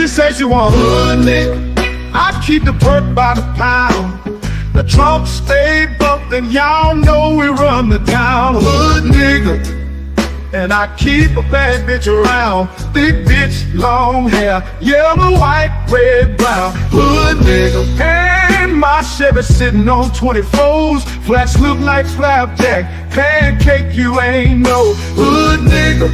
She says she want hood nigga. I keep the perk by the pound. The trunk stay bumped and y'all know we run the town. Hood nigga. And I keep a bad bitch around. Thick bitch, long hair, yellow, white, red, brown. Hood nigga. And my Chevy sitting on 24s. Flats look like flapjack. Pancake, you ain't no hood nigga.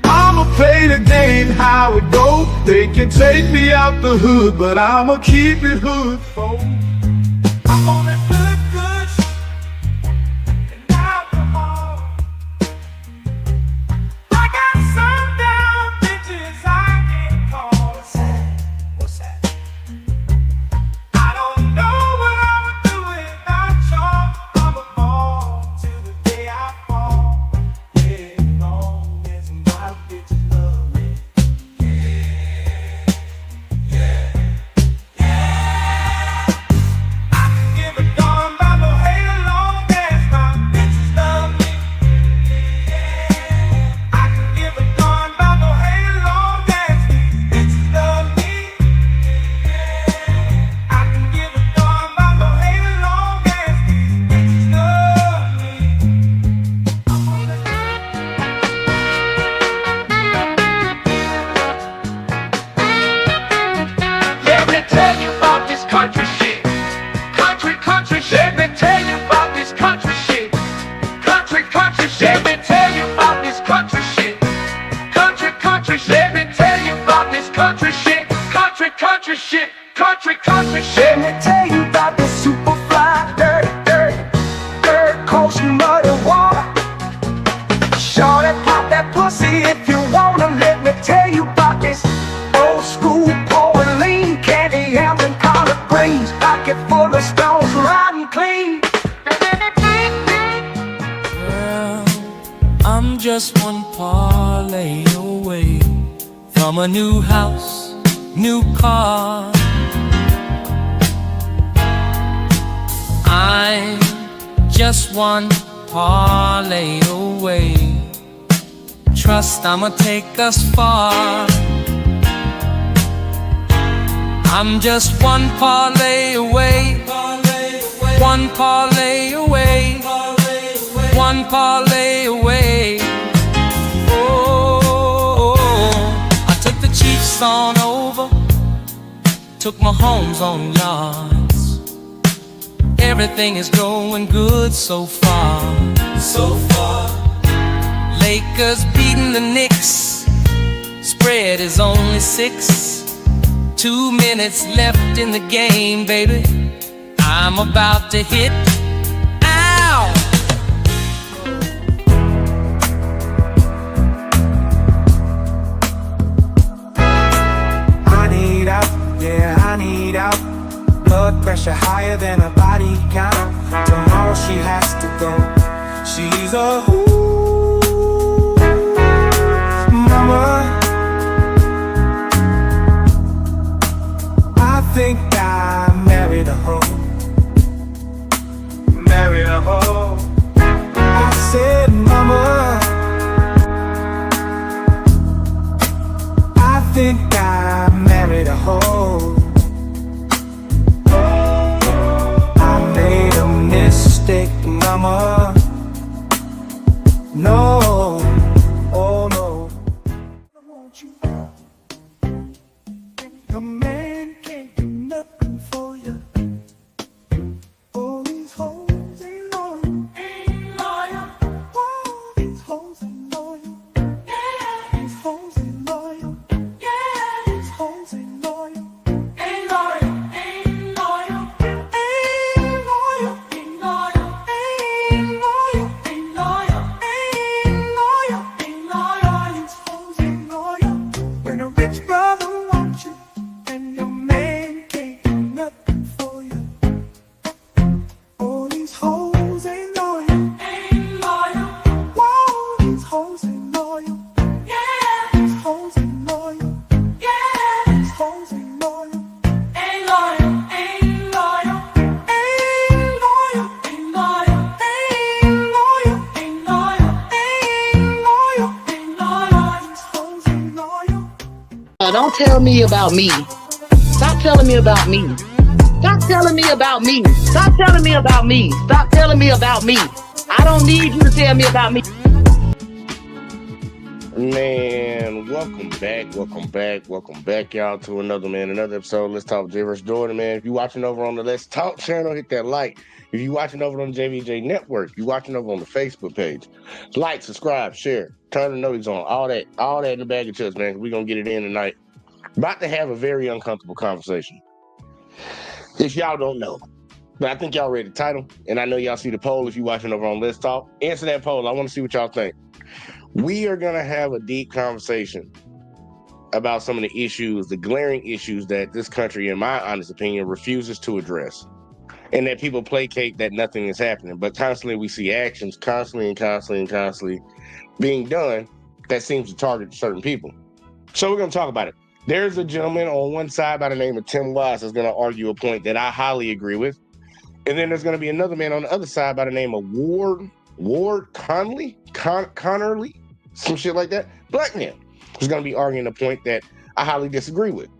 I'ma play the game how it go. They can take me out the hood, but I'ma keep it hood, folks. I'm on that good and alcohol. I got some down bitches I can't call. What's that? I don't know what I would do without y'all. I'm a ball till the day I fall. Yeah, long as my bitches love me. I can give a darn about no hate long as my bitches love me. I can give a darn about no hate long as these bitches love me. I can give a darn about no hate long as these bitches love me. Let me tell you about this country shit. Country shit. Let me tell you about this country shit. Country shit. Let me tell you about this country shit. Country shit. Let me tell you about this country shit. Country shit. Country shit. Let me tell you about this super fly, dirt, coast, mud and water. Shorty, pop that pussy if you wanna. Let me tell you about this old school pouring lean, candy yams and collard greens, pocket full of stones, riding clean. Well, I'm just one parlay away from a new house, new car. I'm just one parlay away. Trust I'ma take us far. I'm just one parlay away. One parlay away. One parlay away. Oh, I took the Chiefs on over. Took my homes on yards. Everything is going good so far. So far. Lakers beating the Knicks. Spread is only 6. 2 minutes left in the game, baby. I'm about to hit. Ow! I need out, yeah, I need out. Blood pressure higher than a body count. Tomorrow she has to go. She's a mama. I think I married a hoe. Married a hoe. I said, mama, I think I married a hoe. I made a mistake, mama. No, oh no. I want you. A man can't do nothing for you. All these hoes ain't loyal. Ain't loyal. All these hoes ain't loyal. Yeah. These hoes ain't loyal. Yeah. These hoes ain't loyal. Ain't loyal. Ain't loyal. Ain't loyal. Ain't loyal. Ain't loyal. Ain't loyal. Ain't loyal. Ain't loyal. These hoes ain't loyal. When a rich brother wants you and your man can't do nothing for you. All these hoes ain't loyal. Ain't loyal. Whoa, these hoes ain't loyal. Yeah. These hoes ain't loyal. Yeah. These hoes ain't loyal. Ain't loyal. Ain't loyal. Ain't loyal. Ain't loyal. Ain't loyal. Ain't loyal. Ain't loyal. Ain't loyal. These hoes ain't loyal. don't tell me about me. Stop telling me about me. Stop telling me about me. Stop telling me about me. Stop telling me about me. I don't need you to tell me about me. Man, welcome back, y'all, to another episode of Let's Talk Jay vs. Jordan, man. If you're watching over on the Let's Talk channel, hit that like. If you're watching over on the JVJ Network, if you're watching over on the Facebook page, like, subscribe, share, turn the notifications on, all that in the bag of chips, man. We're going to get it in tonight. About to have a very uncomfortable conversation. If y'all don't know, but I think y'all read the title, and I know y'all see the poll if you're watching over on Let's Talk. Answer that poll. I want to see what y'all think. We are going to have a deep conversation about some of the issues, the glaring issues that this country, in my honest opinion, refuses to address. And that people placate that nothing is happening. But constantly we see actions constantly being done that seems to target certain people. So we're going to talk about it. There's a gentleman on one side by the name of Tim Wise that's going to argue a point that I highly agree with. And then there's going to be another man on the other side by the name of Ward Connerly, some shit like that. Black man who's going to be arguing a point that I highly disagree with.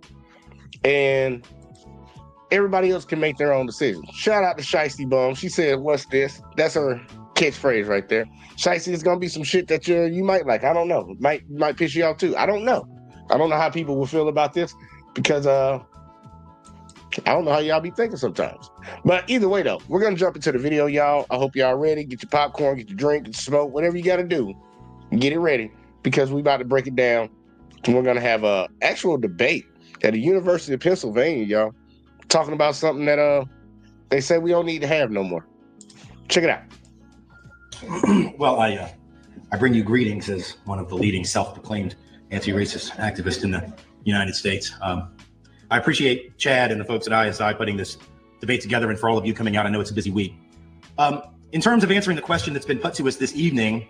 And everybody else can make their own decision. Shout out to Shiesty Bum. She said, "What's this?" That's her catchphrase right there. Shiesty, is gonna be some shit that you might like. I don't know. Might piss you off too. I don't know. I don't know how people will feel about this because I don't know how y'all be thinking sometimes. But either way though, we're gonna jump into the video, y'all. I hope y'all ready. Get your popcorn, get your drink, get your smoke, whatever you gotta do. Get it ready because we about to break it down. And we're gonna have a actual debate at the University of Pennsylvania, y'all. Talking about something that they say we don't need to have no more. Check it out. Well, I bring you greetings as one of the leading self-proclaimed anti-racist activists in the United States. I appreciate Chad and the folks at ISI putting this debate together, and for all of you coming out. I know it's a busy week. In terms of answering the question that's been put to us this evening,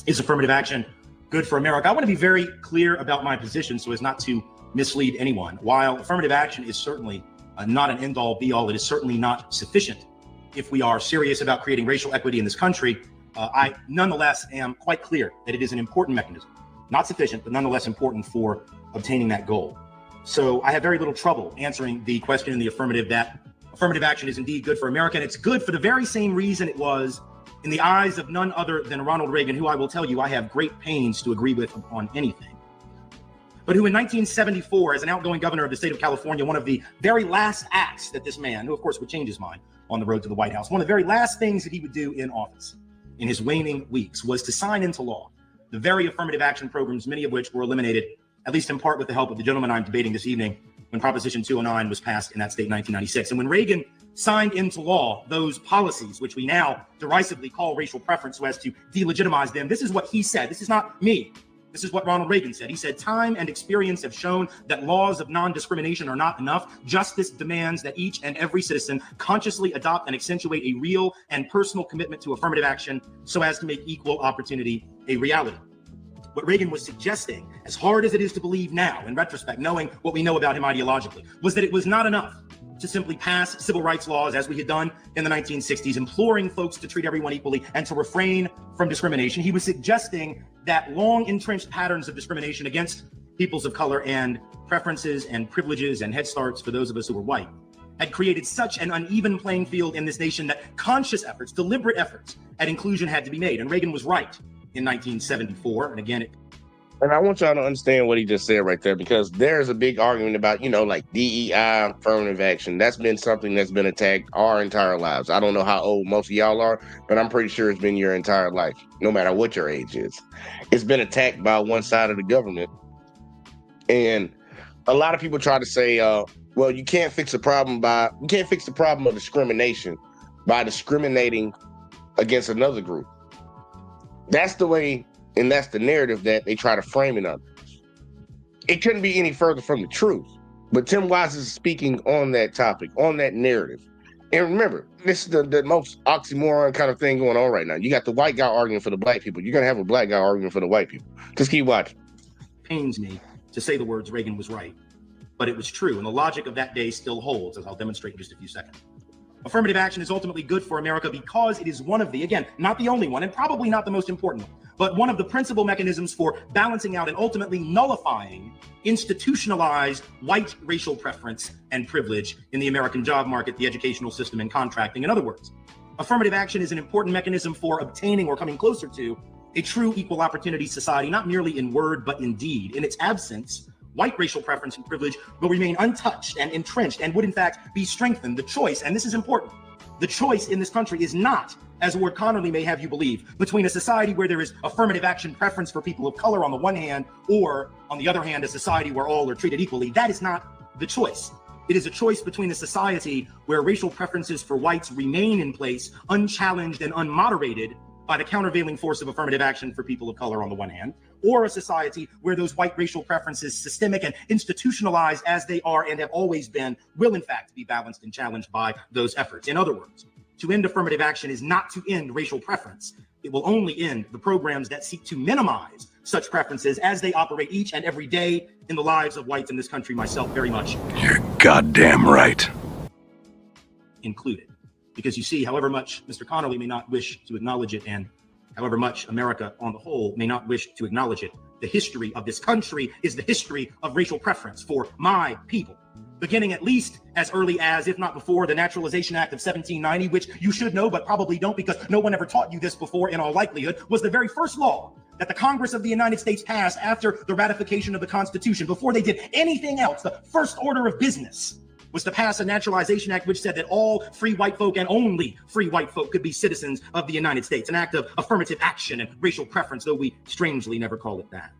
is affirmative action good for America? I want to be very clear about my position so as not to mislead anyone. While affirmative action is certainly not an end-all be-all, it is certainly not sufficient if we are serious about creating racial equity in this country. I nonetheless am quite clear that it is an important mechanism, not sufficient, but nonetheless important for obtaining that goal. So I have very little trouble answering the question in the affirmative that affirmative action is indeed good for America, and it's good for the very same reason it was in the eyes of none other than Ronald Reagan, who I will tell you I have great pains to agree with on anything. But who in 1974, as an outgoing governor of the state of California, one of the very last acts that this man, who of course would change his mind on the road to the White House, one of the very last things that he would do in office in his waning weeks was to sign into law the very affirmative action programs, many of which were eliminated, at least in part with the help of the gentleman I'm debating this evening, when Proposition 209 was passed in that state in 1996. And when Reagan signed into law those policies, which we now derisively call racial preference so as to delegitimize them, this is what he said. This is not me. This is what Ronald Reagan said. He said, "Time and experience have shown that laws of non-discrimination are not enough. Justice demands that each and every citizen consciously adopt and accentuate a real and personal commitment to affirmative action so as to make equal opportunity a reality." What Reagan was suggesting, as hard as it is to believe now, in retrospect, knowing what we know about him ideologically, was that it was not enough to simply pass civil rights laws as we had done in the 1960s, imploring folks to treat everyone equally and to refrain from discrimination. He was suggesting that long entrenched patterns of discrimination against peoples of color and preferences and privileges and head starts for those of us who were white had created such an uneven playing field in this nation that conscious efforts, deliberate efforts at inclusion had to be made. And Reagan was right in 1974. And again, And I want y'all to understand what he just said right there, because there's a big argument about, like DEI, affirmative action. That's been something that's been attacked our entire lives. I don't know how old most of y'all are, but I'm pretty sure it's been your entire life, no matter what your age is. It's been attacked by one side of the government. And a lot of people try to say, well, you can't fix the problem of discrimination by discriminating against another group. That's the way. And that's the narrative that they try to frame it under. It couldn't be any further from the truth. But Tim Wise is speaking on that topic, on that narrative. And remember, this is the most oxymoron kind of thing going on right now. You got the white guy arguing for the black people. You're going to have a black guy arguing for the white people. Just keep watching. Pains me to say the words Reagan was right, but it was true. And the logic of that day still holds, as I'll demonstrate in just a few seconds. Affirmative action is ultimately good for America because it is one of the, again, not the only one, and probably not the most important one, but one of the principal mechanisms for balancing out and ultimately nullifying institutionalized white racial preference and privilege in the American job market, the educational system, and contracting. In other words, affirmative action is an important mechanism for obtaining or coming closer to a true equal opportunity society, not merely in word, but in deed. In its absence, white racial preference and privilege will remain untouched and entrenched and would in fact be strengthened. The choice, and this is important, the choice in this country is not, as Ward Connerly may have you believe, between a society where there is affirmative action preference for people of color on the one hand, or on the other hand, a society where all are treated equally. That is not the choice. It is a choice between a society where racial preferences for whites remain in place, unchallenged and unmoderated by the countervailing force of affirmative action for people of color on the one hand, or a society where those white racial preferences, systemic and institutionalized as they are and have always been, will in fact be balanced and challenged by those efforts. In other words, to end affirmative action is not to end racial preference. It will only end the programs that seek to minimize such preferences as they operate each and every day in the lives of whites in this country, myself very much You're goddamn right. included. Because you see, however much Mr. Connerly may not wish to acknowledge it, and however much America on the whole may not wish to acknowledge it, the history of this country is the history of racial preference for my people. Beginning at least as early as, if not before, the Naturalization Act of 1790, which you should know but probably don't because no one ever taught you this before in all likelihood, was the very first law that the Congress of the United States passed after the ratification of the Constitution. Before they did anything else, the first order of business was to pass a Naturalization Act which said that all free white folk and only free white folk could be citizens of the United States, an act of affirmative action and racial preference, though we strangely never call it that.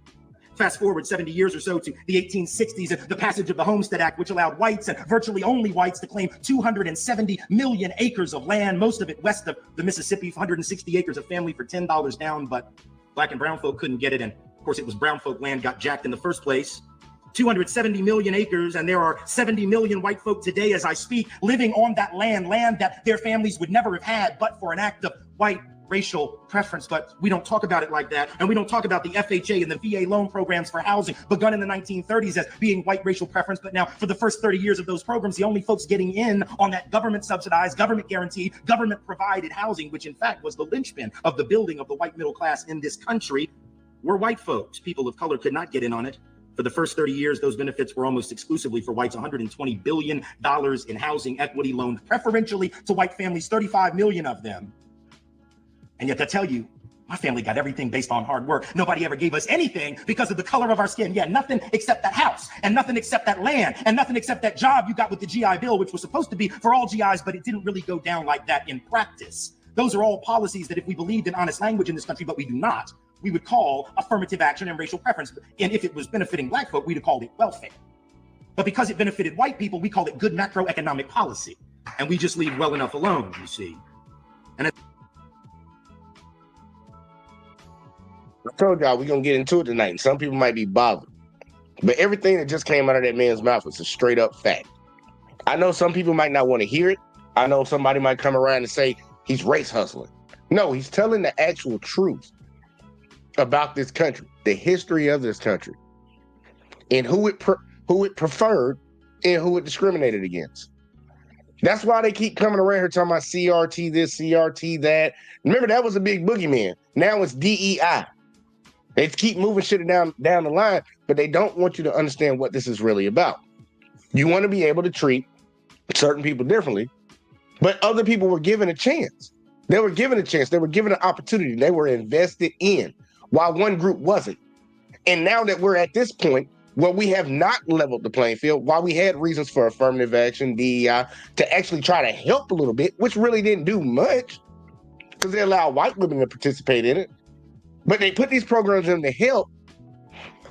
Fast forward 70 years or so to the 1860s and the passage of the Homestead Act, which allowed whites and virtually only whites to claim 270 million acres of land, most of it west of the Mississippi, 160 acres of family for $10 down, but black and brown folk couldn't get it. And of course, it was brown folk land got jacked in the first place. 270 million acres, and there are 70 million white folk today as I speak living on that land that their families would never have had but for an act of white racial preference. But we don't talk about it like that, and we don't talk about the FHA and the VA loan programs for housing begun in the 1930s as being white racial preference. But now for the first 30 years of those programs, the only folks getting in on that government subsidized, government guaranteed, government provided housing, which in fact was the linchpin of the building of the white middle class in this country, were white folks. People of color could not get in on it. For the first 30 years, those benefits were almost exclusively for whites, $120 billion in housing equity loaned preferentially to white families, 35 million of them. And yet I tell you, my family got everything based on hard work. Nobody ever gave us anything because of the color of our skin. Yeah, nothing except that house, and nothing except that land, and nothing except that job you got with the GI Bill, which was supposed to be for all GIs, but it didn't really go down like that in practice. Those are all policies that if we believed in honest language in this country, but we do not, we would call affirmative action and racial preference. And if it was benefiting black folk, we'd have called it welfare. But because it benefited white people, we call it good macroeconomic policy. And we just leave well enough alone, you see. And I told y'all we're going to get into it tonight. And some people might be bothered. But everything that just came out of that man's mouth is a straight up fact. I know some people might not want to hear it. I know somebody might come around and say he's race hustling. No, he's telling the actual truth about this country, the history of this country, and who it preferred and who it discriminated against. That's why they keep coming around here talking about CRT this, CRT that. Remember, that was a big boogeyman. Now it's DEI. They keep moving shit down the line, but they don't want you to understand what this is really about. You want to be able to treat certain people differently, but other people were given a chance. They were given a chance. They were given an opportunity. They were invested in, while one group wasn't. And now that we're at this point where we have not leveled the playing field, while we had reasons for affirmative action, DEI, to actually try to help a little bit, which really didn't do much because they allowed white women to participate in it. But they put these programs in to help.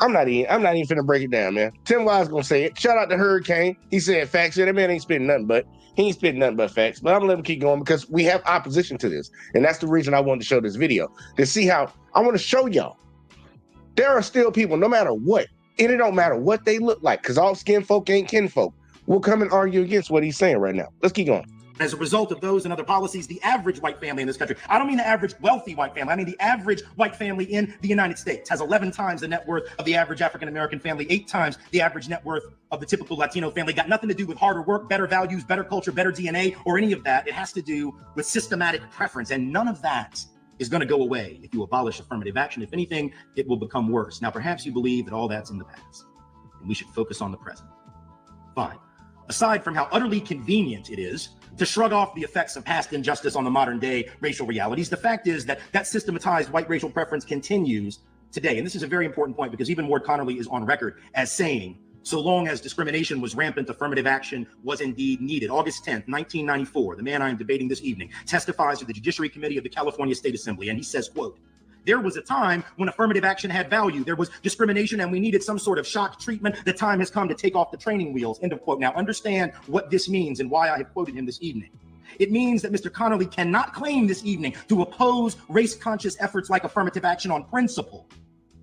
I'm not even finna break it down, man. Tim Wise gonna say it. Shout out to Hurricane. He said facts. Yeah, that man ain't spitting nothing but facts. But I'm gonna let him keep going because we have opposition to this. And that's the reason I wanted to show this video, to see how I want to show y'all there are still people, no matter what, and it don't matter what they look like, because all skin folk ain't kinfolk, will come and argue against what he's saying right now. Let's keep going. as a result of those and other policies, the average white family in this country, I don't mean the average wealthy white family, I mean the average white family in the United States has 11 times the net worth of the average African-American family, 8 times the average net worth of the typical Latino family. Got nothing to do with harder work, better values, better culture, better DNA, or any of that. It has to do with systematic preference, and none of that is going to go away if you abolish affirmative action. If anything, it will become worse. Now, perhaps you believe that all that's in the past and we should focus on the present. Fine. Aside from how utterly convenient it is to shrug off the effects of past injustice on the modern day racial realities, the fact is that that systematized white racial preference continues today. And this is a very important point because even Ward Connerly is on record as saying, so long as discrimination was rampant, affirmative action was indeed needed. August 10th, 1994, the man I am debating this evening testifies to the Judiciary Committee of the California State Assembly, and he says, quote, "There was a time when affirmative action had value. There was discrimination and we needed some sort of shock treatment. The time has come to take off the training wheels," end of quote. Now understand what this means and why I have quoted him this evening. It means that Mr. Connerly cannot claim this evening to oppose race-conscious efforts like affirmative action on principle,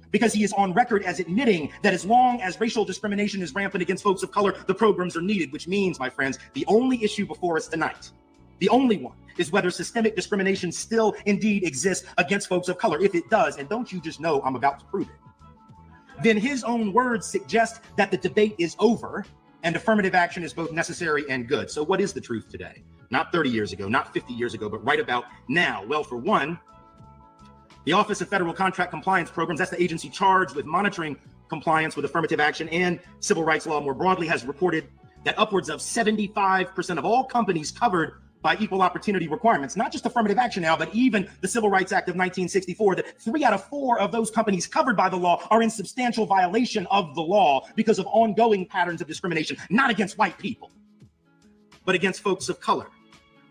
because he is on record as admitting that as long as racial discrimination is rampant against folks of color, the programs are needed, which means, my friends, the only issue before us tonight, the only one, is whether systemic discrimination still indeed exists against folks of color. If it does, and don't you just know I'm about to prove it, then his own words suggest that the debate is over and affirmative action is both necessary and good. So what is the truth today? Not 30 years ago, not 50 years ago, but right about now. Well, for one, the Office of Federal Contract Compliance Programs, that's the agency charged with monitoring compliance with affirmative action and civil rights law more broadly, has reported that upwards of 75% of all companies covered by equal opportunity requirements, not just affirmative action now, but even the Civil Rights Act of 1964, that 3 out of 4 of those companies covered by the law are in substantial violation of the law because of ongoing patterns of discrimination, not against white people, but against folks of color.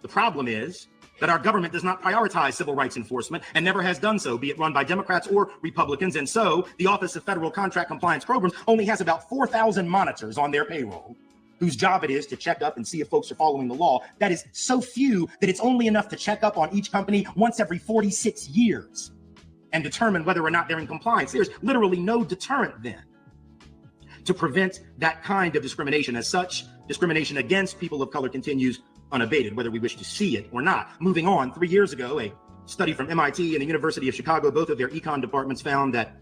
The problem is that our government does not prioritize civil rights enforcement and never has done so, be it run by Democrats or Republicans. And so the Office of Federal Contract Compliance Programs only has about 4,000 monitors on their payroll, whose job it is to check up and see if folks are following the law. That is so few that it's only enough to check up on each company once every 46 years and determine whether or not they're in compliance. There's literally no deterrent then to prevent that kind of discrimination. As such, discrimination against people of color continues unabated, whether we wish to see it or not. Moving on, 3 years ago, a study from MIT and the University of Chicago, both of their econ departments, found that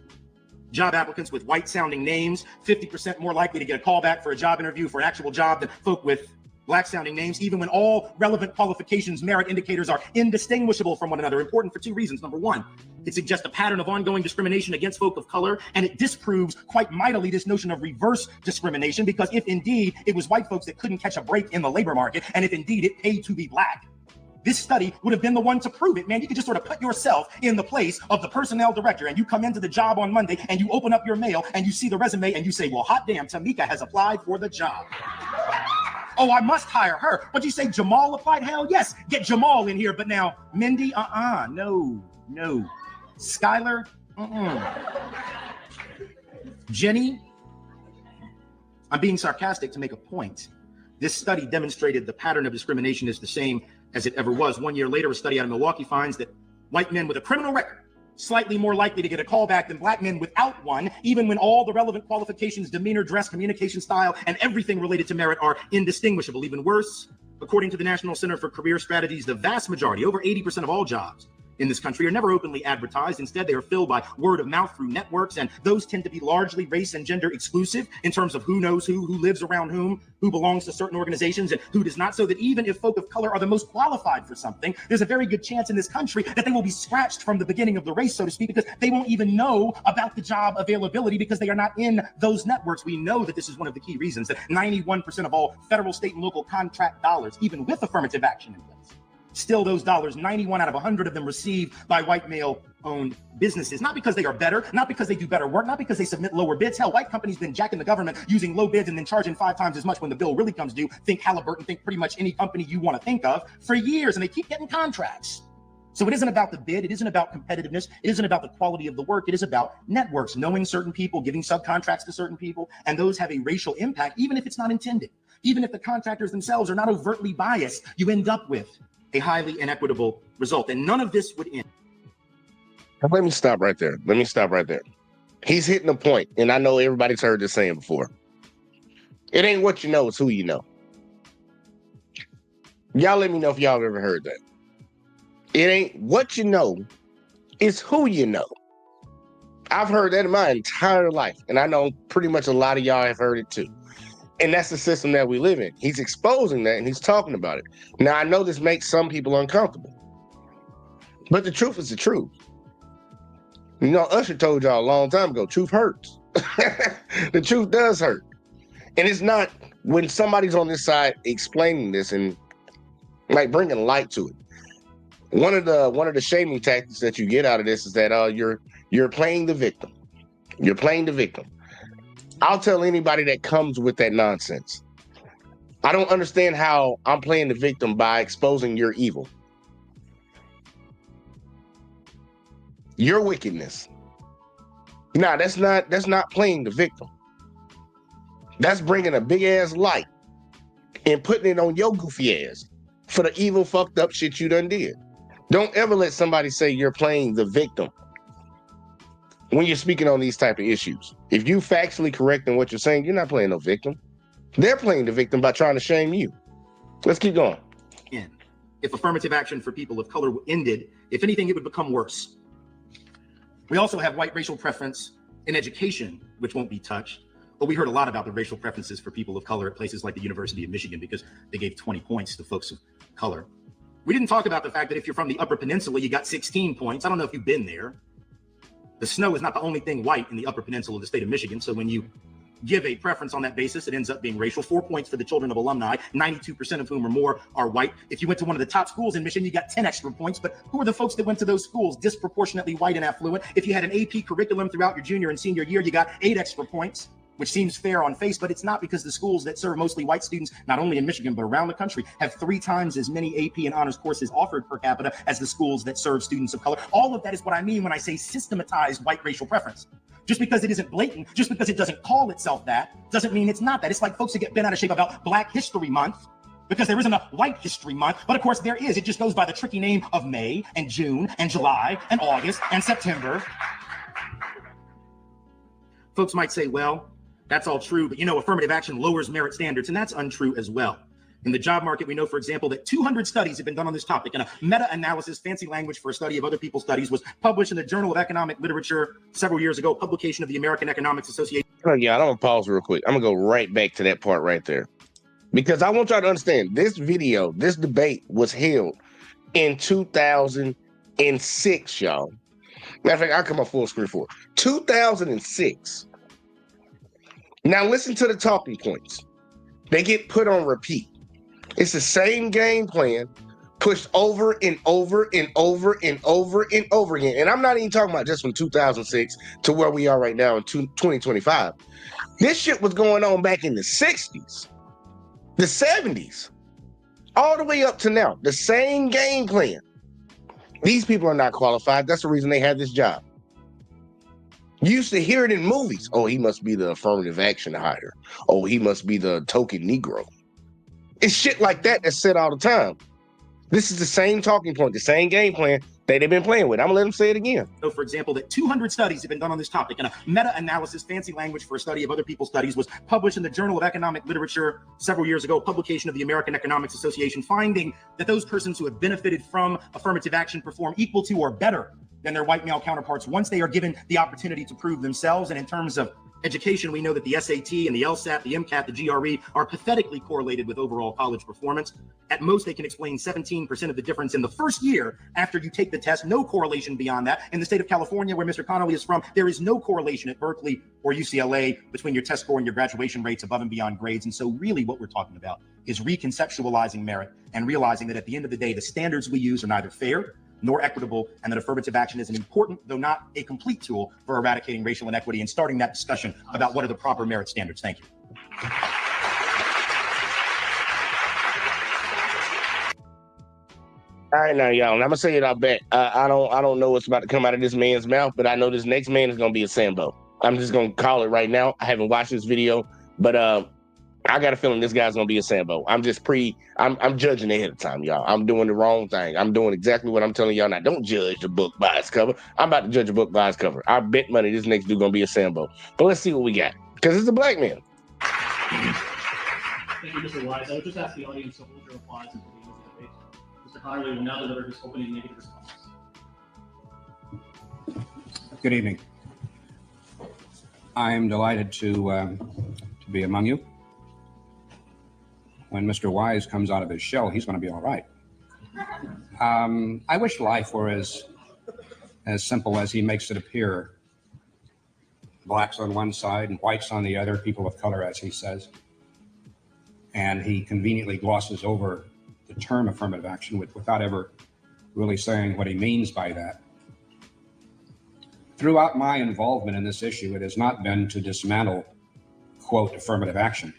job applicants with white-sounding names, 50% more likely to get a call back for a job interview for an actual job than folk with black-sounding names, even when all relevant qualifications merit indicators are indistinguishable from one another. Important for 2 reasons. Number one, it suggests a pattern of ongoing discrimination against folk of color, and it disproves quite mightily this notion of reverse discrimination, because if indeed it was white folks that couldn't catch a break in the labor market, and if indeed it paid to be black, this study would have been the one to prove it. Man, you could just sort of put yourself in the place of the personnel director, and you come into the job on Monday and you open up your mail and you see the resume and you say, well, hot damn, Tamika has applied for the job. Oh, I must hire her. But you say Jamal applied? Hell yes, get Jamal in here. But now Mindy, no. Skylar, Jenny, I'm being sarcastic to make a point. This study demonstrated the pattern of discrimination is the same as it ever was. 1 year later, a study out of Milwaukee finds that white men with a criminal record slightly more likely to get a call back than black men without one, even when all the relevant qualifications, demeanor, dress, communication style, and everything related to merit are indistinguishable. Even worse, according to the National Center for Career Strategies, the vast majority, over 80% of all jobs in this country, are never openly advertised. Instead, they are filled by word of mouth through networks, and those tend to be largely race and gender exclusive in terms of who knows who lives around whom, who belongs to certain organizations and who does not. So that even if folk of color are the most qualified for something, there's a very good chance in this country that they will be scratched from the beginning of the race, so to speak, because they won't even know about the job availability because they are not in those networks. We know that this is one of the key reasons that 91% of all federal, state, and local contract dollars, even with affirmative action in place, still those dollars, 91 out of 100 of them, received by white male-owned businesses. Not because they are better, not because they do better work, not because they submit lower bids. Hell, white companies been jacking the government using low bids and then charging 5 times as much when the bill really comes due. Think Halliburton, think pretty much any company you want to think of for years, and they keep getting contracts. So it isn't about the bid. It isn't about competitiveness. It isn't about the quality of the work. It is about networks, knowing certain people, giving subcontracts to certain people, and those have a racial impact, even if it's not intended. Even if the contractors themselves are not overtly biased, you end up with a highly inequitable result. And none of this would end. Let me stop right there. He's hitting a point, and I know everybody's heard this saying before. It ain't what you know, it's who you know. Y'all let me know if y'all have ever heard that. It ain't what you know, it's who you know. I've heard that in my entire life, and I know pretty much a lot of y'all have heard it too. And that's the system that we live in. He's exposing that and he's talking about it. Now, I know this makes some people uncomfortable. But the truth is the truth. You know, Usher told y'all a long time ago, truth hurts. The truth does hurt. And it's not when somebody's on this side explaining this and like bringing light to it. One of the shaming tactics that you get out of this is that you're playing the victim. You're playing the victim. I'll tell anybody that comes with that nonsense. I don't understand how I'm playing the victim by exposing your evil. Your wickedness. Nah, that's not playing the victim. That's bringing a big ass light and putting it on your goofy ass for the evil fucked up shit you done did. Don't ever let somebody say you're playing the victim when you're speaking on these type of issues. If you factually correct in what you're saying, you're not playing no victim. They're playing the victim by trying to shame you. Let's keep going. If affirmative action for people of color ended, if anything, it would become worse. We also have white racial preference in education, which won't be touched. But we heard a lot about the racial preferences for people of color at places like the University of Michigan because they gave 20 points to folks of color. We didn't talk about the fact that if you're from the Upper Peninsula, you got 16 points. I don't know if you've been there. The snow is not the only thing white in the Upper Peninsula of the state of Michigan. So when you give a preference on that basis, it ends up being racial. 4 points for the children of alumni, 92% of whom or more are white. If you went to one of the top schools in Michigan, you got 10 extra points. But who are the folks that went to those schools? Disproportionately white and affluent. If you had an AP curriculum throughout your junior and senior year, you got 8 extra points, which seems fair on face, but it's not, because the schools that serve mostly white students, not only in Michigan, but around the country, have 3 times as many AP and honors courses offered per capita as the schools that serve students of color. All of that is what I mean when I say systematized white racial preference. Just because it isn't blatant, just because it doesn't call itself that, doesn't mean it's not that. It's like folks that get bent out of shape about Black History Month because there isn't a White History Month, but of course there is. It just goes by the tricky name of May and June and July and August and September. Folks might say, well, that's all true, but you know, affirmative action lowers merit standards, and that's untrue as well. In the job market, we know, for example, that 200 studies have been done on this topic, and a meta-analysis, fancy language for a study of other people's studies, was published in the Journal of Economic Literature several years ago, publication of the American Economics Association. Yeah, I'm gonna pause real quick. I'm gonna go right back to that part right there, because I want y'all to understand this video, this debate was held in 2006, y'all. Matter of fact, I'll come up full screen for it. 2006. Now listen to the talking points. They get put on repeat. It's the same game plan pushed over and over and over and over and over again. And I'm not even talking about just from 2006 to where we are right now in 2025. This shit was going on back in the 60s, the 70s, all the way up to now. The same game plan. These people are not qualified. That's the reason they have this job. You used to hear it in movies. Oh, he must be the affirmative action hire. Oh, he must be the token Negro. It's shit like that that's said all the time. This is the same talking point, the same game plan that they've been playing with. I'm gonna let them say it again. So, for example, that 200 studies have been done on this topic, and a meta-analysis, fancy language for a study of other people's studies, was published in the Journal of Economic Literature several years ago, publication of the American Economics Association, finding that those persons who have benefited from affirmative action perform equal to or better than their white male counterparts once they are given the opportunity to prove themselves. And in terms of education, we know that the SAT and the LSAT, the MCAT, the GRE are pathetically correlated with overall college performance. At most, they can explain 17% of the difference in the first year after you take the test. No correlation beyond that. In the state of California, where Mr. Connolly is from, there is no correlation at Berkeley or UCLA between your test score and your graduation rates above and beyond grades. And so really what we're talking about is reconceptualizing merit and realizing that at the end of the day, the standards we use are neither fair nor equitable, and that affirmative action is an important, though not a complete, tool for eradicating racial inequity and starting that discussion about what are the proper merit standards. Thank you. All right, now, y'all, and I'm gonna say it, I bet. I don't know what's about to come out of this man's mouth, but I know this next man is gonna be a Sambo. I'm just gonna call it right now. I haven't watched this video, but I got a feeling this guy's gonna be a Sambo. I'm judging ahead of time, y'all. I'm doing the wrong thing. I'm doing exactly what I'm telling y'all now. Don't judge the book by its cover. I'm about to judge a book by its cover. I bet money this next dude gonna be a Sambo. But let's see what we got, because it's a black man. Thank you, Mr. Wise. I would just ask the audience to hold your applause until the end of the debate. Mr. Connolly will now deliver his opening negative response. Good evening. I am delighted to be among you. When Mr. Wise comes out of his shell, he's going to be all right. I wish life were as simple as he makes it appear. Blacks on one side and whites on the other, people of color, as he says. And he conveniently glosses over the term affirmative action without ever really saying what he means by that. Throughout my involvement in this issue, it has not been to dismantle, quote, affirmative action.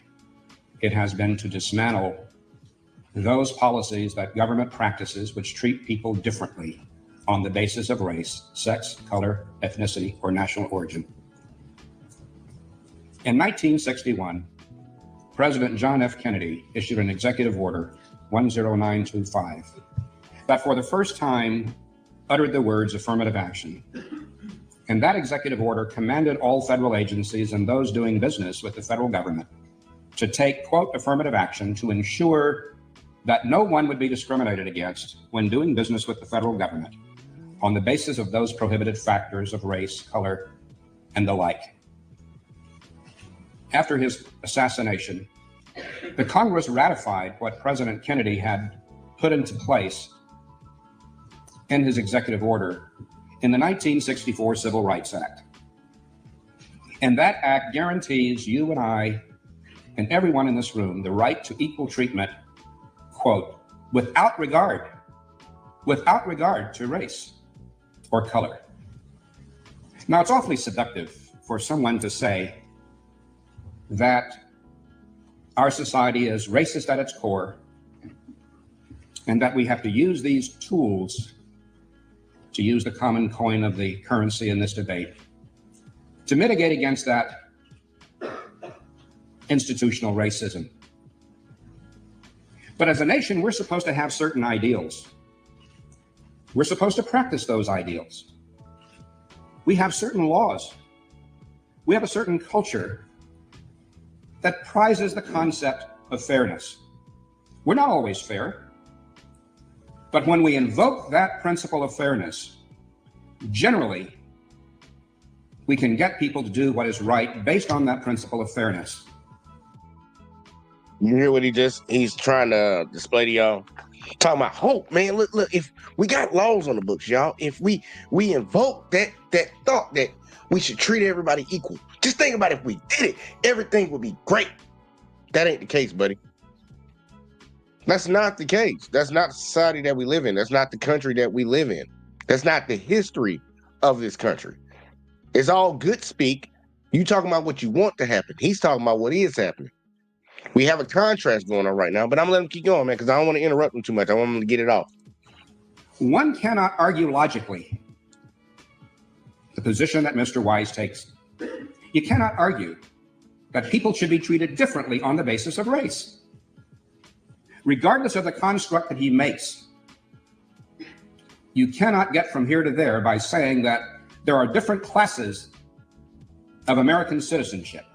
It has been to dismantle those policies that government practices which treat people differently on the basis of race, sex, color, ethnicity, or national origin. In 1961, President John F. Kennedy issued an executive order, 10925, that for the first time uttered the words affirmative action. And that executive order commanded all federal agencies and those doing business with the federal government to take, quote, affirmative action to ensure that no one would be discriminated against when doing business with the federal government on the basis of those prohibited factors of race, color, and the like. After his assassination, the Congress ratified what President Kennedy had put into place in his executive order in the 1964 Civil Rights Act. And that act guarantees you and I and everyone in this room the right to equal treatment, quote, without regard to race or color. Now, it's awfully seductive for someone to say that our society is racist at its core and that we have to use these tools, to use the common coin of the currency in this debate, to mitigate against that institutional racism. But as a nation, we're supposed to have certain ideals. We're supposed to practice those ideals. We have certain laws. We have a certain culture that prizes the concept of fairness. We're not always fair, but when we invoke that principle of fairness, generally, we can get people to do what is right based on that principle of fairness. You hear what he's trying to display to y'all? Talking about hope, man. Look, if we got laws on the books, y'all, if we invoke that thought that we should treat everybody equal, just think about if we did it, everything would be great. That ain't the case, buddy. That's not the case. That's not the society that we live in. That's not the country that we live in. That's not the history of this country. It's all good speak. You talking about what you want to happen. He's talking about what is happening. We have a contrast going on right now, but I'm gonna let him keep going, man, because I don't want to interrupt him too much. I want him to get it off. One cannot argue logically the position that Mr. Wise takes. You cannot argue that people should be treated differently on the basis of race, regardless of the construct that he makes. You cannot get from here to there by saying that there are different classes of American citizenship,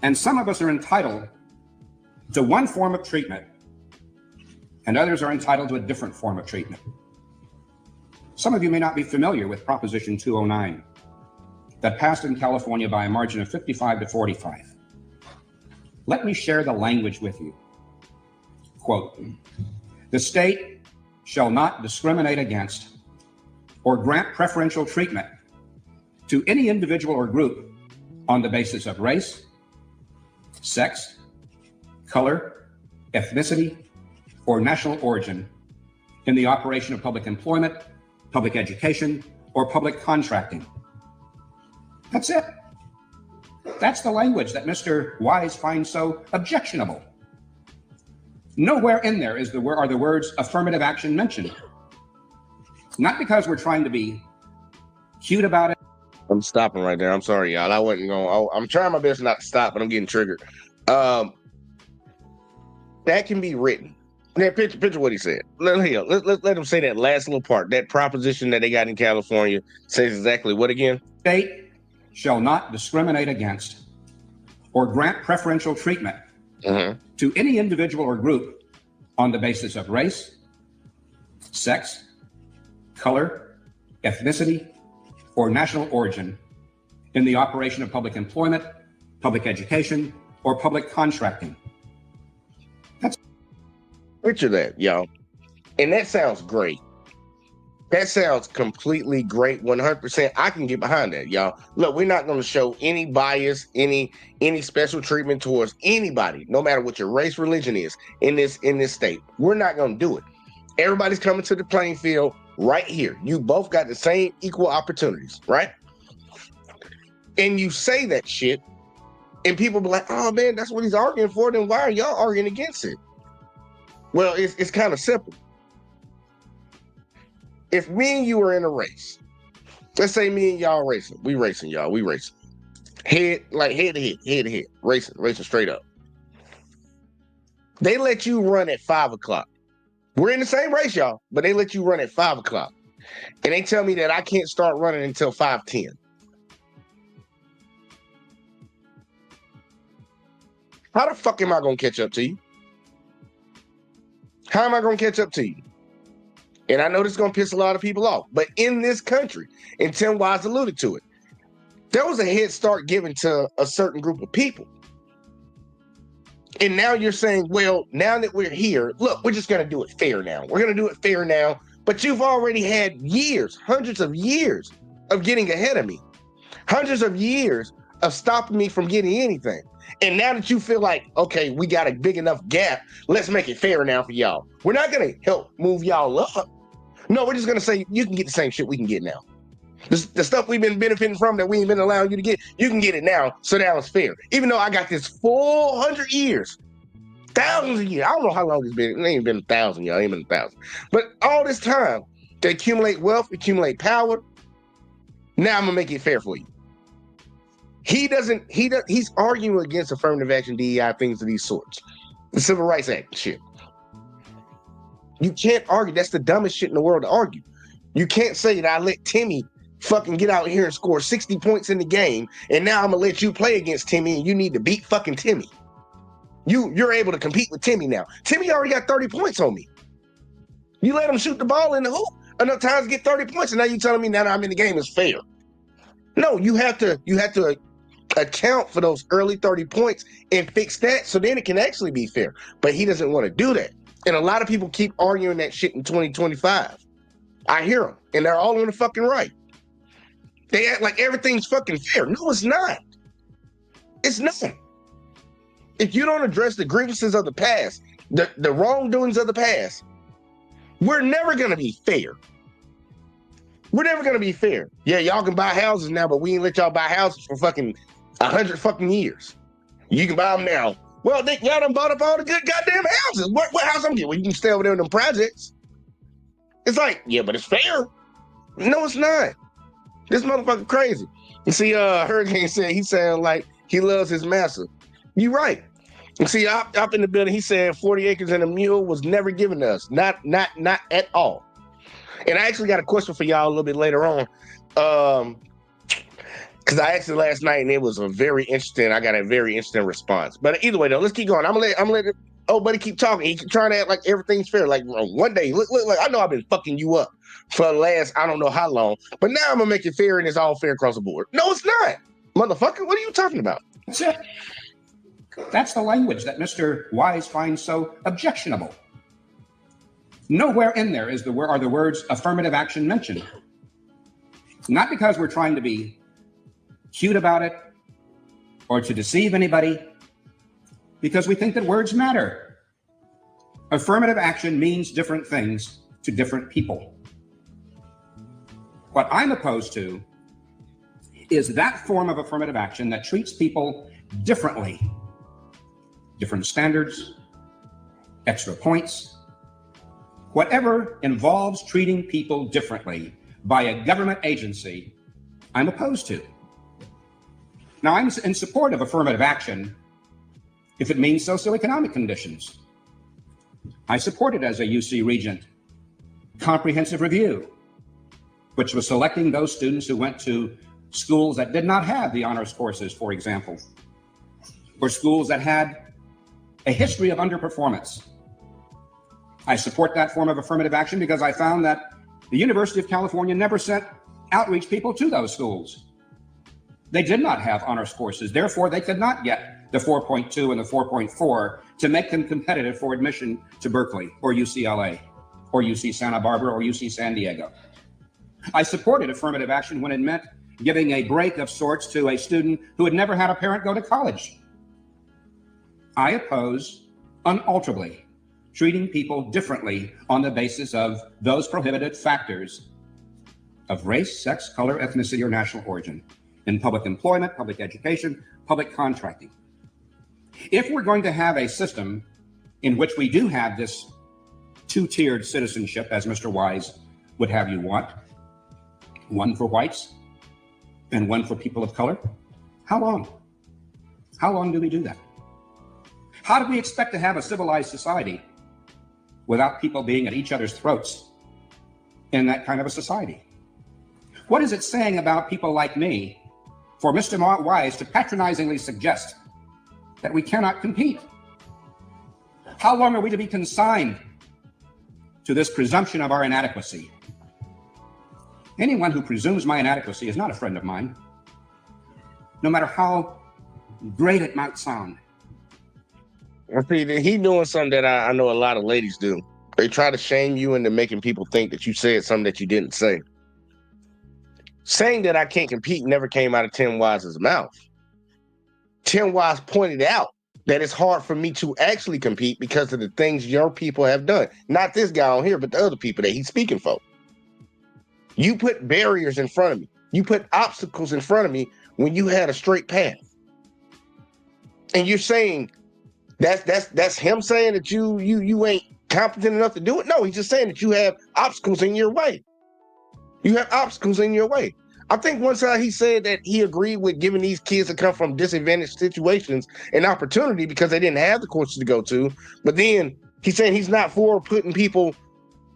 and some of us are entitled to one form of treatment, and others are entitled to a different form of treatment. Some of you may not be familiar with Proposition 209 that passed in California by a margin of 55 to 45. Let me share the language with you. Quote, the state shall not discriminate against or grant preferential treatment to any individual or group on the basis of race, sex, color, ethnicity, or national origin in the operation of public employment, public education, or public contracting. That's it. That's the language that Mr. Wise finds so objectionable. Nowhere in there are the words affirmative action mentioned. Not because we're trying to be cute about it. I'm stopping right there. I'm sorry, y'all. I wasn't going. I'm trying my best not to stop, but I'm getting triggered. That can be written. Now, picture what he said. Let him say that last little part. That proposition that they got in California says exactly what again? State shall not discriminate against or grant preferential treatment to any individual or group on the basis of race, sex, color, ethnicity, or national origin in the operation of public employment, public education, or public contracting. Picture that, y'all. And that sounds great. That sounds completely great, 100%. I can get behind that, y'all. Look, we're not going to show any bias, any special treatment towards anybody, no matter what your race, religion is in this state. We're not going to do it. Everybody's coming to the playing field right here. You both got the same equal opportunities, right? And you say that shit, and people be like, "Oh man, that's what he's arguing for." Then why are y'all arguing against it? Well, it's kind of simple. If me and you are in a race, let's say me and y'all racing, we racing, head to head, racing straight up. They let you run at 5 o'clock. We're in the same race, y'all, but they let you run at 5 o'clock, and they tell me that I can't start running until 5:10. How the fuck am I gonna catch up to you? How am I gonna catch up to you? And I know this is going to piss a lot of people off, but in this country, and Tim Wise alluded to it, there was a head start given to a certain group of people. And now you're saying, well, now that we're here, look, we're just going to do it fair now. We're going to do it fair now. But you've already had years, hundreds of years of getting ahead of me, hundreds of years of stopping me from getting anything. And now that you feel like, okay, we got a big enough gap, let's make it fair now for y'all. We're not going to help move y'all up. No, we're just going to say, you can get the same shit we can get now. The stuff we've been benefiting from that we ain't been allowing you to get, you can get it now, so now it's fair. Even though I got this 400 years, thousands of years. I don't know how long it's been. It ain't been 1,000, y'all. It ain't been 1,000. But all this time to accumulate wealth, accumulate power, now I'm going to make it fair for you. He's arguing against affirmative action, DEI, things of these sorts. The Civil Rights Act shit. You can't argue. That's the dumbest shit in the world to argue. You can't say that I let Timmy fucking get out here and score 60 points in the game, and now I'm gonna let you play against Timmy, and you need to beat fucking Timmy. You're able to compete with Timmy now. Timmy already got 30 points on me. You let him shoot the ball in the hoop enough times to get 30 points, and now you're telling me now that I'm in the game is fair. No, you have to account for those early 30 points and fix that so then it can actually be fair. But he doesn't want to do that. And a lot of people keep arguing that shit in 2025. I hear them, and they're all on the fucking right. They act like everything's fucking fair. No, it's not. It's not. If you don't address the grievances of the past, the wrongdoings of the past, we're never going to be fair. We're never going to be fair. Yeah, y'all can buy houses now, but we ain't let y'all buy houses for fucking 100 fucking years. You can buy them now. Well, y'all done bought up all the good goddamn houses. What house I'm getting? Well, you can stay over there in them projects. It's like, yeah, but it's fair. No, it's not. This motherfucker crazy. You see, Hurricane said he sound like he loves his master. You right. You see, up in the building, he said 40 acres and a mule was never given to us. Not at all. And I actually got a question for y'all a little bit later on. Because I asked it last night and it was I got a very interesting response. But either way though, let's keep going. I'm gonna let old buddy keep talking. He keep trying to act like everything's fair. Like one day, look, like I know I've been fucking you up for the last I don't know how long, but now I'm gonna make it fair and it's all fair across the board. No, it's not. Motherfucker, what are you talking about? That's it. That's the language that Mr. Wise finds so objectionable. Nowhere in there are the words affirmative action mentioned. Not because we're trying to be cute about it or to deceive anybody, because we think that words matter. Affirmative action means different things to different people. What I'm opposed to is that form of affirmative action that treats people differently. Different standards, extra points, whatever involves treating people differently by a government agency, I'm opposed to. Now, I'm in support of affirmative action if it means socioeconomic conditions. I supported as a UC Regent comprehensive review, which was selecting those students who went to schools that did not have the honors courses, for example, or schools that had a history of underperformance. I support that form of affirmative action because I found that the University of California never sent outreach people to those schools. They did not have honors courses. Therefore, they could not get the 4.2 and the 4.4 to make them competitive for admission to Berkeley or UCLA. or UC Santa Barbara or UC San Diego. I supported affirmative action when it meant giving a break of sorts to a student who had never had a parent go to college. I oppose unalterably treating people differently on the basis of those prohibited factors of race, sex, color, ethnicity, or national origin in public employment, public education, public contracting. If we're going to have a system in which we do have this two-tiered citizenship, as Mr. Wise would have you want, one for whites and one for people of color, how long? How long do we do that? How do we expect to have a civilized society without people being at each other's throats in that kind of a society? What is it saying about people like me for Mr. Wise to patronizingly suggest that we cannot compete? How long are we to be consigned to this presumption of our inadequacy? Anyone who presumes my inadequacy is not a friend of mine, no matter how great it might sound. I see that he doing something that I know a lot of ladies do. They try to shame you into making people think that you said something that you didn't say. Saying that I can't compete never came out of Tim Wise's mouth. Tim Wise pointed out that it's hard for me to actually compete because of the things your people have done. Not this guy on here, but the other people that he's speaking for. You put barriers in front of me. You put obstacles in front of me when you had a straight path. And you're saying that's him saying that you ain't competent enough to do it? No, he's just saying that you have obstacles in your way. You have obstacles in your way. I think one time he said that he agreed with giving these kids that come from disadvantaged situations an opportunity because they didn't have the courses to go to. But then he's saying he's not for putting people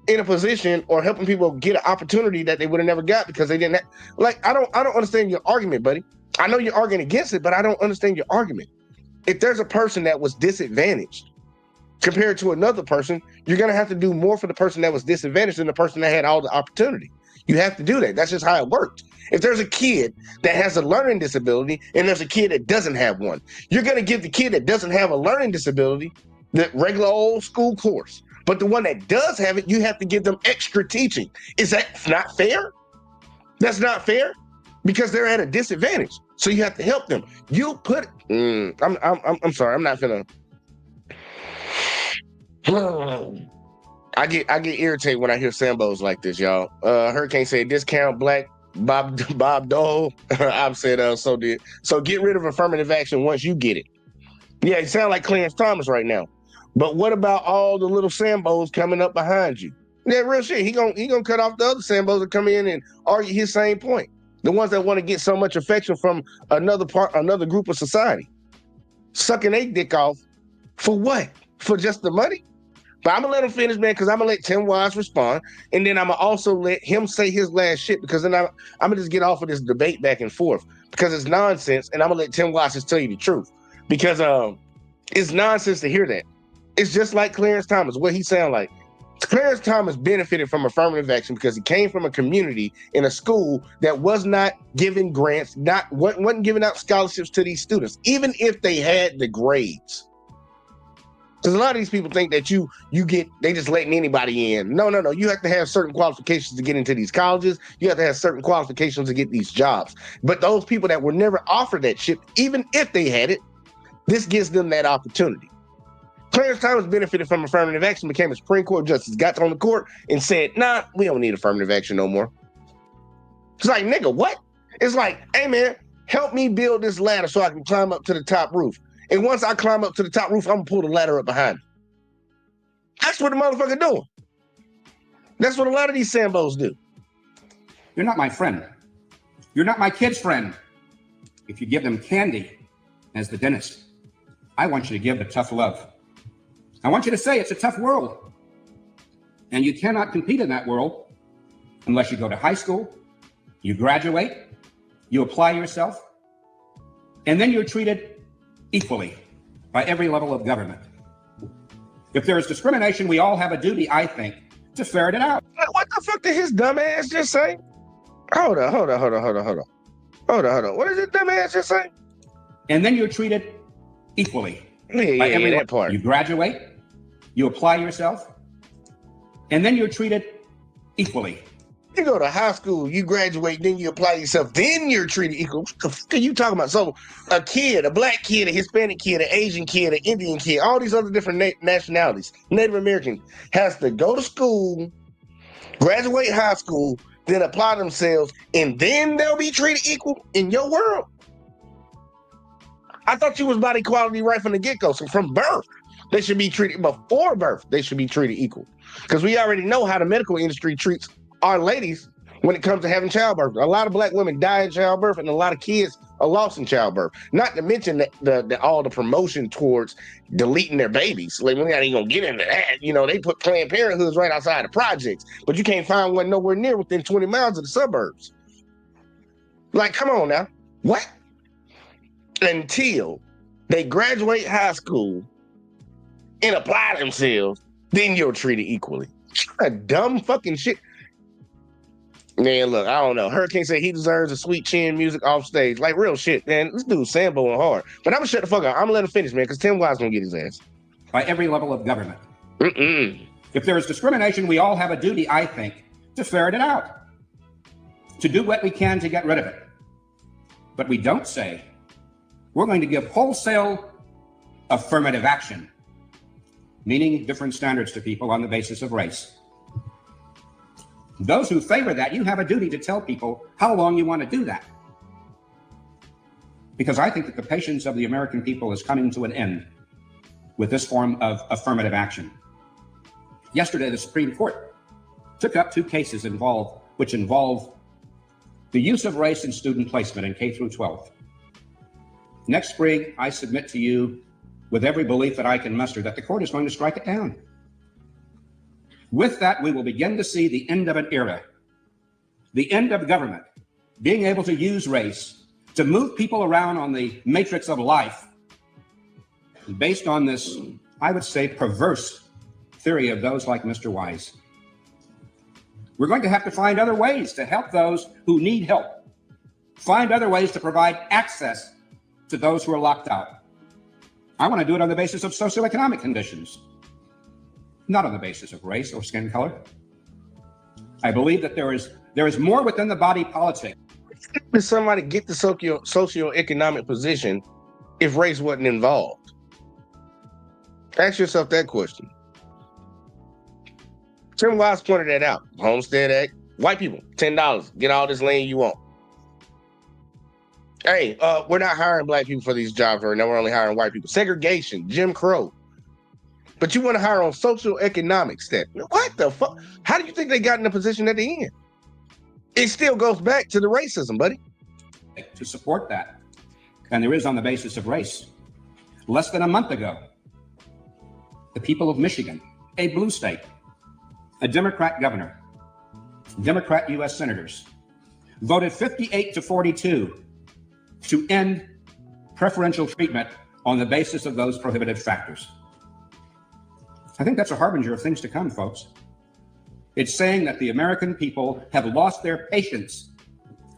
in a position or helping people get an opportunity that they would have never got because they didn't have, like, I don't understand your argument, buddy. I know you're arguing against it, but I don't understand your argument. If there's a person that was disadvantaged compared to another person, you're going to have to do more for the person that was disadvantaged than the person that had all the opportunity. You have to do that. That's just how it works. If there's a kid that has a learning disability and there's a kid that doesn't have one, you're going to give the kid that doesn't have a learning disability the regular old school course. But the one that does have it, you have to give them extra teaching. Is that not fair? That's not fair because they're at a disadvantage. So you have to help them. You put. I'm sorry. I'm not gonna. I get irritated when I hear Sambos like this, y'all. Hurricane said discount black Bob Dole. I've said so did. So get rid of affirmative action once you get it. Yeah, you sound like Clarence Thomas right now. But what about all the little Sambos coming up behind you? Yeah, real shit. He gonna cut off the other Sambos that come in and argue his same point. The ones that want to get so much affection from another group of society. Sucking their dick off for what? For just the money? But I'm gonna let him finish, man, because I'm gonna let Tim Wise respond, and then I'm gonna also let him say his last shit, because then I'm gonna just get off of this debate back and forth because it's nonsense, and I'm gonna let Tim Wise just tell you the truth because it's nonsense to hear that. It's just like Clarence Thomas, what he sound like. Clarence Thomas benefited from affirmative action because he came from a community in a school that was not giving grants, wasn't giving out scholarships to these students, even if they had the grades. Because a lot of these people think that they just letting anybody in. No. You have to have certain qualifications to get into these colleges. You have to have certain qualifications to get these jobs. But those people that were never offered that shit, even if they had it, this gives them that opportunity. Clarence Thomas benefited from affirmative action, became a Supreme Court justice, got on the court and said, nah, we don't need affirmative action no more. It's like, nigga, what? It's like, hey, man, help me build this ladder so I can climb up to the top roof. And once I climb up to the top roof, I'm going to pull the ladder up behind me. That's what the motherfucker doing. That's what a lot of these Sambos do. You're not my friend. You're not my kid's friend. If you give them candy as the dentist, I want you to give the tough love. I want you to say it's a tough world. And you cannot compete in that world unless you go to high school, you graduate, you apply yourself, and then you're treated equally by every level of government. If there is discrimination, we all have a duty, I think, to ferret it out. What the fuck did his dumb ass just say? Hold on. What did his dumb ass just say? And then you're treated equally. Yeah, that part. You graduate, you apply yourself, and then you're treated equally. You go to high school, you graduate, then you apply yourself, then you're treated equal. What the fuck are you talking about? So a kid, a black kid, a Hispanic kid, an Asian kid, an Indian kid, all these other different nationalities, Native American, has to go to school, graduate high school, then apply themselves, and then they'll be treated equal in your world? I thought you was about equality right from the get-go. So from birth, they should be treated, before birth, they should be treated equal. Because we already know how the medical industry treats our ladies when it comes to having childbirth. A lot of black women die in childbirth, and a lot of kids are lost in childbirth. Not to mention all the promotion towards deleting their babies. Like, we're not even gonna get into that. You know, they put Planned Parenthoods right outside the projects, but you can't find one nowhere near within 20 miles of the suburbs. Like, come on now. What? Until they graduate high school and apply themselves, then you're treated equally. A dumb fucking shit. Man, look, I don't know. Hurricane said he deserves a sweet chin music off stage. Like, real shit, man. This dude's Sambo hard. But I'm gonna shut the fuck up. I'm gonna let him finish, man, because Tim Wise gonna get his ass. By every level of government. If there is discrimination, we all have a duty, I think, to ferret it out, to do what we can to get rid of it. But we don't say we're going to give wholesale affirmative action, meaning different standards to people on the basis of race. Those who favor that, you have a duty to tell people how long you want to do that. Because I think that the patience of the American people is coming to an end with this form of affirmative action. Yesterday, the Supreme Court took up 2 cases which involve the use of race in student placement in K through 12. Next spring, I submit to you with every belief that I can muster that the court is going to strike it down. With that, we will begin to see the end of an era, the end of government being able to use race to move people around on the matrix of life based on this, I would say, perverse theory of those like Mr. Wise. We're going to have to find other ways to help those who need help, find other ways to provide access to those who are locked out. I want to do it on the basis of socioeconomic conditions, not on the basis of race or skin color. I believe that there is more within the body politic. Did somebody get the socioeconomic position if race wasn't involved? Ask yourself that question. Tim Wise pointed that out. Homestead Act, white people, $10, get all this land you want. Hey, we're not hiring black people for these jobs right now. We're only hiring white people. Segregation, Jim Crow. But you want to hire on socioeconomic stat. What the fuck? How do you think they got in the position at the end? It still goes back to the racism, buddy. To support that. And there is on the basis of race. Less than a month ago, the people of Michigan, a blue state, a Democrat governor, Democrat U.S. senators, voted 58-42 to end preferential treatment on the basis of those prohibitive factors. I think that's a harbinger of things to come, folks. It's saying that the American people have lost their patience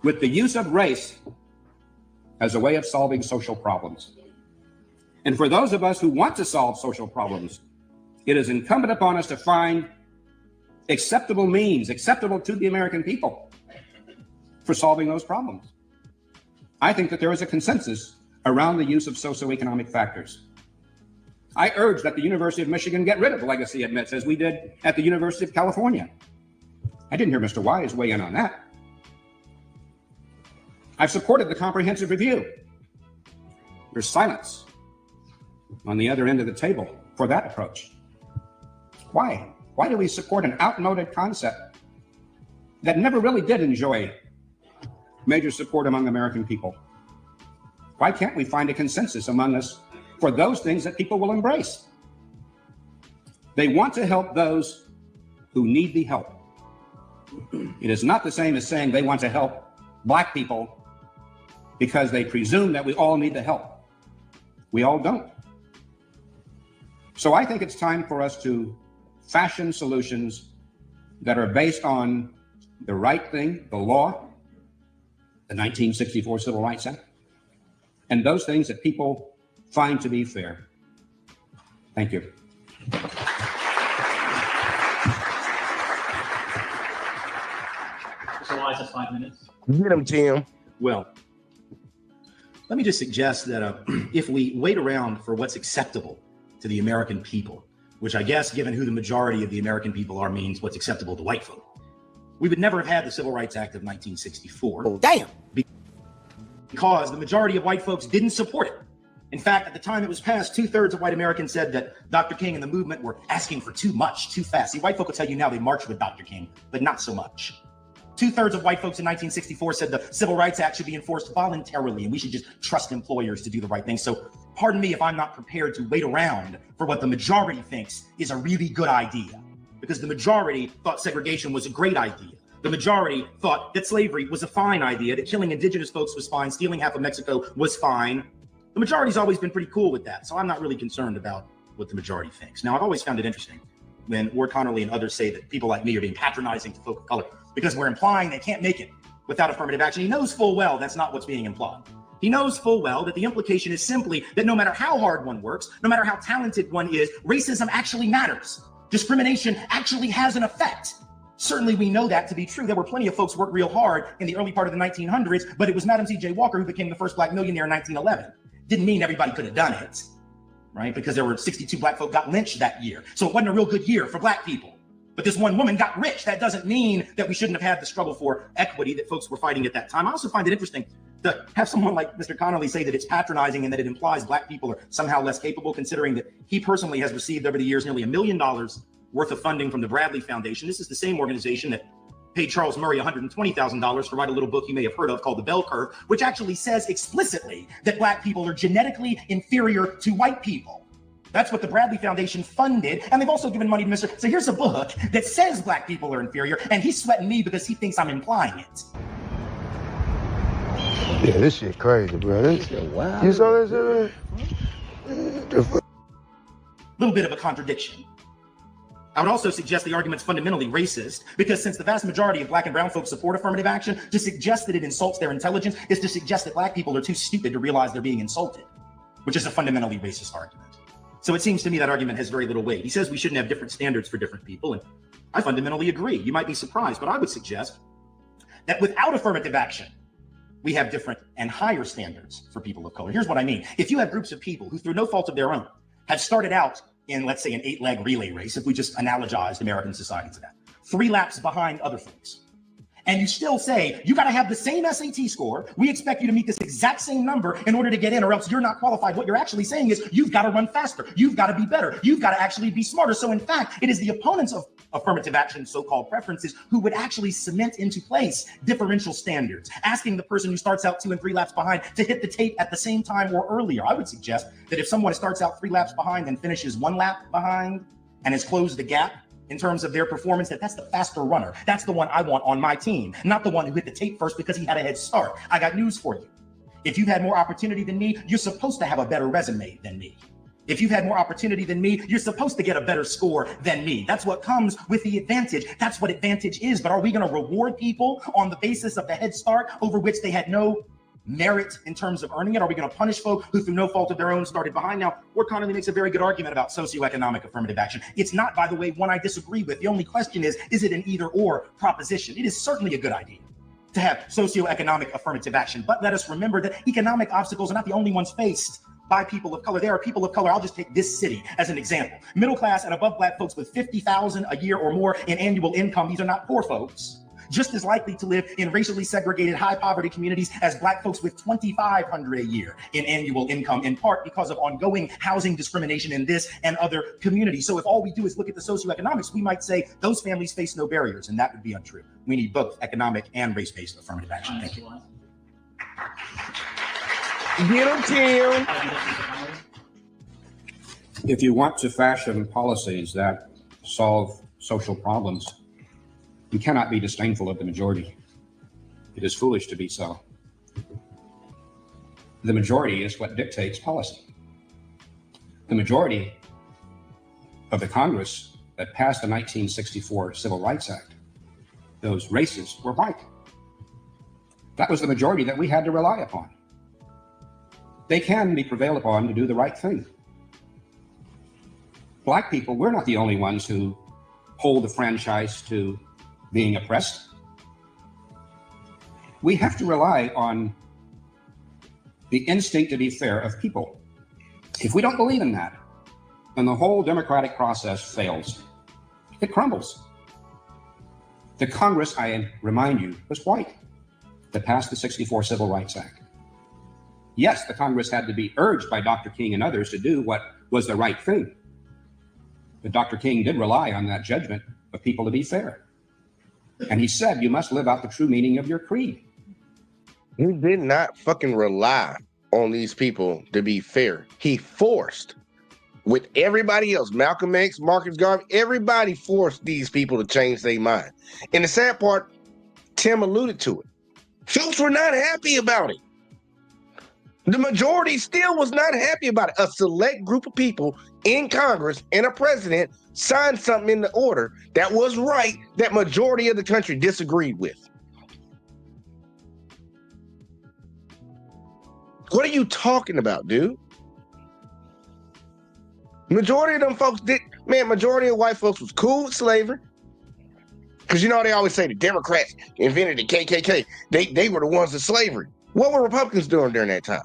with the use of race as a way of solving social problems. And for those of us who want to solve social problems, it is incumbent upon us to find acceptable means, acceptable to the American people, for solving those problems. I think that there is a consensus around the use of socioeconomic factors. I urge that the University of Michigan get rid of legacy admits, as we did at the University of California. I didn't hear Mr. Wise weigh in on that. I've supported the comprehensive review. There's silence on the other end of the table for that approach. Why? Why do we support an outmoded concept that never really did enjoy major support among American people? Why can't we find a consensus among us for those things that people will embrace? They want to help those who need the help. It is not the same as saying they want to help black people because they presume that we all need the help. We all don't. So I think it's time for us to fashion solutions that are based on the right thing, the law, the 1964 Civil Rights Act, and those things that people find to be fair. Thank you. applies. That's 5 minutes. Get him, Tim. Well, let me just suggest that if we wait around for what's acceptable to the American people, which I guess, given who the majority of the American people are, means what's acceptable to white folk, we would never have had the Civil Rights Act of 1964. Oh, damn. Because the majority of white folks didn't support it. In fact, at the time it was passed, 2/3 of white Americans said that Dr. King and the movement were asking for too much, too fast. See, white folk will tell you now they marched with Dr. King, but not so much. 2/3 of white folks in 1964 said the Civil Rights Act should be enforced voluntarily and we should just trust employers to do the right thing. So pardon me if I'm not prepared to wait around for what the majority thinks is a really good idea, because the majority thought segregation was a great idea. The majority thought that slavery was a fine idea, that killing indigenous folks was fine, stealing half of Mexico was fine. The majority's always been pretty cool with that, so I'm not really concerned about what the majority thinks. Now, I've always found it interesting when Ward Connerly and others say that people like me are being patronizing to folk of color because we're implying they can't make it without affirmative action. He knows full well that's not what's being implied. He knows full well that the implication is simply that no matter how hard one works, no matter how talented one is, racism actually matters. Discrimination actually has an effect. Certainly we know that to be true. There were plenty of folks who worked real hard in the early part of the 1900s, but it was Madam C.J. Walker who became the first black millionaire in 1911. Didn't mean everybody could have done it, right? Because there were 62 black folk got lynched that year. So it wasn't a real good year for black people. But this one woman got rich. That doesn't mean that we shouldn't have had the struggle for equity that folks were fighting at that time. I also find it interesting to have someone like Mr. Connerly say that it's patronizing and that it implies black people are somehow less capable, considering that he personally has received over the years nearly $1 million worth of funding from the Bradley Foundation. This is the same organization that paid Charles Murray $120,000 to write a little book you may have heard of called The Bell Curve, which actually says explicitly that black people are genetically inferior to white people. That's what the Bradley Foundation funded. And they've also given money to Mr. So here's a book that says black people are inferior, and he's sweating me because he thinks I'm implying it. Yeah, this shit crazy, bro. This shit wild. You saw this shit? Little bit of a contradiction. I would also suggest the argument's fundamentally racist, because since the vast majority of black and brown folks support affirmative action, to suggest that it insults their intelligence is to suggest that black people are too stupid to realize they're being insulted, which is a fundamentally racist argument. So it seems to me that argument has very little weight. He says we shouldn't have different standards for different people, and I fundamentally agree. You might be surprised, but I would suggest that without affirmative action, we have different and higher standards for people of color. Here's what I mean. If you have groups of people who, through no fault of their own, have started out in, let's say, an 8-leg relay race, if we just analogized American society to that, 3 laps behind other folks, and you still say, you got to have the same SAT score, we expect you to meet this exact same number in order to get in, or else you're not qualified. What you're actually saying is, you've got to run faster, you've got to be better, you've got to actually be smarter. So in fact, it is the opponents of affirmative action, so-called preferences, who would actually cement into place differential standards, asking the person who starts out 2 and 3 laps behind to hit the tape at the same time or earlier. I would suggest that if someone starts out 3 laps behind and finishes 1 lap behind and has closed the gap in terms of their performance, that's the faster runner. That's the one I want on my team, not the one who hit the tape first because he had a head start. I got news for you. If you've had more opportunity than me, you're supposed to have a better resume than me. If you've had more opportunity than me, you're supposed to get a better score than me. That's what comes with the advantage. That's what advantage is. But are we going to reward people on the basis of the head start over which they had no merit in terms of earning it? Are we going to punish folk who, through no fault of their own, started behind? Now, Ward Connerly makes a very good argument about socioeconomic affirmative action. It's not, by the way, one I disagree with. The only question is it an either-or proposition? It is certainly a good idea to have socioeconomic affirmative action. But let us remember that economic obstacles are not the only ones faced by people of color. There are people of color. I'll just take this city as an example. Middle class and above black folks with $50,000 a year or more in annual income. These are not poor folks. Just as likely to live in racially segregated high poverty communities as black folks with $2,500 a year in annual income, in part because of ongoing housing discrimination in this and other communities. So if all we do is look at the socioeconomics, we might say those families face no barriers, and that would be untrue. We need both economic and race-based affirmative action. Thank you. Get him, Tim. If you want to fashion policies that solve social problems, you cannot be disdainful of the majority. It is foolish to be so. The majority is what dictates policy. The majority of the Congress that passed the 1964 Civil Rights Act, those races were white. That was the majority that we had to rely upon. They can be prevailed upon to do the right thing. Black people, we're not the only ones who hold the franchise to being oppressed. we have to rely on the instinct to be fair of people. If we don't believe in that, then the whole democratic process fails. It crumbles. The Congress, I remind you, was white that passed the '64 Civil Rights Act. Yes, the Congress had to be urged by Dr. King and others to do what was the right thing. But Dr. King did rely on that judgment of people to be fair. And he said, you must live out the true meaning of your creed. He did not fucking rely on these people to be fair. He forced, with everybody else, Malcolm X, Marcus Garvey, everybody forced these people to change their mind. And the sad part, Tim alluded to it. Folks were not happy about it. The majority still was not happy about it. A select group of people in Congress and a president signed something in the order that was right that majority of the country disagreed with. What are you talking about, dude? Majority of them folks majority of white folks was cool with slavery. Because you know they always say the Democrats invented the KKK. They were the ones in slavery. What were Republicans doing during that time?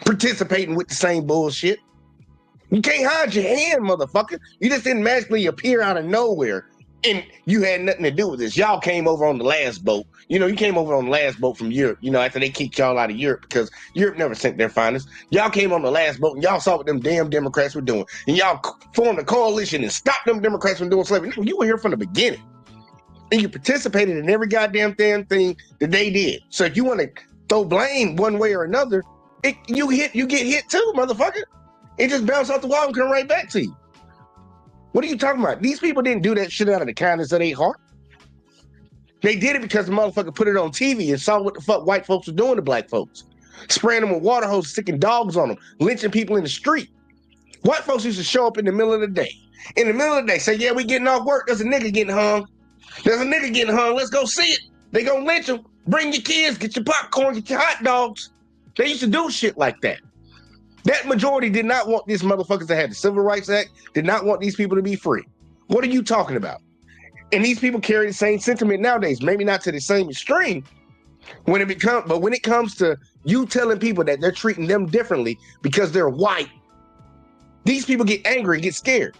Participating with the same bullshit. You can't hide your hand, motherfucker. You just didn't magically appear out of nowhere and you had nothing to do with this. Y'all came over on the last boat. You know, you came over on the last boat from Europe, you know, after they kicked y'all out of Europe because Europe never sent their finest. Y'all came on the last boat and y'all saw what them damn Democrats were doing. And y'all formed a coalition and stopped them Democrats from doing slavery. No, you were here from the beginning. And you participated in every goddamn damn thing that they did. So if you want to throw blame one way or another, you get hit too, motherfucker. It just bounced off the wall and come right back to you. What are you talking about? These people didn't do that shit out of the kindness of their heart. They did it because the motherfucker put it on TV and saw what the fuck white folks were doing to black folks. Spraying them with water hoses, sticking dogs on them, lynching people in the street. White folks used to show up in the middle of the day. In the middle of the day, say, yeah, we getting off work. There's a nigga getting hung. There's a nigga getting hung. Let's go see it. They gonna lynch him. Bring your kids, get your popcorn, get your hot dogs. They used to do shit like that. That majority did not want these motherfuckers to have the Civil Rights Act, did not want these people to be free. What are you talking about? And these people carry the same sentiment nowadays, maybe not to the same extreme. When it comes to you telling people that they're treating them differently because they're white, these people get angry and get scared.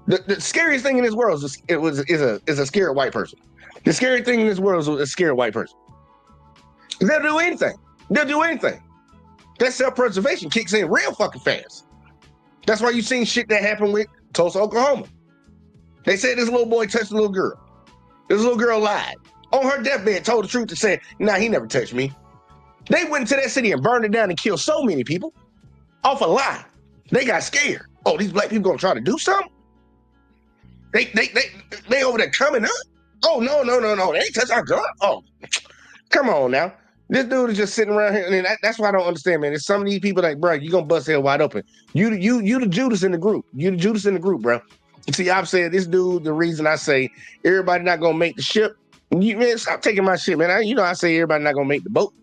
The scariest thing in this world is a scared white person. The scary thing in this world is a scared white person. They'll do anything. They'll do anything. That self-preservation kicks in real fucking fast. That's why you seen shit that happened with Tulsa, Oklahoma. They said this little boy touched a little girl. This little girl lied. On her deathbed, told the truth and said, nah, he never touched me. They went into that city and burned it down and killed so many people off a lie. They got scared. Oh, these black people gonna try to do something? They over there coming up? Oh, no. They ain't touch our girl. Oh, come on now. This dude is just sitting around here, and that's why I don't understand, man. There's some of these people like, bro, you gonna bust hell wide open. You the Judas in the group. You the Judas in the group, bro. See, I've said this dude, the reason I say everybody not gonna make the ship. Man, stop taking my shit, man. I say everybody not gonna make the boat.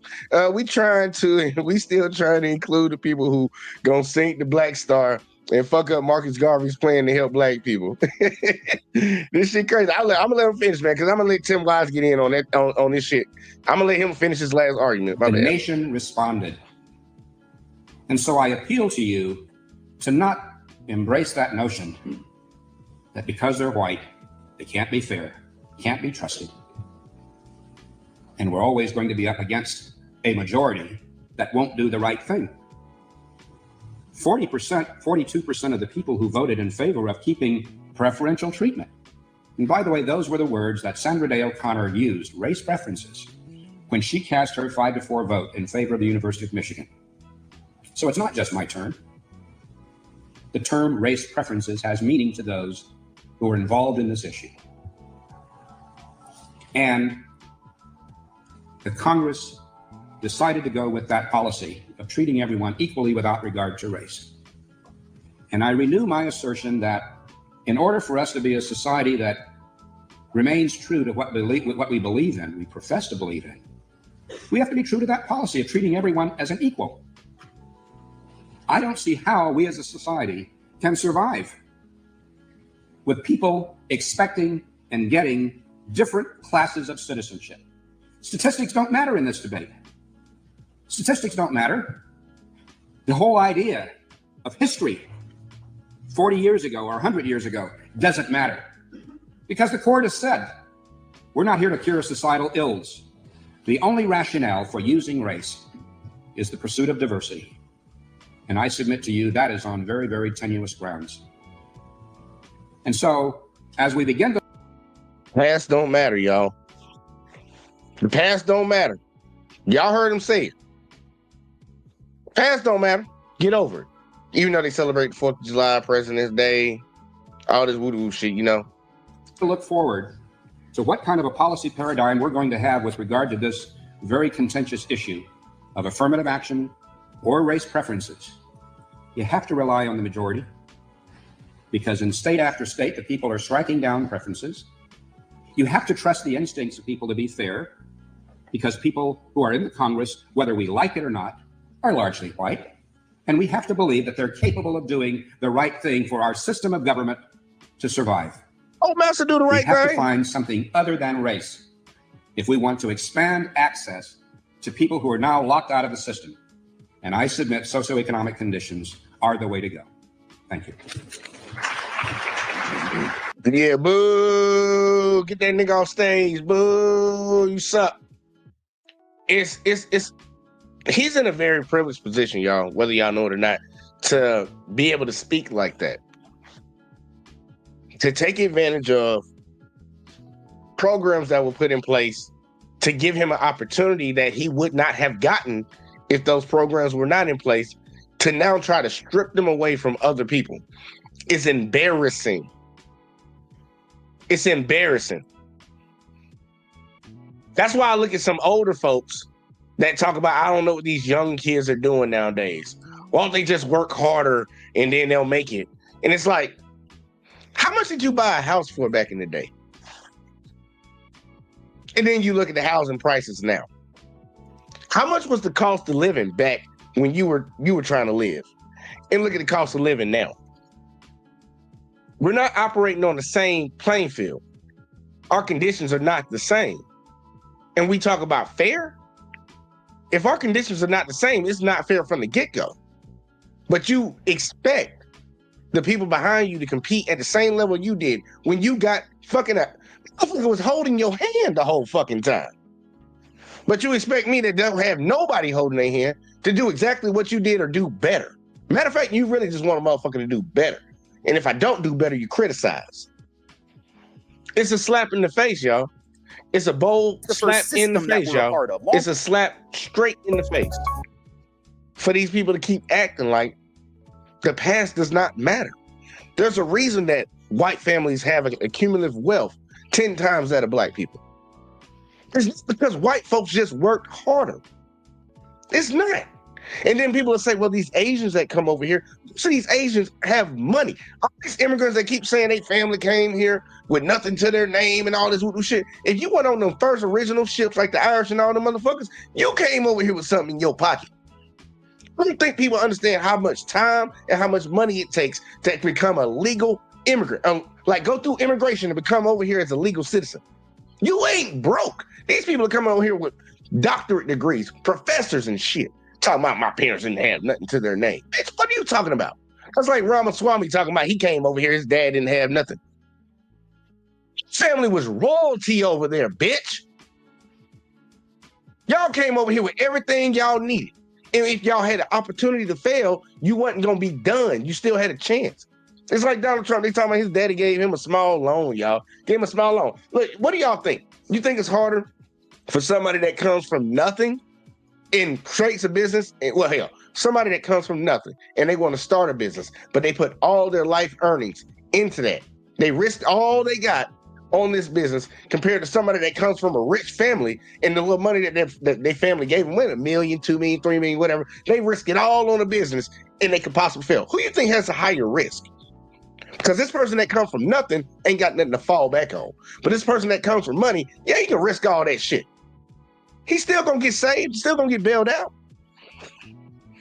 We still trying to include the people who gonna sink the Black Star and fuck up Marcus Garvey's plan to help black people. This shit crazy. I'm gonna let him finish, man, because I'm gonna let Tim Wise get in on that on this shit. I'm gonna let him finish his last argument. The nation responded. And so I appeal to you to not embrace that notion that because they're white, they can't be fair, can't be trusted. And we're always going to be up against a majority that won't do the right thing. 42% of the people who voted in favor of keeping preferential treatment. And by the way, those were the words that Sandra Day O'Connor used, race preferences, when she cast her 5-4 vote in favor of the University of Michigan. So it's not just my term. The term race preferences has meaning to those who are involved in this issue. And the Congress decided to go with that policy of treating everyone equally without regard to race. And I renew my assertion that in order for us to be a society that remains true to what we believe in, we profess to believe in, we have to be true to that policy of treating everyone as an equal. I don't see how we as a society can survive with people expecting and getting different classes of citizenship. Statistics don't matter in this debate. Statistics don't matter. The whole idea of history 40 years ago or 100 years ago doesn't matter, because the court has said we're not here to cure societal ills. The only rationale for using race is the pursuit of diversity. And I submit to you that is on very, very tenuous grounds. And so, as we begin to... Past don't matter, y'all. The past don't matter. Y'all heard him say it. Past don't matter. Get over it. Even though they celebrate the 4th of July, President's Day, all this woo-woo shit, you know. look forward to what kind of a policy paradigm we're going to have with regard to this very contentious issue of affirmative action or race preferences, you have to rely on the majority, because in state after state, the people are striking down preferences. You have to trust the instincts of people to be fair, because people who are in the Congress, whether we like it or not, are largely white. And we have to believe that they're capable of doing the right thing for our system of government to survive. Oh, Master, do the right thing. We have thing. to find something other than race if we want to expand access to people who are now locked out of the system. And I submit socioeconomic conditions are the way to go. Thank you. Yeah, boo. Get that nigga off stage. Boo. You suck. He's in a very privileged position, y'all, whether y'all know it or not, to be able to speak like that. To take advantage of programs that were put in place to give him an opportunity that he would not have gotten if those programs were not in place, to now try to strip them away from other people is embarrassing. It's embarrassing. That's why I look at some older folks that talk about, I don't know what these young kids are doing nowadays. Why don't they just work harder and then they'll make it? And it's like, how much did you buy a house for back in the day? And then you look at the housing prices now. How much was the cost of living back when you were trying to live? And look at the cost of living now. We're not operating on the same playing field. Our conditions are not the same. And we talk about fair. If our conditions are not the same, it's not fair from the get-go. But you expect the people behind you to compete at the same level you did when you got fucking was holding your hand the whole fucking time. But you expect me that don't have nobody holding their hand to do exactly what you did or do better. Matter of fact, you really just want a motherfucker to do better. And if I don't do better, you criticize. It's a slap in the face, y'all. It's a bold slap in the face, y'all. It's a slap straight in the face for these people to keep acting like the past does not matter. There's a reason that white families have a cumulative wealth 10 times that of black people. It's because white folks just worked harder. It's not. And then people will say, well, these Asians that come over here, so these Asians have money. All these immigrants that keep saying they family came here with nothing to their name and all this voodoo shit. If you went on them first original ships like the Irish and all them motherfuckers, you came over here with something in your pocket. I don't think people understand how much time and how much money it takes to become a legal immigrant. Like go through immigration to become over here as a legal citizen. You ain't broke. These people are coming over here with doctorate degrees, professors and shit. Talking about my parents didn't have nothing to their name. Bitch, what are you talking about? That's like Ramaswamy talking about he came over here, his dad didn't have nothing. Family was royalty over there, bitch. Y'all came over here with everything y'all needed. And if y'all had an opportunity to fail, you wasn't going to be done. You still had a chance. It's like Donald Trump. They talking about his daddy gave him a small loan, y'all. Gave him a small loan. Look, what do y'all think? You think it's harder for somebody that comes from nothing and creates a business? And, well, hell, somebody that comes from nothing and they want to start a business, but they put all their life earnings into that. They risked all they got on this business compared to somebody that comes from a rich family and the little money that their family gave them, $1 million, $2 million, $3 million, whatever. They risk it all on a business and they could possibly fail. Who do you think has a higher risk? Because this person that comes from nothing ain't got nothing to fall back on. But this person that comes from money, yeah, he can risk all that shit. He's still gonna get saved, still gonna get bailed out.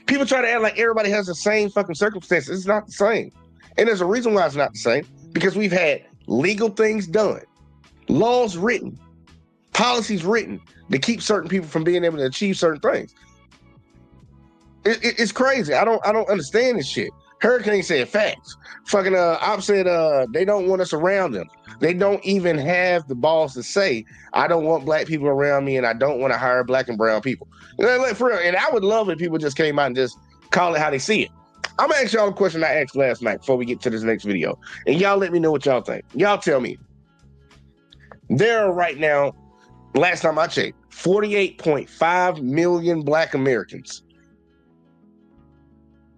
People try to act like everybody has the same fucking circumstances. It's not the same. And there's a reason why it's not the same. Because we've had legal things done, laws written policies written to keep certain people from being able to achieve certain things. It's crazy. I don't understand this shit. Hurricane said facts. Fucking Op said they don't want us around them. They don't even have the balls to say, I don't want black people around me and I don't want to hire black and brown people. Like, for real. And I would love if people just came out and just call it how they see it. I'm gonna ask y'all a question I asked last night before we get to this next video. And y'all let me know what y'all think. Y'all tell me. There are right now, last time I checked, 48.5 million black Americans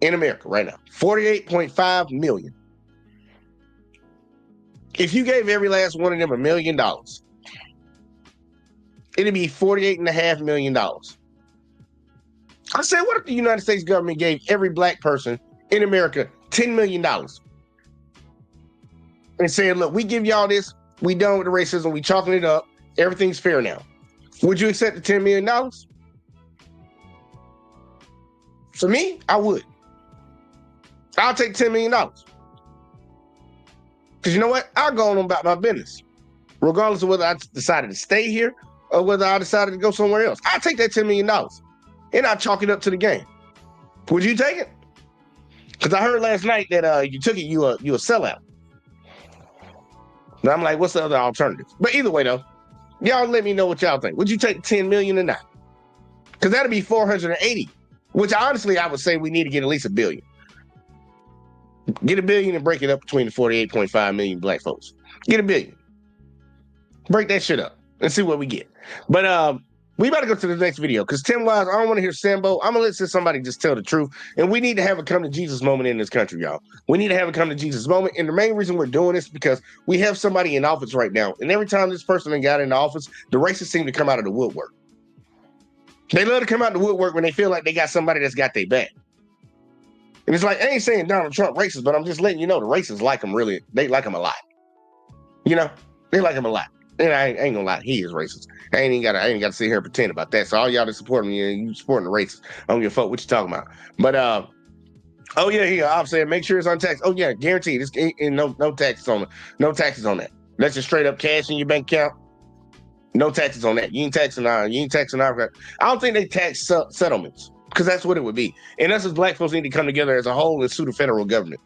in America right now. 48.5 million. If you gave every last one of them $1 million, it'd be $48.5 million. I said, what if the United States government gave every black person in America $10 million and said, look, we give y'all this, we done with the racism, we chalking it up, everything's fair now. Would you accept the $10 million? For me, I would. I'll take $10 million. Because you know what? I'll go on about my business. Regardless of whether I decided to stay here or whether I decided to go somewhere else. I'll take that $10 million and I'll chalk it up to the game. Would you take it? Because I heard last night that you took it, you a sellout. And I'm like, what's the other alternative? But either way, though, y'all let me know what y'all think. Would you take 10 million or not? Because that'd be 480, which honestly, I would say we need to get at least $1 billion. Get $1 billion and break it up between the 48.5 million black folks. Get $1 billion. Break that shit up and see what we get. But we better go to the next video because Tim Wise, I don't want to hear Sambo. I'm going to let somebody just tell the truth. And we need to have a come to Jesus moment in this country, y'all. We need to have a come to Jesus moment. And the main reason we're doing this is because we have somebody in office right now. And every time this person got in the office, the racists seem to come out of the woodwork. They love to come out of the woodwork when they feel like they got somebody that's got their back. And it's like, I ain't saying Donald Trump racist, but I'm just letting you know the racists like him really. They like him a lot. You know, they like him a lot. And I ain't gonna lie, he is racist. I ain't got to sit here and pretend about that. So all y'all that support me, you supporting the racists. I don't give a fuck what you talking about. But oh yeah, I'm saying make sure it's untaxed. Oh yeah, guaranteed. It's and no taxes on it. No taxes on that. That's just straight up cash in your bank account. No taxes on that. You ain't taxing our. I don't think they tax settlements because that's what it would be. And us as black folks need to come together as a whole and sue the federal government.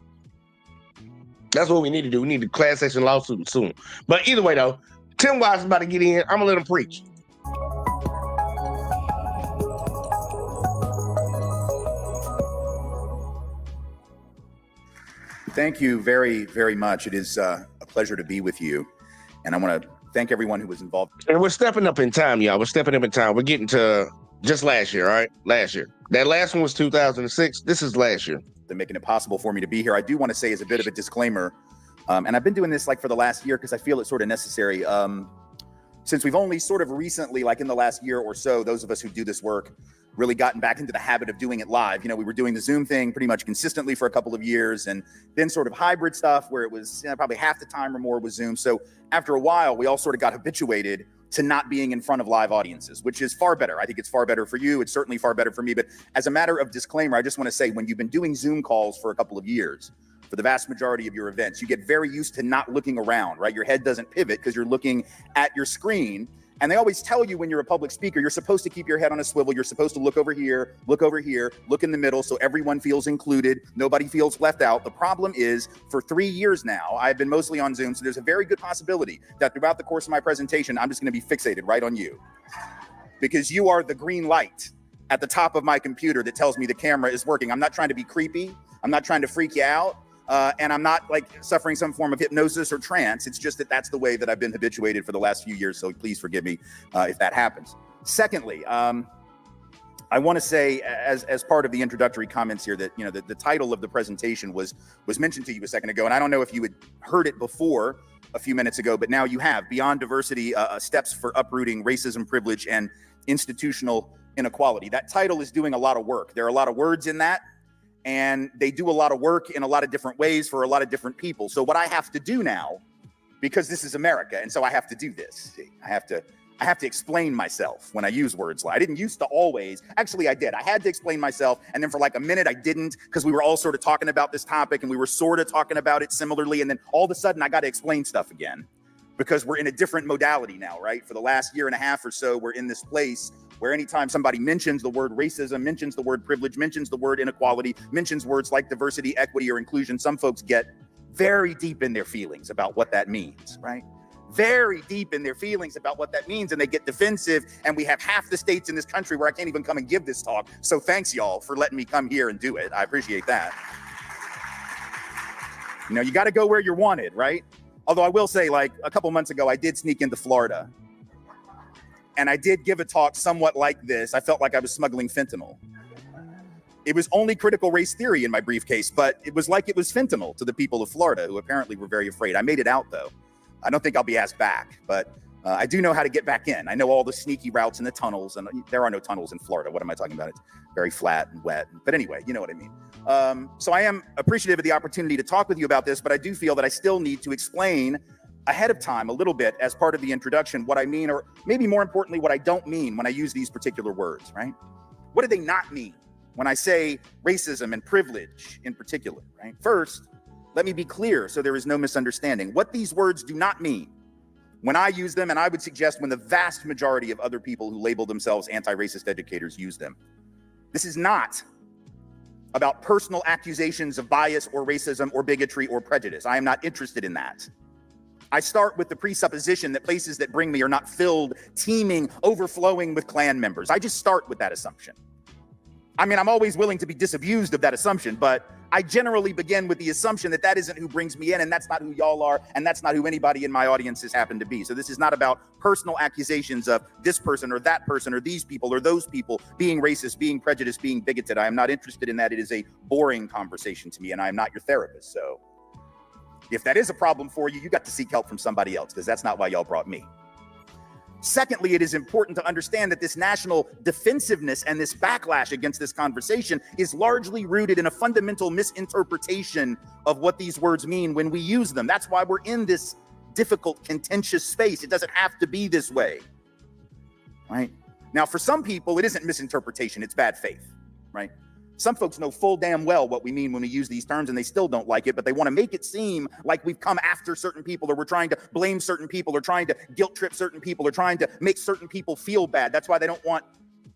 That's what we need to do. We need a class action lawsuit and sue them. But either way though. Tim Wise is about to get in. I'm gonna let him preach. Thank you very, very much. It is a pleasure to be with you. And I want to thank everyone who was involved. And we're stepping up in time, y'all. We're stepping up in time. We're getting to just last year, all right? Last year. That last one was 2006. This is last year. They're making it possible for me to be here. I do want to say as a bit of a disclaimer, and I've been doing this like for the last year because I feel it's sort of necessary. Since we've only sort of recently, like in the last year or so, those of us who do this work really gotten back into the habit of doing it live. You know, we were doing the Zoom thing pretty much consistently for a couple of years and then sort of hybrid stuff where it was probably half the time or more was Zoom. So after a while, we all sort of got habituated to not being in front of live audiences, which is far better. I think it's far better for you. It's certainly far better for me. But as a matter of disclaimer, I just want to say when you've been doing Zoom calls for a couple of years, for the vast majority of your events, you get very used to not looking around, right? Your head doesn't pivot because you're looking at your screen. And they always tell you when you're a public speaker, you're supposed to keep your head on a swivel. You're supposed to look over here, look in the middle so everyone feels included. Nobody feels left out. The problem is for 3 years now, I've been mostly on Zoom. So there's a very good possibility that throughout the course of my presentation, I'm just going to be fixated right on you because you are the green light at the top of my computer that tells me the camera is working. I'm not trying to be creepy. I'm not trying to freak you out. And I'm not like suffering some form of hypnosis or trance. It's just that that's the way that I've been habituated for the last few years. So please forgive me if that happens. Secondly, I want to say as part of the introductory comments here that, you know, the title of the presentation was mentioned to you a second ago. And I don't know if you had heard it before a few minutes ago, but now you have. Beyond Diversity, Steps for Uprooting Racism, Privilege, and Institutional Inequality. That title is doing a lot of work. There are a lot of words in that. And they do a lot of work in a lot of different ways for a lot of different people. So what I have to do now, because this is America, and so I have to do this. I have to explain myself when I use words. I didn't used to always. Actually, I did. I had to explain myself. And then for like a minute, I didn't because we were all sort of talking about this topic and we were sort of talking about it similarly. And then all of a sudden, I got to explain stuff again because we're in a different modality now, right? For the last year and a half or so, we're in this place where anytime somebody mentions the word racism, mentions the word privilege, mentions the word inequality, mentions words like diversity, equity, or inclusion, some folks get very deep in their feelings about what that means, right? Very deep in their feelings about what that means, and they get defensive, and we have half the states in this country where I can't even come and give this talk. So thanks, y'all, for letting me come here and do it. I appreciate that. You know, you got to go where you're wanted, right? Although I will say, like, a couple months ago, I did sneak into Florida, and I did give a talk somewhat like this. I felt like I was smuggling fentanyl. It was only critical race theory in my briefcase, but it was like it was fentanyl to the people of Florida, who apparently were very afraid. I made it out, though. I don't think I'll be asked back, but I do know how to get back in. I know all the sneaky routes and the tunnels, and there are no tunnels in Florida. What am I talking about? It's very flat and wet. But anyway, you know what I mean. So I am appreciative of the opportunity to talk with you about this, but I do feel that I still need to explain ahead of time a little bit as part of the introduction what I mean, or maybe more importantly, what I don't mean when I use these particular words, right? What do they not mean when I say racism and privilege in particular, right? First, let me be clear so there is no misunderstanding. What these words do not mean when I use them, and I would suggest when the vast majority of other people who label themselves anti-racist educators use them, this is not about personal accusations of bias or racism or bigotry or prejudice. I am not interested in that. I start with the presupposition that places that bring me are not filled, teeming, overflowing with Klan members. I just start with that assumption. I mean, I'm always willing to be disabused of that assumption, but I generally begin with the assumption that that isn't who brings me in, and that's not who y'all are, and that's not who anybody in my audience has happened to be. So this is not about personal accusations of this person or that person or these people or those people being racist, being prejudiced, being bigoted. I am not interested in that. It is a boring conversation to me, and I am not your therapist. So if that is a problem for you, you got to seek help from somebody else, because that's not why y'all brought me. Secondly, it is important to understand that this national defensiveness and this backlash against this conversation is largely rooted in a fundamental misinterpretation of what these words mean when we use them. That's why we're in this difficult, contentious space. It doesn't have to be this way, right? Now, for some people, it isn't misinterpretation, it's bad faith, right? Some folks know full damn well what we mean when we use these terms, and they still don't like it, but they want to make it seem like we've come after certain people, or we're trying to blame certain people, or trying to guilt trip certain people, or trying to make certain people feel bad. That's why they don't want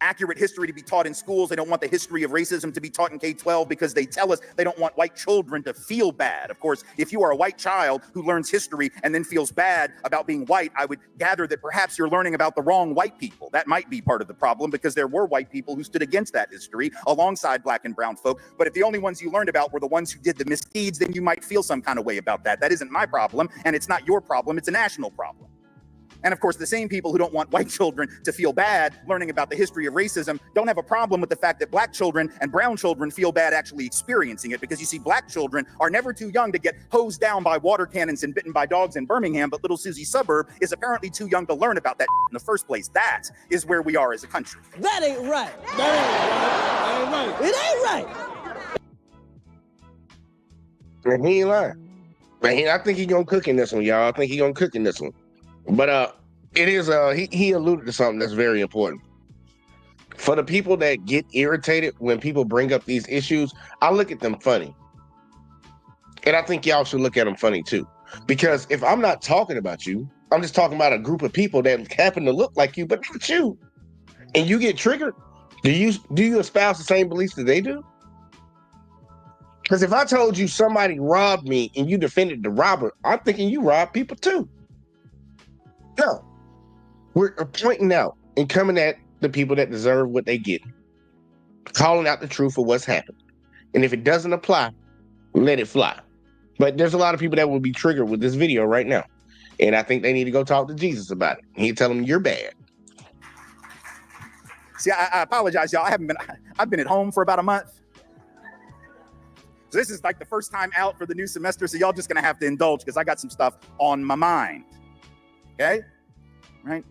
accurate history to be taught in schools. They don't want the history of racism to be taught in K-12, because they tell us they don't want white children to feel bad. Of course, if you are a white child who learns history and then feels bad about being white, I would gather that perhaps you're learning about the wrong white people. That might be part of the problem, because there were white people who stood against that history alongside black and brown folk. But if the only ones you learned about were the ones who did the misdeeds, then you might feel some kind of way about that. That isn't my problem, and it's not your problem. It's a national problem. And of course, the same people who don't want white children to feel bad learning about the history of racism don't have a problem with the fact that black children and brown children feel bad actually experiencing it. Because you see, black children are never too young to get hosed down by water cannons and bitten by dogs in Birmingham, but little Susie Suburb is apparently too young to learn about that in the first place. That is where we are as a country. That ain't right. That ain't right. It ain't right. And he ain't lying. Man, I think he gonna cook in this one, y'all. I think he gonna cook in this one. But it is he alluded to something that's very important. For the people that get irritated when people bring up these issues, I look at them funny. And I think y'all should look at them funny too. Because if I'm not talking about you, I'm just talking about a group of people that happen to look like you, but not you. And you get triggered, do you espouse the same beliefs that they do? Because if I told you somebody robbed me and you defended the robber, I'm thinking you robbed people too. No, we're pointing out and coming at the people that deserve what they get, calling out the truth of what's happened. And if it doesn't apply, let it fly. But there's a lot of people that will be triggered with this video right now. And I think they need to go talk to Jesus about it. He'll tell them you're bad. See, I apologize, y'all. I've been at home for about a month. So this is like the first time out for the new semester. So y'all just gonna have to indulge, because I got some stuff on my mind. Okay, right?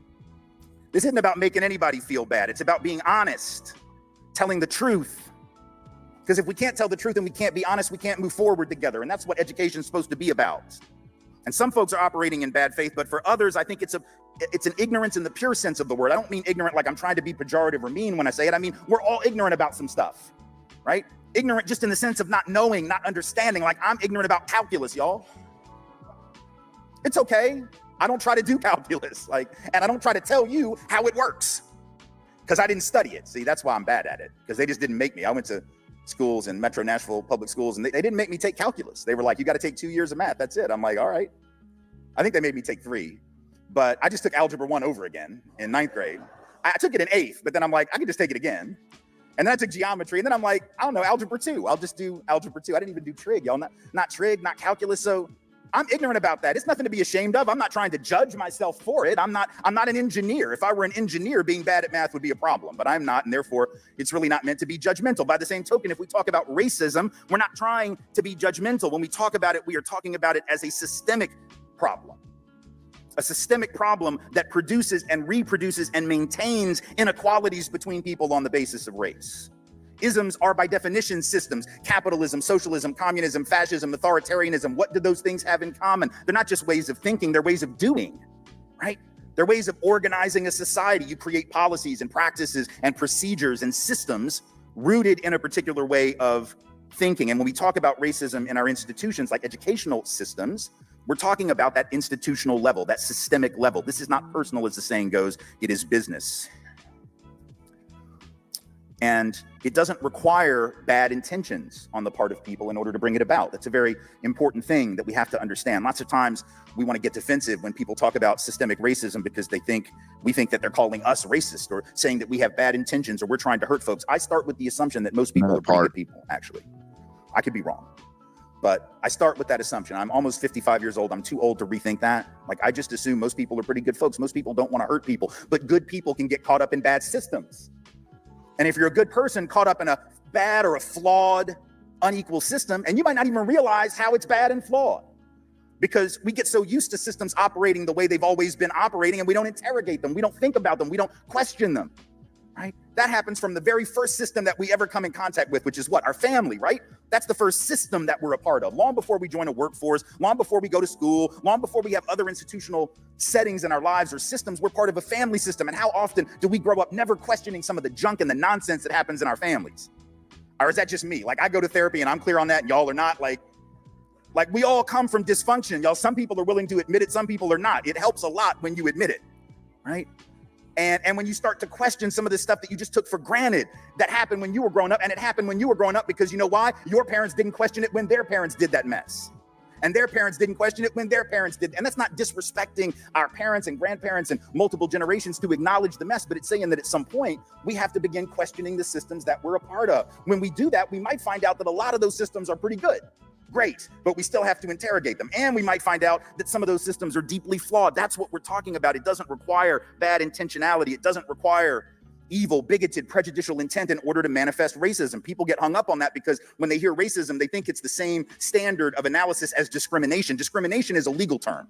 This isn't about making anybody feel bad. It's about being honest, telling the truth. Because if we can't tell the truth and we can't be honest, we can't move forward together. And that's what education is supposed to be about. And some folks are operating in bad faith, but for others, I think it's an ignorance in the pure sense of the word. I don't mean ignorant like I'm trying to be pejorative or mean when I say it. I mean, we're all ignorant about some stuff, right? Ignorant just in the sense of not knowing, not understanding. Like I'm ignorant about calculus, y'all. It's okay. I don't try to do calculus, and I don't try to tell you how it works because I didn't study it. See, that's why I'm bad at it, because they just didn't make me. I went to schools in Metro Nashville public schools, and they didn't make me take calculus. They were like, you got to take 2 years of math. That's it. I'm like, all right. I think they made me take 3, but I just took Algebra 1 over again in 9th grade. I took it in 8th, but then I'm like, I could just take it again. And then I took geometry, and then I'm like, I don't know, Algebra 2. I'll just do Algebra 2. I didn't even do trig, y'all. Not trig, not calculus. So I'm ignorant about that. It's nothing to be ashamed of. I'm not trying to judge myself for it. I'm not an engineer. If I were an engineer, being bad at math would be a problem, but I'm not, and therefore it's really not meant to be judgmental. By the same token, if we talk about racism, we're not trying to be judgmental. When we talk about it, we are talking about it as a systemic problem. A systemic problem that produces and reproduces and maintains inequalities between people on the basis of race. Isms are by definition systems. Capitalism, socialism, communism, fascism, authoritarianism. What do those things have in common? They're not just ways of thinking, they're ways of doing, right? They're ways of organizing a society. You create policies and practices and procedures and systems rooted in a particular way of thinking. And when we talk about racism in our institutions like educational systems, we're talking about that institutional level, that systemic level. This is not personal, as the saying goes, it is business. And it doesn't require bad intentions on the part of people in order to bring it about. That's a very important thing that we have to understand. Lots of times we want to get defensive when people talk about systemic racism because we think that they're calling us racist or saying that we have bad intentions or we're trying to hurt folks. I start with the assumption that most people are pretty good people, actually. I could be wrong, but I start with that assumption. I'm almost 55 years old. I'm too old to rethink that. I just assume most people are pretty good folks. Most people don't want to hurt people, but good people can get caught up in bad systems. And if you're a good person caught up in a bad or a flawed, unequal system, and you might not even realize how it's bad and flawed because we get so used to systems operating the way they've always been operating and we don't interrogate them. We don't think about them. We don't question them, right? That happens from the very first system that we ever come in contact with, which is what? Our family, right? That's the first system that we're a part of. Long before we join a workforce, long before we go to school, long before we have other institutional settings in our lives or systems, we're part of a family system. And how often do we grow up never questioning some of the junk and the nonsense that happens in our families? Or is that just me? I go to therapy and I'm clear on that and y'all are not. Like we all come from dysfunction, y'all. Some people are willing to admit it, some people are not. It helps a lot when you admit it, right? And when you start to question some of the stuff that you just took for granted that happened when you were growing up, and it happened when you were growing up because you know why? Your parents didn't question it when their parents did that mess. And their parents didn't question it when their parents did. And that's not disrespecting our parents and grandparents and multiple generations to acknowledge the mess, but it's saying that at some point, we have to begin questioning the systems that we're a part of. When we do that, we might find out that a lot of those systems are pretty good. Great, but we still have to interrogate them. And we might find out that some of those systems are deeply flawed. That's what we're talking about. It doesn't require bad intentionality. It doesn't require evil, bigoted, prejudicial intent in order to manifest racism. People get hung up on that because when they hear racism, they think it's the same standard of analysis as discrimination. Discrimination is a legal term.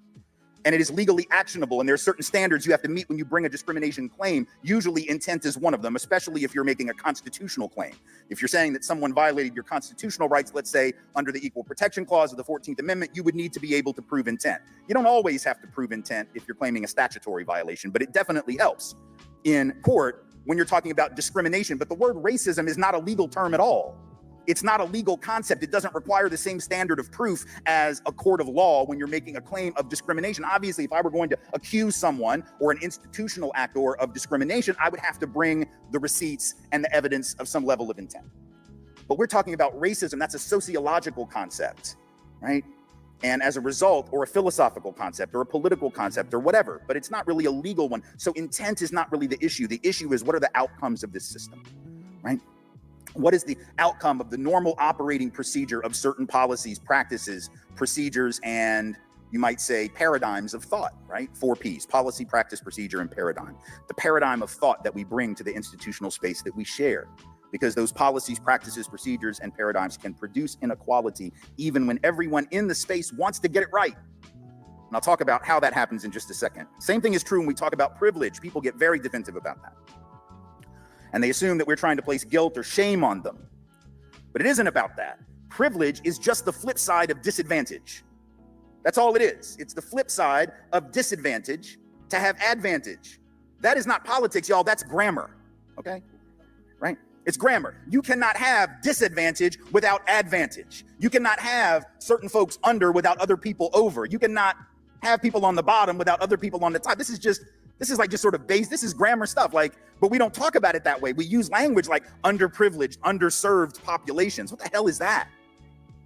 And it is legally actionable. And there are certain standards you have to meet when you bring a discrimination claim. Usually intent is one of them, especially if you're making a constitutional claim. If you're saying that someone violated your constitutional rights, let's say under the Equal Protection Clause of the 14th Amendment, you would need to be able to prove intent. You don't always have to prove intent if you're claiming a statutory violation, but it definitely helps in court when you're talking about discrimination. But the word racism is not a legal term at all. It's not a legal concept. It doesn't require the same standard of proof as a court of law when you're making a claim of discrimination. Obviously, if I were going to accuse someone or an institutional actor of discrimination, I would have to bring the receipts and the evidence of some level of intent. But we're talking about racism. That's a sociological concept, right? And as a result, or a philosophical concept or a political concept or whatever, but it's not really a legal one. So intent is not really the issue. The issue is what are the outcomes of this system, right? What is the outcome of the normal operating procedure of certain policies, practices, procedures, and you might say paradigms of thought, right? 4 Ps, policy, practice, procedure, and paradigm. The paradigm of thought that we bring to the institutional space that we share, because those policies, practices, procedures, and paradigms can produce inequality even when everyone in the space wants to get it right. And I'll talk about how that happens in just a second. Same thing is true when we talk about privilege. People get very defensive about that. And they assume that we're trying to place guilt or shame on them. But it isn't about that. Privilege is just the flip side of disadvantage. That's all it is. It's the flip side of disadvantage to have advantage. That is not politics, y'all. That's grammar, okay? Right? It's grammar. You cannot have disadvantage without advantage. You cannot have certain folks under without other people over. You cannot have people on the bottom without other people on the top. This is like just sort of base. This is grammar stuff. Like, but we don't talk about it that way. We use language like underprivileged, underserved populations. What the hell is that?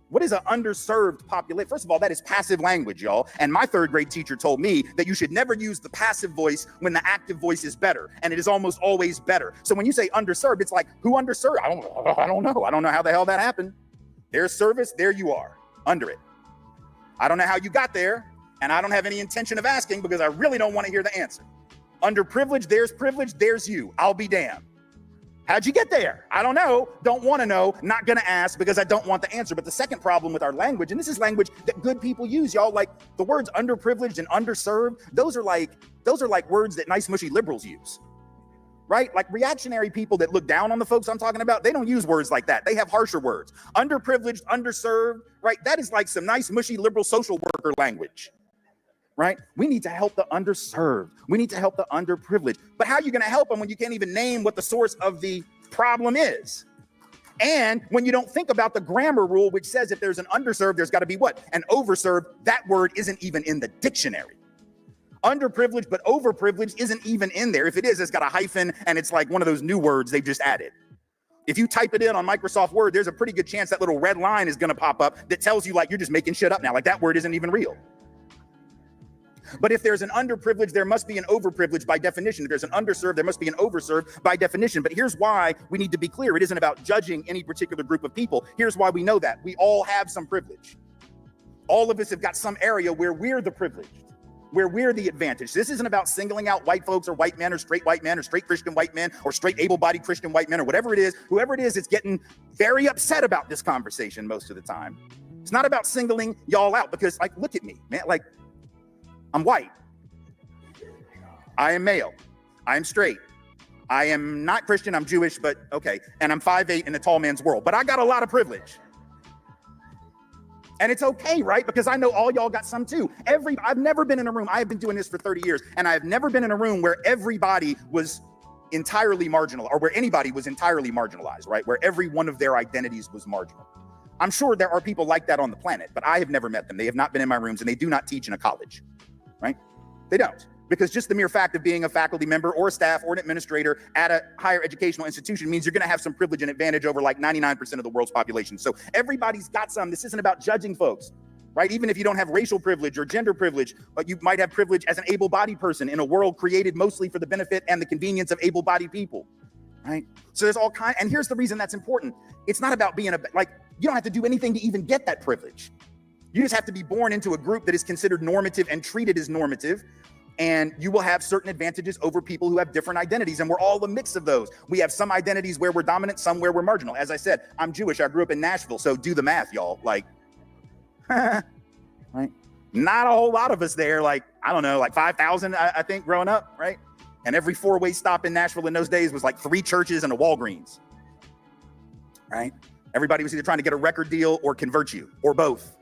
What is an underserved population? First of all, that is passive language, y'all. And my third grade teacher told me that you should never use the passive voice when the active voice is better. And it is almost always better. So when you say underserved, it's like, who underserved? I don't know. I don't know how the hell that happened. There's service, there you are, under it. I don't know how you got there, and I don't have any intention of asking because I really don't want to hear the answer. Underprivileged, there's you. I'll be damned. How'd you get there? I don't know, don't want to know, not gonna ask because I don't want the answer. But the second problem with our language, and this is language that good people use, y'all, like the words underprivileged and underserved, those are like words that nice mushy liberals use, right? Like reactionary people that look down on the folks I'm talking about, they don't use words like that. They have harsher words. Underprivileged, underserved, right? That is like some nice mushy liberal social worker language. Right? We need to help the underserved. We need to help the underprivileged. But how are you going to help them when you can't even name what the source of the problem is? And when you don't think about the grammar rule, which says if there's an underserved, there's got to be what? An overserved. That word isn't even in the dictionary. Underprivileged, but overprivileged isn't even in there. If it is, it's got a hyphen and it's like one of those new words they just added. If you type it in on Microsoft Word, there's a pretty good chance that little red line is going to pop up that tells you like you're just making shit up now. Like that word isn't even real. But if there's an underprivileged, there must be an overprivileged by definition. If there's an underserved, there must be an overserved by definition. But here's why we need to be clear. It isn't about judging any particular group of people. Here's why we know that. We all have some privilege. All of us have got some area where we're the privileged, where we're the advantaged. This isn't about singling out white folks or white men or straight Christian white men or straight able-bodied Christian white men or whatever it is. Whoever it is, it's getting very upset about this conversation most of the time. It's not about singling y'all out because, like, look at me, man. Like, I'm white. I am male. I am straight. I am not Christian. I'm Jewish, but okay. And I'm 5'8" in a tall man's world. But I got a lot of privilege. And it's okay, right? Because I know all y'all got some too. I've never been in a room. I have been doing this for 30 years. And I've never been in a room where everybody was entirely marginal or where anybody was entirely marginalized, right? Where every one of their identities was marginal. I'm sure there are people like that on the planet, but I have never met them. They have not been in my rooms and they do not teach in a college. Right? They don't. Because just the mere fact of being a faculty member or a staff or an administrator at a higher educational institution means you're going to have some privilege and advantage over like 99% of the world's population. So everybody's got some. This isn't about judging folks, right? Even if you don't have racial privilege or gender privilege, but you might have privilege as an able-bodied person in a world created mostly for the benefit and the convenience of able-bodied people, right? So there's all kinds. And here's the reason that's important. It's not about being you don't have to do anything to even get that privilege. You just have to be born into a group that is considered normative and treated as normative, and you will have certain advantages over people who have different identities, and we're all a mix of those. We have some identities where we're dominant, some where we're marginal. As I said, I'm Jewish. I grew up in Nashville, so do the math, y'all. Like, right? Not a whole lot of us there. Like, I don't know, like 5,000, I think, growing up, right? And every four-way stop in Nashville in those days was like 3 churches and a Walgreens, right? Everybody was either trying to get a record deal or convert you, or both.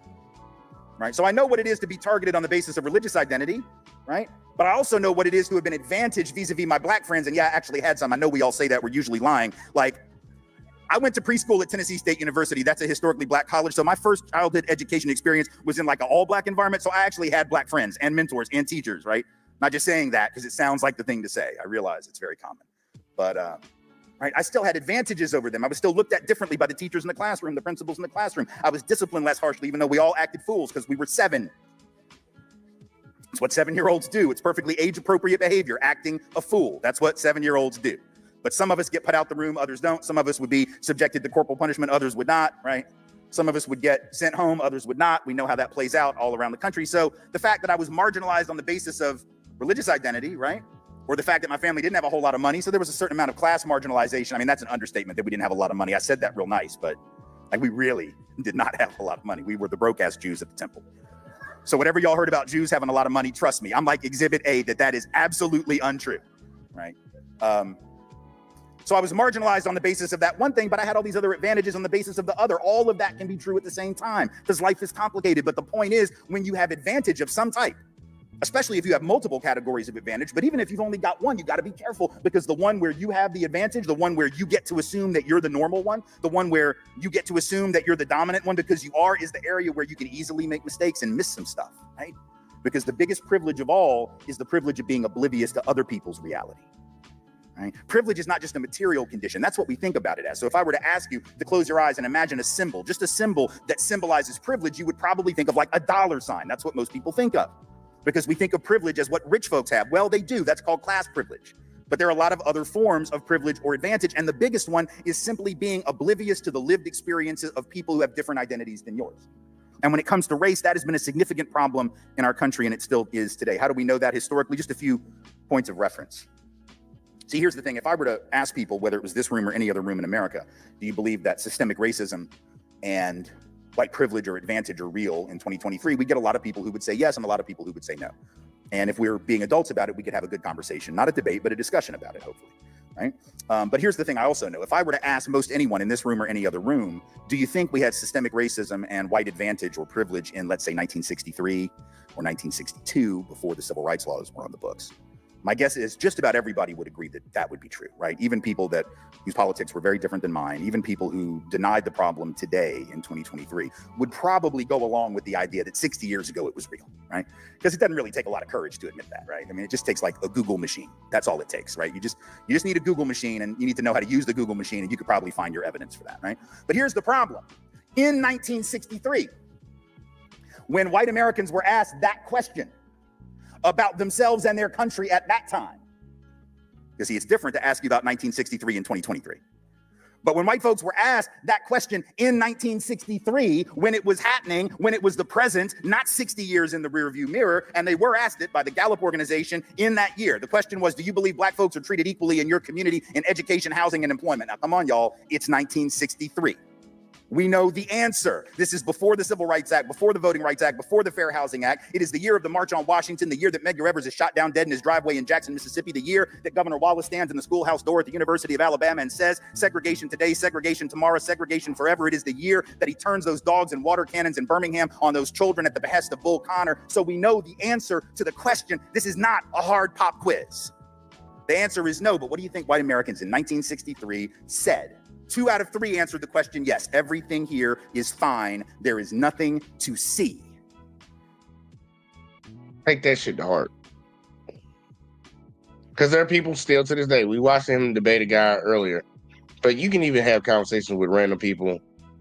Right. So I know what it is to be targeted on the basis of religious identity, right? But I also know what it is to have been advantaged vis-a-vis my black friends. And yeah, I actually had some. I know we all say that. We're usually lying. Like, I went to preschool at Tennessee State University. That's a historically black college. So my first childhood education experience was in like an all black environment. So I actually had black friends and mentors and teachers, right? Not just saying that because it sounds like the thing to say. I realize it's very common. But right, I still had advantages over them. I was still looked at differently by the teachers in the classroom, the principals in the classroom. I was disciplined less harshly, even though we all acted fools because we were 7. It's what 7-year-olds do. It's perfectly age-appropriate behavior, acting a fool. That's what 7-year-olds do. But some of us get put out the room, others don't. Some of us would be subjected to corporal punishment, others would not, right? Some of us would get sent home, others would not. We know how that plays out all around the country. So the fact that I was marginalized on the basis of religious identity, right? Or the fact that my family didn't have a whole lot of money. So there was a certain amount of class marginalization. I mean, that's an understatement that we didn't have a lot of money. I said that real nice, but like we really did not have a lot of money. We were the broke ass Jews at the temple. So whatever y'all heard about Jews having a lot of money, trust me, I'm like Exhibit A that is absolutely untrue, right? So I was marginalized on the basis of that one thing, but I had all these other advantages on the basis of the other. All of that can be true at the same time because life is complicated. But the point is, when you have advantage of some type, especially if you have multiple categories of advantage, but even if you've only got one, you got to be careful because the one where you have the advantage, the one where you get to assume that you're the normal one, the one where you get to assume that you're the dominant one because you are, is the area where you can easily make mistakes and miss some stuff, right? because the biggest privilege of all is the privilege of being oblivious to other people's reality. Right? Privilege is not just a material condition. That's what we think about it as. So if I were to ask you to close your eyes and imagine a symbol, just a symbol that symbolizes privilege, you would probably think of like a dollar sign. That's what most people think of, because we think of privilege as what rich folks have. Well, they do. That's called class privilege. But there are a lot of other forms of privilege or advantage. And the biggest one is simply being oblivious to the lived experiences of people who have different identities than yours. And when it comes to race, that has been a significant problem in our country, and it still is today. How do we know that historically? Just a few points of reference. See, here's the thing. If I were to ask people, whether it was this room or any other room in America, do you believe that systemic racism and white privilege or advantage are real in 2023? We get a lot of people who would say yes and a lot of people who would say no. And if we're being adults about it, we could have a good conversation, not a debate, but a discussion about it, hopefully, right? But here's the thing I also know. If I were to ask most anyone in this room or any other room, do you think we had systemic racism and white advantage or privilege in, let's say, 1963 or 1962 before the civil rights laws were on the books? My guess is just about everybody would agree that that would be true, right? Even people whose politics were very different than mine, even people who denied the problem today in 2023 would probably go along with the idea that 60 years ago it was real, right? Because it doesn't really take a lot of courage to admit that, right? I mean, it just takes like a Google machine. That's all it takes, right? You just need a Google machine, and you need to know how to use the Google machine, and you could probably find your evidence for that, right? But here's the problem. In 1963, when white Americans were asked that question about themselves and their country at that time. Because see, it's different to ask you about 1963 and 2023. But when white folks were asked that question in 1963, when it was happening, when it was the present, not 60 years in the rearview mirror, and they were asked it by the Gallup organization in that year. The question was, do you believe black folks are treated equally in your community in education, housing, and employment? Now, come on, y'all. It's 1963. We know the answer. This is before the Civil Rights Act, before the Voting Rights Act, before the Fair Housing Act. It is the year of the March on Washington, the year that Medgar Evers is shot down dead in his driveway in Jackson, Mississippi, the year that Governor Wallace stands in the schoolhouse door at the University of Alabama and says, segregation today, segregation tomorrow, segregation forever. It is the year that he turns those dogs and water cannons in Birmingham on those children at the behest of Bull Connor. So we know the answer to the question. This is not a hard pop quiz. The answer is no, but what do you think white Americans in 1963 said? 2 out of 3 answered the question, yes, everything here is fine. There is nothing to see. Take that shit to heart. Because there are people still to this day. We watched him debate a guy earlier. But you can even have conversations with random people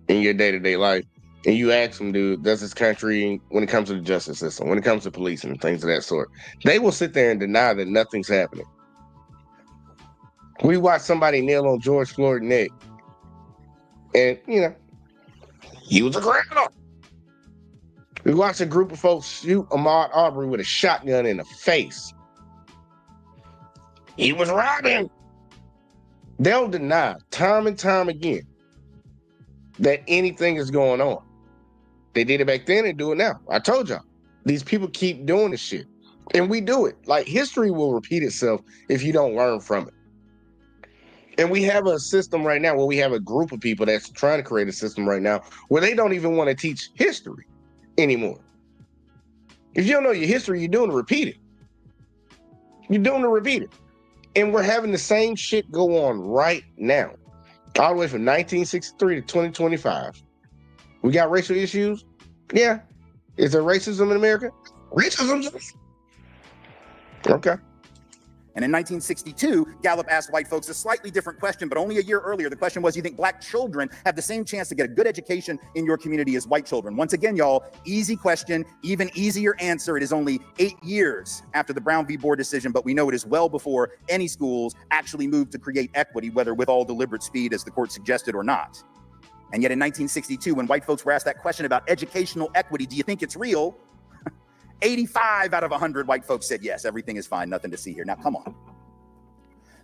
in your day-to-day life. And you ask them, dude, does this country, when it comes to the justice system, when it comes to policing and things of that sort, they will sit there and deny that nothing's happening. We watched somebody kneel on George Floyd's neck. And, you know, he was a criminal. We watched a group of folks shoot Ahmaud Arbery with a shotgun in the face. He was robbing. They'll deny time and time again that anything is going on. They did it back then and do it now. I told y'all. These people keep doing this shit. And we do it. Like, history will repeat itself if you don't learn from it. And we have a system right now where we have a group of people that's trying to create a system right now where they don't even want to teach history anymore. If you don't know your history, you're doing to repeat it. You're doing to repeat it. And we're having the same shit go on right now. All the way from 1963 to 2025. We got racial issues? Yeah. Is there racism in America? Racism? Okay. And in 1962, Gallup asked white folks a slightly different question, but only a year earlier. The question was, do you think black children have the same chance to get a good education in your community as white children? Once again, y'all, easy question, even easier answer. It is only 8 years after the Brown v. Board decision, but we know it is well before any schools actually moved to create equity, whether with all deliberate speed, as the court suggested, or not. And yet in 1962, when white folks were asked that question about educational equity, do you think it's real? 85 out of 100 white folks said yes, everything is fine, nothing to see here. Now, come on.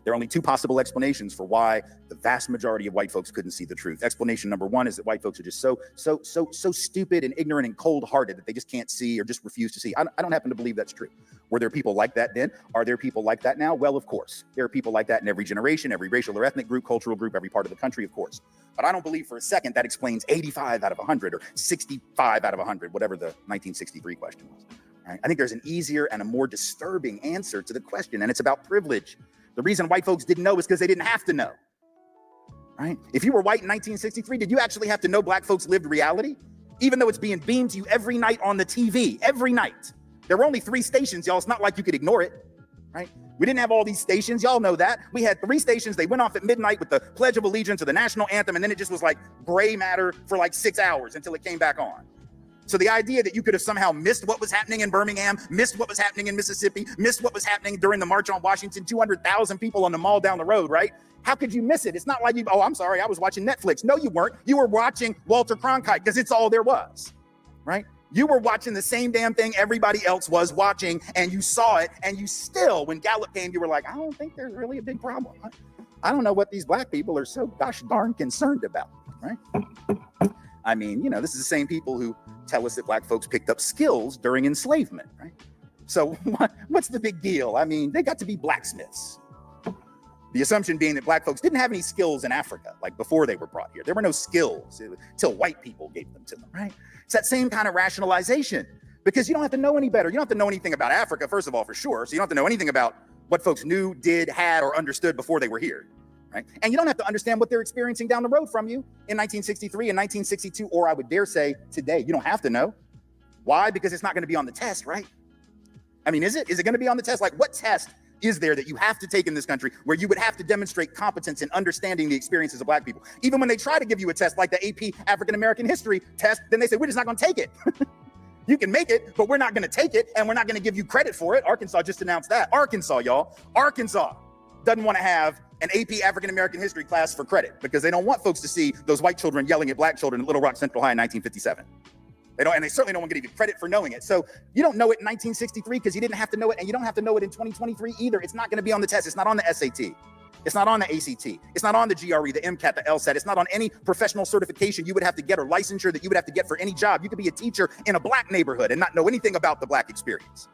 There are only 2 possible explanations for why the vast majority of white folks couldn't see the truth. Explanation number 1 is that white folks are just so stupid and ignorant and cold-hearted that they just can't see or just refuse to see. I don't happen to believe that's true. Were there people like that then? Are there people like that now? Well, of course. There are people like that in every generation, every racial or ethnic group, cultural group, every part of the country, of course. But I don't believe for a second that explains 85 out of 100 or 65 out of 100, whatever the 1963 question was. Right? I think there's an easier and a more disturbing answer to the question, and it's about privilege. The reason white folks didn't know is because they didn't have to know. Right? If you were white in 1963, did you actually have to know black folks lived reality? Even though it's being beamed to you every night on the TV, every night. There were only 3 stations, y'all. It's not like you could ignore it, right? We didn't have all these stations. Y'all know that. We had 3 stations. They went off at midnight with the Pledge of Allegiance or the national anthem, and then it just was like gray matter for like 6 hours until it came back on. So the idea that you could have somehow missed what was happening in Birmingham, missed what was happening in Mississippi, missed what was happening during the March on Washington, 200,000 people on the mall down the road, right? How could you miss it? It's not like oh, I'm sorry, I was watching Netflix. No, you weren't. You were watching Walter Cronkite because it's all there was, right? You were watching the same damn thing everybody else was watching, and you saw it, and you still, when Gallup came, you were like, I don't think there's really a big problem. I don't know what these black people are so gosh darn concerned about, right? I mean, this is the same people who tell us that black folks picked up skills during enslavement, right? So what's the big deal? I mean, they got to be blacksmiths. The assumption being that black folks didn't have any skills in Africa, like before they were brought here. There were no skills until white people gave them to them, right? It's that same kind of rationalization, because you don't have to know any better. You don't have to know anything about Africa, first of all, for sure. So you don't have to know anything about what folks knew, did, had, or understood before they were here. Right? And you don't have to understand what they're experiencing down the road from you in 1963 and 1962, or I would dare say today. You don't have to know. Why? Because it's not going to be on the test, right? I mean, is it? Is it going to be on the test? Like, what test is there that you have to take in this country where you would have to demonstrate competence in understanding the experiences of black people? Even when they try to give you a test like the AP African American History test, then they say, we're just not going to take it. You can make it, but we're not going to take it, and we're not going to give you credit for it. Arkansas just announced that. Arkansas, y'all. Arkansas doesn't want to have an AP African American history class for credit because they don't want folks to see those white children yelling at black children at Little Rock Central High in 1957. They don't, and they certainly don't want to give you credit for knowing it. So you don't know it in 1963 because you didn't have to know it, and you don't have to know it in 2023 either. It's not going to be on the test. It's not on the SAT. It's not on the ACT. It's not on the GRE, the MCAT, the LSAT. It's not on any professional certification you would have to get or licensure that you would have to get for any job. You could be a teacher in a black neighborhood and not know anything about the black experience.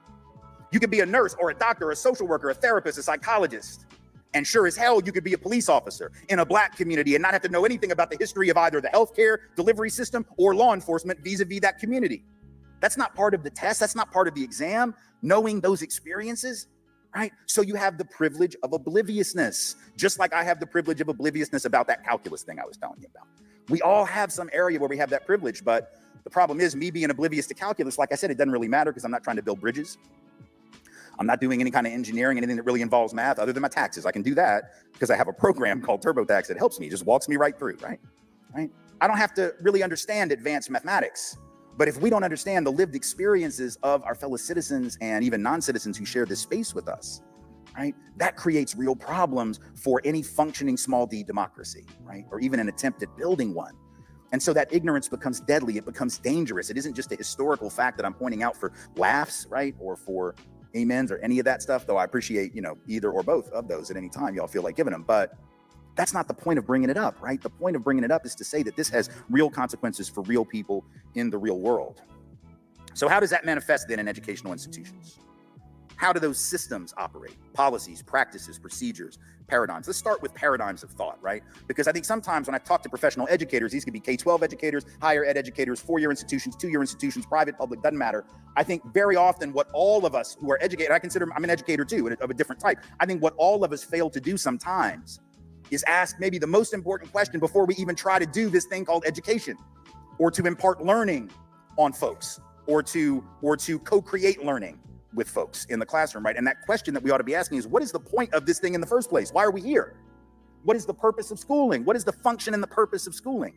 You could be a nurse or a doctor, or a social worker, a therapist, a psychologist. And sure as hell, you could be a police officer in a black community and not have to know anything about the history of either the healthcare delivery system or law enforcement vis-a-vis that community. That's not part of the test. That's not part of the exam, knowing those experiences, right? So you have the privilege of obliviousness, just like I have the privilege of obliviousness about that calculus thing I was telling you about. We all have some area where we have that privilege, but the problem is me being oblivious to calculus, like I said, it doesn't really matter because I'm not trying to build bridges. I'm not doing any kind of engineering, anything that really involves math other than my taxes. I can do that because I have a program called TurboTax that helps me, it just walks me right through, right? I don't have to really understand advanced mathematics, but if we don't understand the lived experiences of our fellow citizens and even non-citizens who share this space with us, right? That creates real problems for any functioning small d democracy, right? Or even an attempt at building one. And so that ignorance becomes deadly. It becomes dangerous. It isn't just a historical fact that I'm pointing out for laughs, right? Or for amens or any of that stuff, though I appreciate, either or both of those at any time y'all feel like giving them. But that's not the point of bringing it up, right? The point of bringing it up is to say that this has real consequences for real people in the real world. So how does that manifest then in educational institutions? How do those systems operate? Policies, practices, procedures, paradigms. Let's start with paradigms of thought, right? Because I think sometimes when I talk to professional educators, these could be K-12 educators, higher ed educators, 4-year institutions, 2-year institutions, private, public, doesn't matter. I think very often what all of us who are educated, I'm an educator too, of a different type. I think what all of us fail to do sometimes is ask maybe the most important question before we even try to do this thing called education, or to impart learning on folks, or to co-create learning with folks in the classroom, right? And that question that we ought to be asking is, what is the point of this thing in the first place? Why are we here? What is the purpose of schooling? What is the function and the purpose of schooling,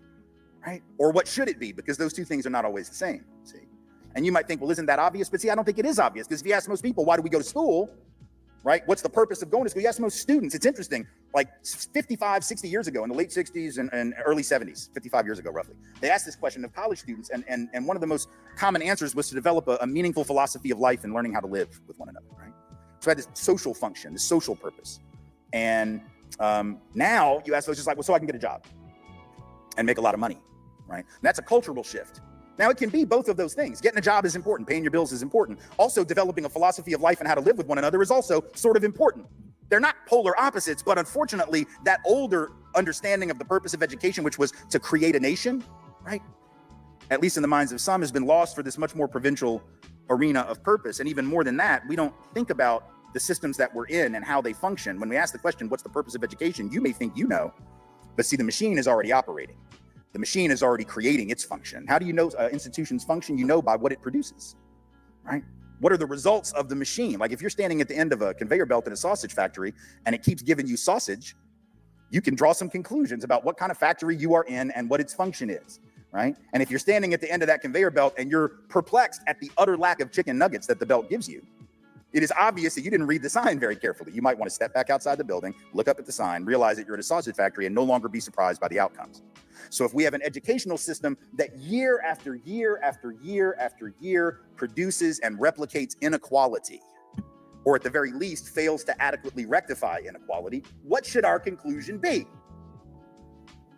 right? Or what should it be? Because those two things are not always the same, see? And you might think, well, isn't that obvious? But see, I don't think it is obvious, because if you ask most people, why do we go to school, right? What's the purpose of going to school? You ask most students, it's interesting, like 55, 60 years ago, in the late 60s and early 70s, 55 years ago, roughly, they asked this question of college students, and one of the most common answers was to develop a meaningful philosophy of life and learning how to live with one another, right? So I had this social function, this social purpose. And now you ask those just like, well, so I can get a job and make a lot of money, right? And that's a cultural shift. Now, it can be both of those things. Getting a job is important. Paying your bills is important. Also, developing a philosophy of life and how to live with one another is also sort of important. They're not polar opposites, but unfortunately, that older understanding of the purpose of education, which was to create a nation, right? At least in the minds of some, has been lost for this much more provincial arena of purpose. And even more than that, we don't think about the systems that we're in and how they function. When we ask the question, what's the purpose of education? You may think you know, but see, the machine is already operating. The machine is already creating its function. How do you know institutions function? You know by what it produces, right? What are the results of the machine? Like if you're standing at the end of a conveyor belt in a sausage factory and it keeps giving you sausage, you can draw some conclusions about what kind of factory you are in and what its function is, right? And if you're standing at the end of that conveyor belt and you're perplexed at the utter lack of chicken nuggets that the belt gives you, it is obvious that you didn't read the sign very carefully. You might want to step back outside the building, look up at the sign, realize that you're at a sausage factory and no longer be surprised by the outcomes. So if we have an educational system that year after year after year after year produces and replicates inequality, or at the very least fails to adequately rectify inequality, what should our conclusion be?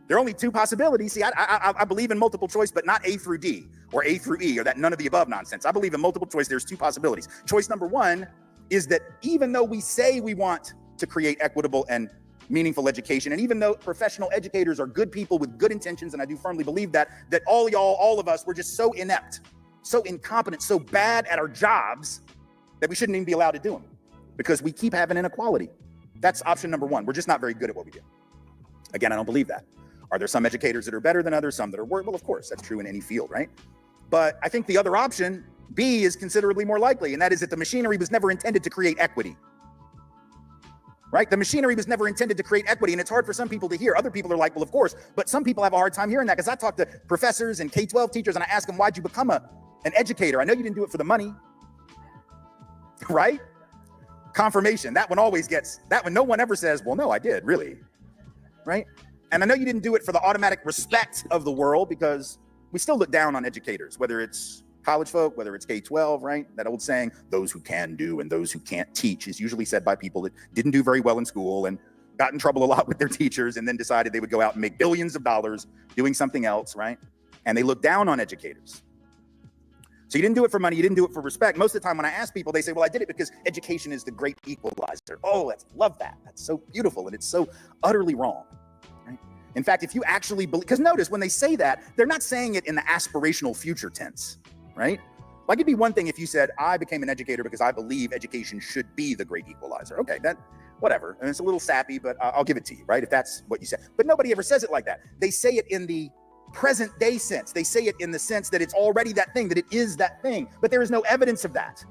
There are only two possibilities. See, I believe in multiple choice, but not A through D or A through E or that none of the above nonsense. I believe in multiple choice. There's two possibilities. Choice number one is that even though we say we want to create equitable and meaningful education, and even though professional educators are good people with good intentions, and I do firmly believe that all of us, we're just so inept, so incompetent, so bad at our jobs that we shouldn't even be allowed to do them because we keep having inequality. That's option number one. We're just not very good at what we do. Again, I don't believe that. Are there some educators that are better than others, some that are worse? Well, of course, that's true in any field, right? But I think the other option, B, is considerably more likely, and that is that the machinery was never intended to create equity, right? The machinery was never intended to create equity, and it's hard for some people to hear. Other people are like, well, of course, but some people have a hard time hearing that because I talk to professors and K-12 teachers and I ask them, why'd you become an educator? I know you didn't do it for the money, right? Confirmation, that one always gets, that one no one ever says, well, no, I did, really, right? And I know you didn't do it for the automatic respect of the world because we still look down on educators, whether it's college folk, whether it's K-12, right? That old saying, those who can do and those who can't teach is usually said by people that didn't do very well in school and got in trouble a lot with their teachers and then decided they would go out and make billions of dollars doing something else, right? And they look down on educators. So you didn't do it for money, you didn't do it for respect. Most of the time when I ask people, they say, well, I did it because education is the great equalizer. Oh, love that. That's so beautiful and it's so utterly wrong. In fact, if you actually believe, because notice when they say that, they're not saying it in the aspirational future tense, right? Like it'd be one thing if you said, I became an educator because I believe education should be the great equalizer. Okay, that, whatever. And it's a little sappy, but I'll give it to you, right? If that's what you said. But nobody ever says it like that. They say it in the present day sense. They say it in the sense that it's already that thing, that it is that thing, but there is no evidence of that.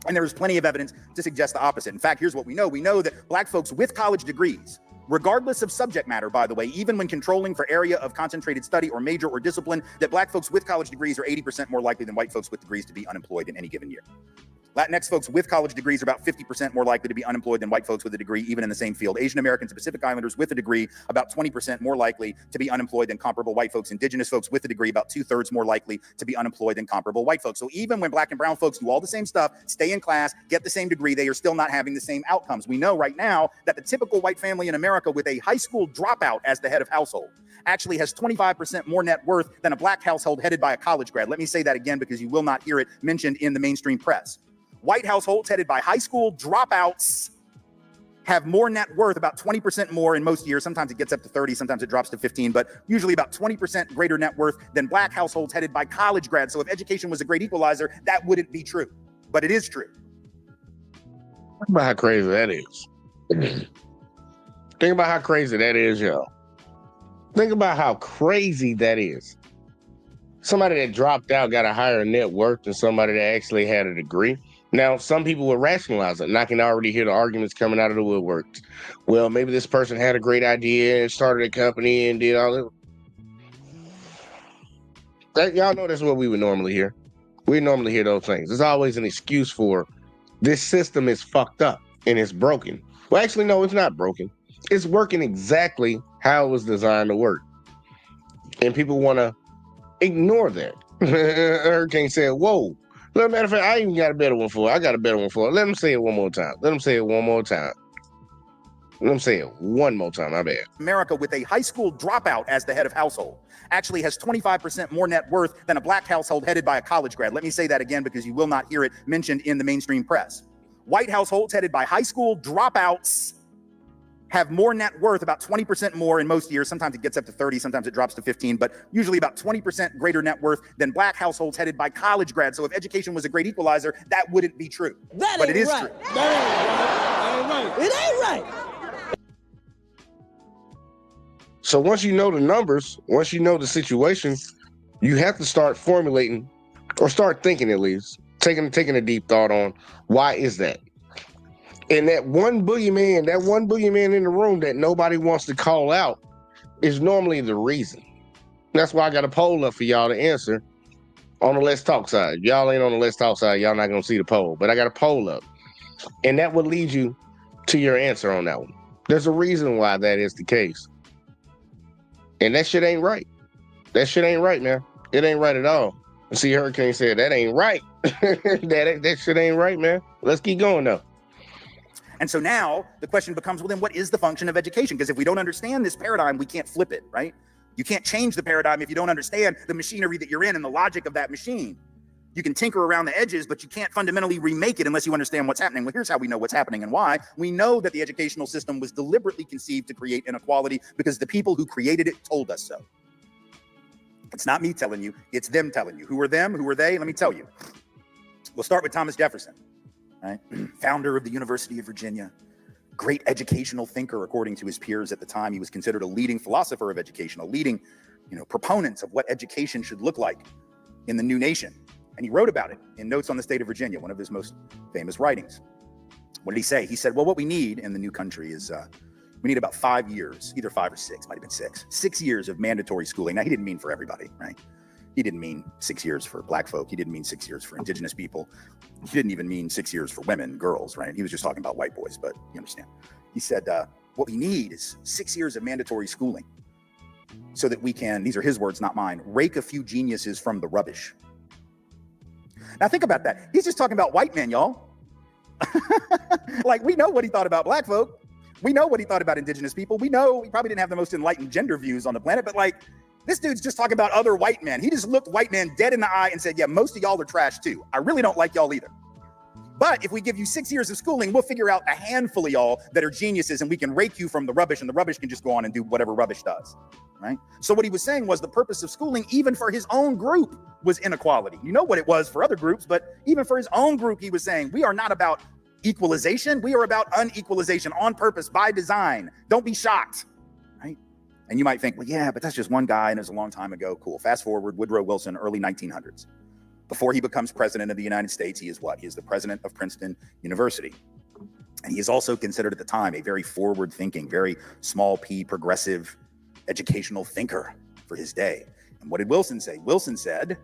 And there is plenty of evidence to suggest the opposite. In fact, here's what we know. We know that Black folks with college degrees, regardless of subject matter, by the way, even when controlling for area of concentrated study or major or discipline, that Black folks with college degrees are 80% more likely than white folks with degrees to be unemployed in any given year. Latinx folks with college degrees are about 50% more likely to be unemployed than white folks with a degree, even in the same field. Asian Americans and Pacific Islanders with a degree, about 20% more likely to be unemployed than comparable white folks. Indigenous folks with a degree, about 2/3 more likely to be unemployed than comparable white folks. So even when Black and brown folks do all the same stuff, stay in class, get the same degree, they are still not having the same outcomes. We know right now that the typical white family in America with a high school dropout as the head of household actually has 25% more net worth than a Black household headed by a college grad. Let me say that again because you will not hear it mentioned in the mainstream press. White households headed by high school dropouts have more net worth, about 20% more in most years. Sometimes it gets up to 30, sometimes it drops to 15, but usually about 20% greater net worth than Black households headed by college grads. So if education was a great equalizer, that wouldn't be true, but it is true. Think about how crazy that is. Think about how crazy that is, y'all. Think about how crazy that is. Somebody that dropped out got a higher net worth than somebody that actually had a degree. Now, some people will rationalize it, and I can already hear the arguments coming out of the woodworks. Well, maybe this person had a great idea and started a company and did all that. Y'all know that's what we would normally hear. We normally hear those things. There's always an excuse for this system is fucked up and it's broken. Well, actually, no, it's not broken. It's working exactly how it was designed to work. And people want to ignore that. Hurricane said, whoa. Matter of fact, I even got a better one for it. I got a better one for it. Let them say it one more time. Let them say it one more time. Let them say it one more time. My bad. America with a high school dropout as the head of household actually has 25% more net worth than a Black household headed by a college grad. Let me say that again because you will not hear it mentioned in the mainstream press. White households headed by high school dropouts have more net worth, about 20% more in most years. Sometimes it gets up to 30, sometimes it drops to 15, but usually about 20% greater net worth than Black households headed by college grads. So if education was a great equalizer, that wouldn't be true. But it is true. That ain't right. It ain't right. So once you know the numbers, once you know the situation, you have to start formulating or start thinking at least taking a deep thought on why is that? And that one boogeyman in the room that nobody wants to call out is normally the reason. That's why I got a poll up for y'all to answer on the Let's Talk side. Y'all ain't on the Let's Talk side. Y'all not going to see the poll, but I got a poll up. And that would lead you to your answer on that one. There's a reason why that is the case. And that shit ain't right. That shit ain't right, man. It ain't right at all. See, Hurricane said, that ain't right. that shit ain't right, man. Let's keep going, though. And so now the question becomes, well, then what is the function of education? Because if we don't understand this paradigm, we can't flip it, right? You can't change the paradigm if you don't understand the machinery that you're in and the logic of that machine. You can tinker around the edges, but you can't fundamentally remake it unless you understand what's happening. Well, here's how we know what's happening and why. We know that the educational system was deliberately conceived to create inequality because the people who created it told us so. It's not me telling you, it's them telling you. Who are them? Who are they? Let me tell you. We'll start with Thomas Jefferson, right? Founder of the University of Virginia, great educational thinker, according to his peers at the time. He was considered a leading philosopher of education, a leading, proponent of what education should look like in the new nation. And he wrote about it in Notes on the State of Virginia, one of his most famous writings. What did he say? He said, well, what we need in the new country is we need about 5 years, either 5 or 6, might have been 6 years of mandatory schooling. Now, he didn't mean for everybody, right? He didn't mean 6 years for Black folk. He didn't mean 6 years for indigenous people. He didn't even mean 6 years for women, girls, right? He was just talking about white boys, but you understand. He said, what we need is 6 years of mandatory schooling so that we can, these are his words, not mine, rake a few geniuses from the rubbish. Now think about that. He's just talking about white men, y'all. Like, we know what he thought about Black folk. We know what he thought about indigenous people. We know he probably didn't have the most enlightened gender views on the planet, but like, this dude's just talking about other white men. He just looked white men dead in the eye and said, yeah, most of y'all are trash too. I really don't like y'all either. But if we give you 6 years of schooling, we'll figure out a handful of y'all that are geniuses and we can rake you from the rubbish, and the rubbish can just go on and do whatever rubbish does, right? So what he was saying was the purpose of schooling, even for his own group, was inequality. You know what it was for other groups, but even for his own group, he was saying, we are not about equalization. We are about unequalization on purpose, by design. Don't be shocked, right? And you might think, well, yeah, but that's just one guy and it was a long time ago. Cool. Fast forward, Woodrow Wilson, early 1900s. Before he becomes president of the United States, he is what? He is the president of Princeton University. And he is also considered at the time a very forward-thinking, very small p progressive educational thinker for his day. And what did Wilson say? Wilson said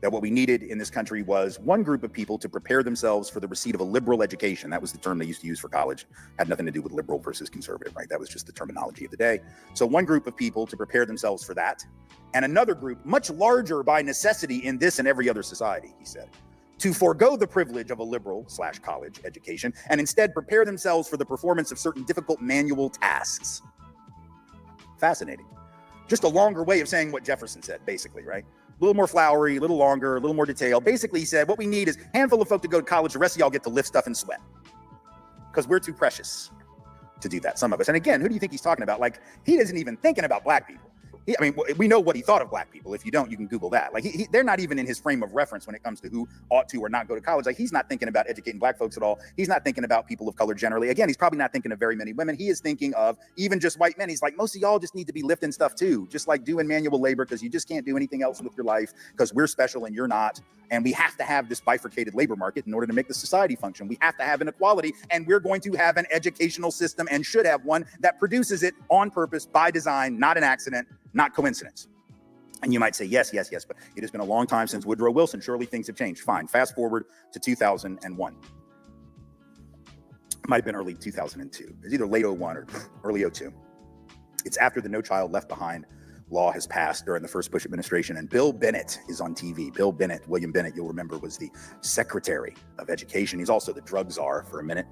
that what we needed in this country was one group of people to prepare themselves for the receipt of a liberal education. That was the term they used to use for college. Had nothing to do with liberal versus conservative, right? That was just the terminology of the day. So one group of people to prepare themselves for that, and another group, much larger by necessity in this and every other society, he said, to forego the privilege of a liberal/college education and instead prepare themselves for the performance of certain difficult manual tasks. Fascinating. Just a longer way of saying what Jefferson said, basically, right? A little more flowery, a little longer, a little more detailed. Basically, he said, what we need is a handful of folk to go to college. The rest of y'all get to lift stuff and sweat because we're too precious to do that, some of us. And again, who do you think he's talking about? Like, he isn't even thinking about Black people. I mean, we know what he thought of Black people. If you don't, you can Google that. Like, they're not even in his frame of reference when it comes to who ought to or not go to college. Like, he's not thinking about educating Black folks at all. He's not thinking about people of color generally. Again, he's probably not thinking of very many women. He is thinking of even just white men. He's like, most of y'all just need to be lifting stuff too, just like doing manual labor, because you just can't do anything else with your life because we're special and you're not. And we have to have this bifurcated labor market in order to make the society function. We have to have inequality, and we're going to have an educational system, and should have one, that produces it on purpose, by design, not an accident, not coincidence. And you might say, yes, but it has been a long time since Woodrow Wilson. Surely things have changed. Fine. Fast forward to 2001. It might have been early 2002. It's either late 01 or early 02. It's after the No Child Left Behind law has passed during the first Bush administration, and Bill Bennett is on TV. Bill Bennett, William Bennett, you'll remember, was the Secretary of Education. He's also the drug czar for a minute.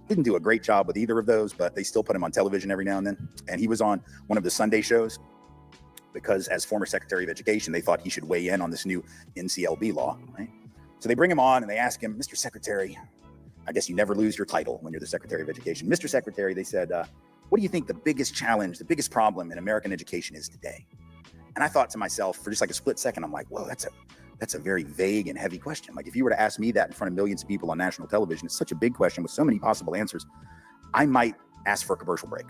Didn't do a great job with either of those, but they still put him on television every now and then. And he was on one of the Sunday shows, because as former Secretary of Education, they thought he should weigh in on this new NCLB law, right? So they bring him on and they ask him, Mr. Secretary, I guess you never lose your title when you're the Secretary of Education. Mr. Secretary, they said, what do you think the biggest challenge, the biggest problem in American education is today? And I thought to myself, for just like a split second, I'm like, whoa, that's a very vague and heavy question. Like, if you were to ask me that in front of millions of people on national television, it's such a big question with so many possible answers, I might ask for a commercial break.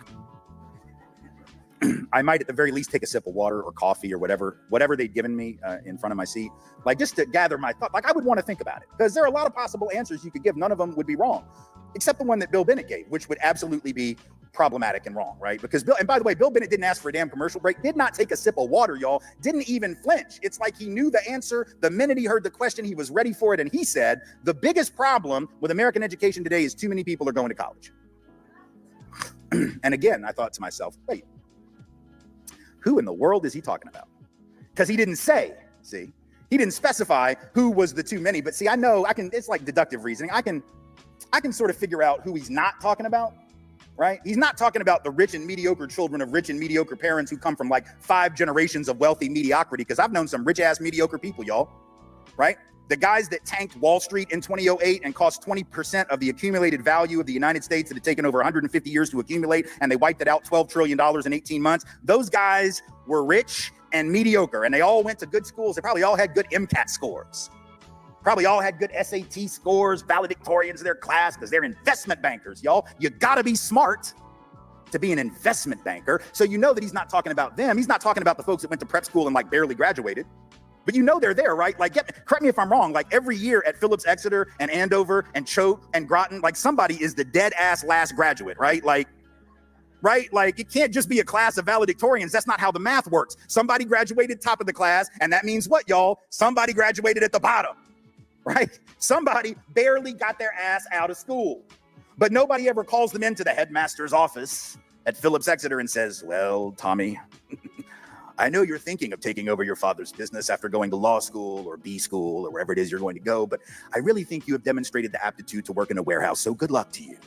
I might at the very least take a sip of water or coffee or whatever they'd given me in front of my seat, like just to gather my thought. Like I would want to think about it because there are a lot of possible answers you could give. None of them would be wrong, except the one that Bill Bennett gave, which would absolutely be problematic and wrong, right? Because and by the way, Bill Bennett didn't ask for a damn commercial break, did not take a sip of water, y'all, didn't even flinch. It's like he knew the answer the minute he heard the question, he was ready for it. And he said, the biggest problem with American education today is too many people are going to college. And again, I thought to myself, wait, who in the world is he talking about? Because he didn't say, see, he didn't specify who was the too many, but see, I know it's like deductive reasoning. I can sort of figure out who he's not talking about. Right? He's not talking about the rich and mediocre children of rich and mediocre parents who come from like 5 generations of wealthy mediocrity. Because I've known some rich ass mediocre people, y'all. Right? The guys that tanked Wall Street in 2008 and cost 20% of the accumulated value of the United States that had taken over 150 years to accumulate, and they wiped it out $12 trillion in 18 months. Those guys were rich and mediocre, and they all went to good schools. They probably all had good MCAT scores. Probably all had good SAT scores, valedictorians of their class, because they're investment bankers, y'all. You gotta be smart to be an investment banker. So you know that he's not talking about them. He's not talking about the folks that went to prep school and like barely graduated. But you know they're there, right? Like, correct me if I'm wrong, like every year at Phillips Exeter and Andover and Choate and Groton, like somebody is the dead ass last graduate, right? Like it can't just be a class of valedictorians. That's not how the math works. Somebody graduated top of the class, and that means what, y'all? Somebody graduated at the bottom. Right? Somebody barely got their ass out of school, but nobody ever calls them into the headmaster's office at Phillips Exeter and says, well, Tommy, I know you're thinking of taking over your father's business after going to law school or B school or wherever it is you're going to go, but I really think you have demonstrated the aptitude to work in a warehouse. So good luck to you.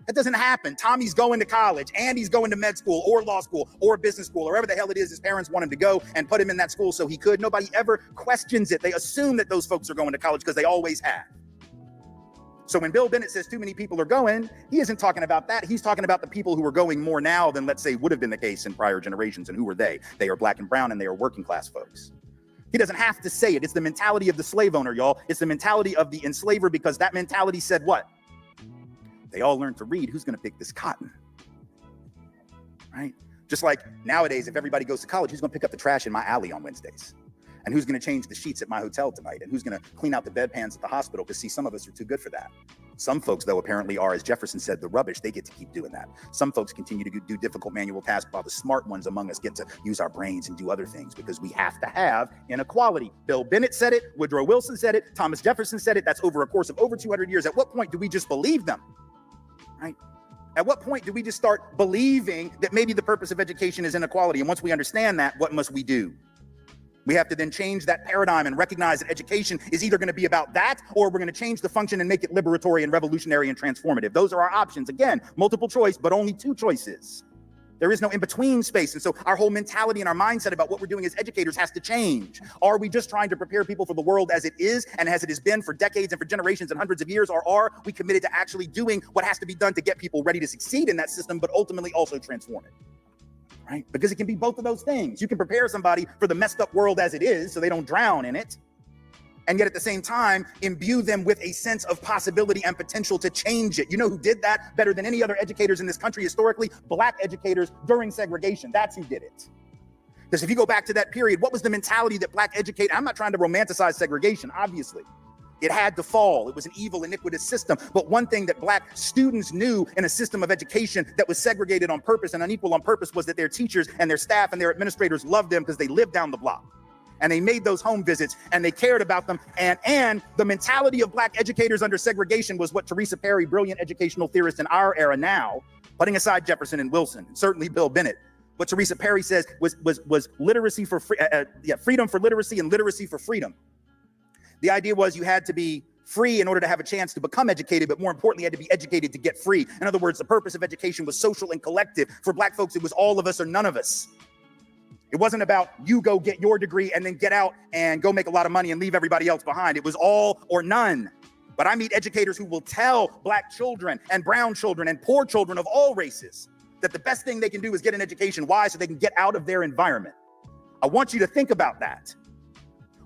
That doesn't happen. Tommy's going to college, and he's going to med school or law school or business school or wherever the hell it is his parents want him to go and put him in that school so he could. Nobody ever questions it. They assume that those folks are going to college because they always have. So when Bill Bennett says too many people are going, he isn't talking about that. He's talking about the people who are going more now than, let's say, would have been the case in prior generations. And who are they? They are black and brown, and they are working class folks. He doesn't have to say it. It's the mentality of the slave owner, y'all. It's the mentality of the enslaver, because that mentality said what? They all learned to read. Who's going to pick this cotton? Right? Just like nowadays, if everybody goes to college, who's going to pick up the trash in my alley on Wednesdays? And who's going to change the sheets at my hotel tonight? And who's going to clean out the bedpans at the hospital? Because see, some of us are too good for that. Some folks, though, apparently are, as Jefferson said, the rubbish. They get to keep doing that. Some folks continue to do difficult manual tasks, while the smart ones among us get to use our brains and do other things, because we have to have inequality. Bill Bennett said it. Woodrow Wilson said it. Thomas Jefferson said it. That's over a course of over 200 years. At what point do we just believe them? Right? At what point do we just start believing that maybe the purpose of education is inequality? And once we understand that, what must we do? We have to then change that paradigm and recognize that education is either going to be about that, or we're going to change the function and make it liberatory and revolutionary and transformative. Those are our options. Again, multiple choice, but only 2 choices. There is no in-between space. And so our whole mentality and our mindset about what we're doing as educators has to change. Are we just trying to prepare people for the world as it is and as it has been for decades and for generations and hundreds of years? Or are we committed to actually doing what has to be done to get people ready to succeed in that system, but ultimately also transform it? Right? Because it can be both of those things. You can prepare somebody for the messed up world as it is so they don't drown in it, and yet at the same time, imbue them with a sense of possibility and potential to change it. You know who did that better than any other educators in this country historically? Black educators during segregation. That's who did it. Because if you go back to that period, what was the mentality that black educators, I'm not trying to romanticize segregation, obviously. It had to fall. It was an evil, iniquitous system. But one thing that black students knew in a system of education that was segregated on purpose and unequal on purpose was that their teachers and their staff and their administrators loved them because they lived down the block. And they made those home visits and they cared about them. And the mentality of black educators under segregation was what Teresa Perry, brilliant educational theorist in our era now, putting aside Jefferson and Wilson, and certainly Bill Bennett, what Teresa Perry says was literacy for freedom for literacy and literacy for freedom. The idea was you had to be free in order to have a chance to become educated, but more importantly, you had to be educated to get free. In other words, the purpose of education was social and collective. For black folks, it was all of us or none of us. It wasn't about you go get your degree and then get out and go make a lot of money and leave everybody else behind. It was all or none. But I meet educators who will tell black children and brown children and poor children of all races that the best thing they can do is get an education. Why? So they can get out of their environment. I want you to think about that.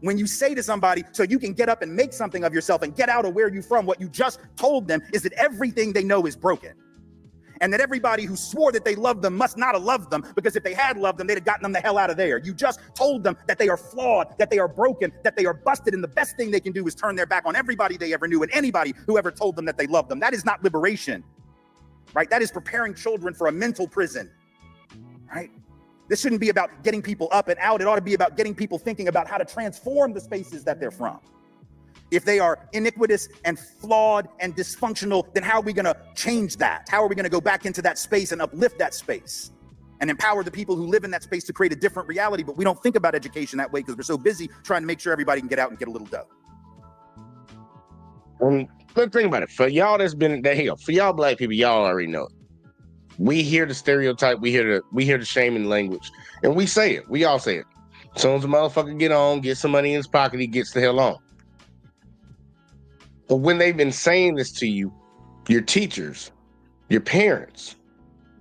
When you say to somebody, so you can get up and make something of yourself and get out of where you're from, what you just told them is that everything they know is broken. and that everybody who swore that they loved them must not have loved them, because if they had loved them, they'd have gotten them the hell out of there. You just told them that they are flawed, that they are broken, that they are busted, and the best thing they can do is turn their back on everybody they ever knew and anybody who ever told them that they loved them. That is not liberation, right? That is preparing children for a mental prison, right? This shouldn't be about getting people up and out. It ought to be about getting people thinking about how to transform the spaces that they're from. If they are iniquitous and flawed and dysfunctional, then how are we going to change that? How are we going to go back into that space and uplift that space and empower the people who live in that space to create a different reality? But we don't think about education that way because we're so busy trying to make sure everybody can get out and get a little dough. Let's think about it. For y'all that's been that hell, for y'all black people, y'all already know it. We hear the stereotype, we hear the shaming language, and we say it. We all say it. As soon as a motherfucker get on, get some money in his pocket, he gets the hell on. But when they've been saying this to you, your teachers, your parents,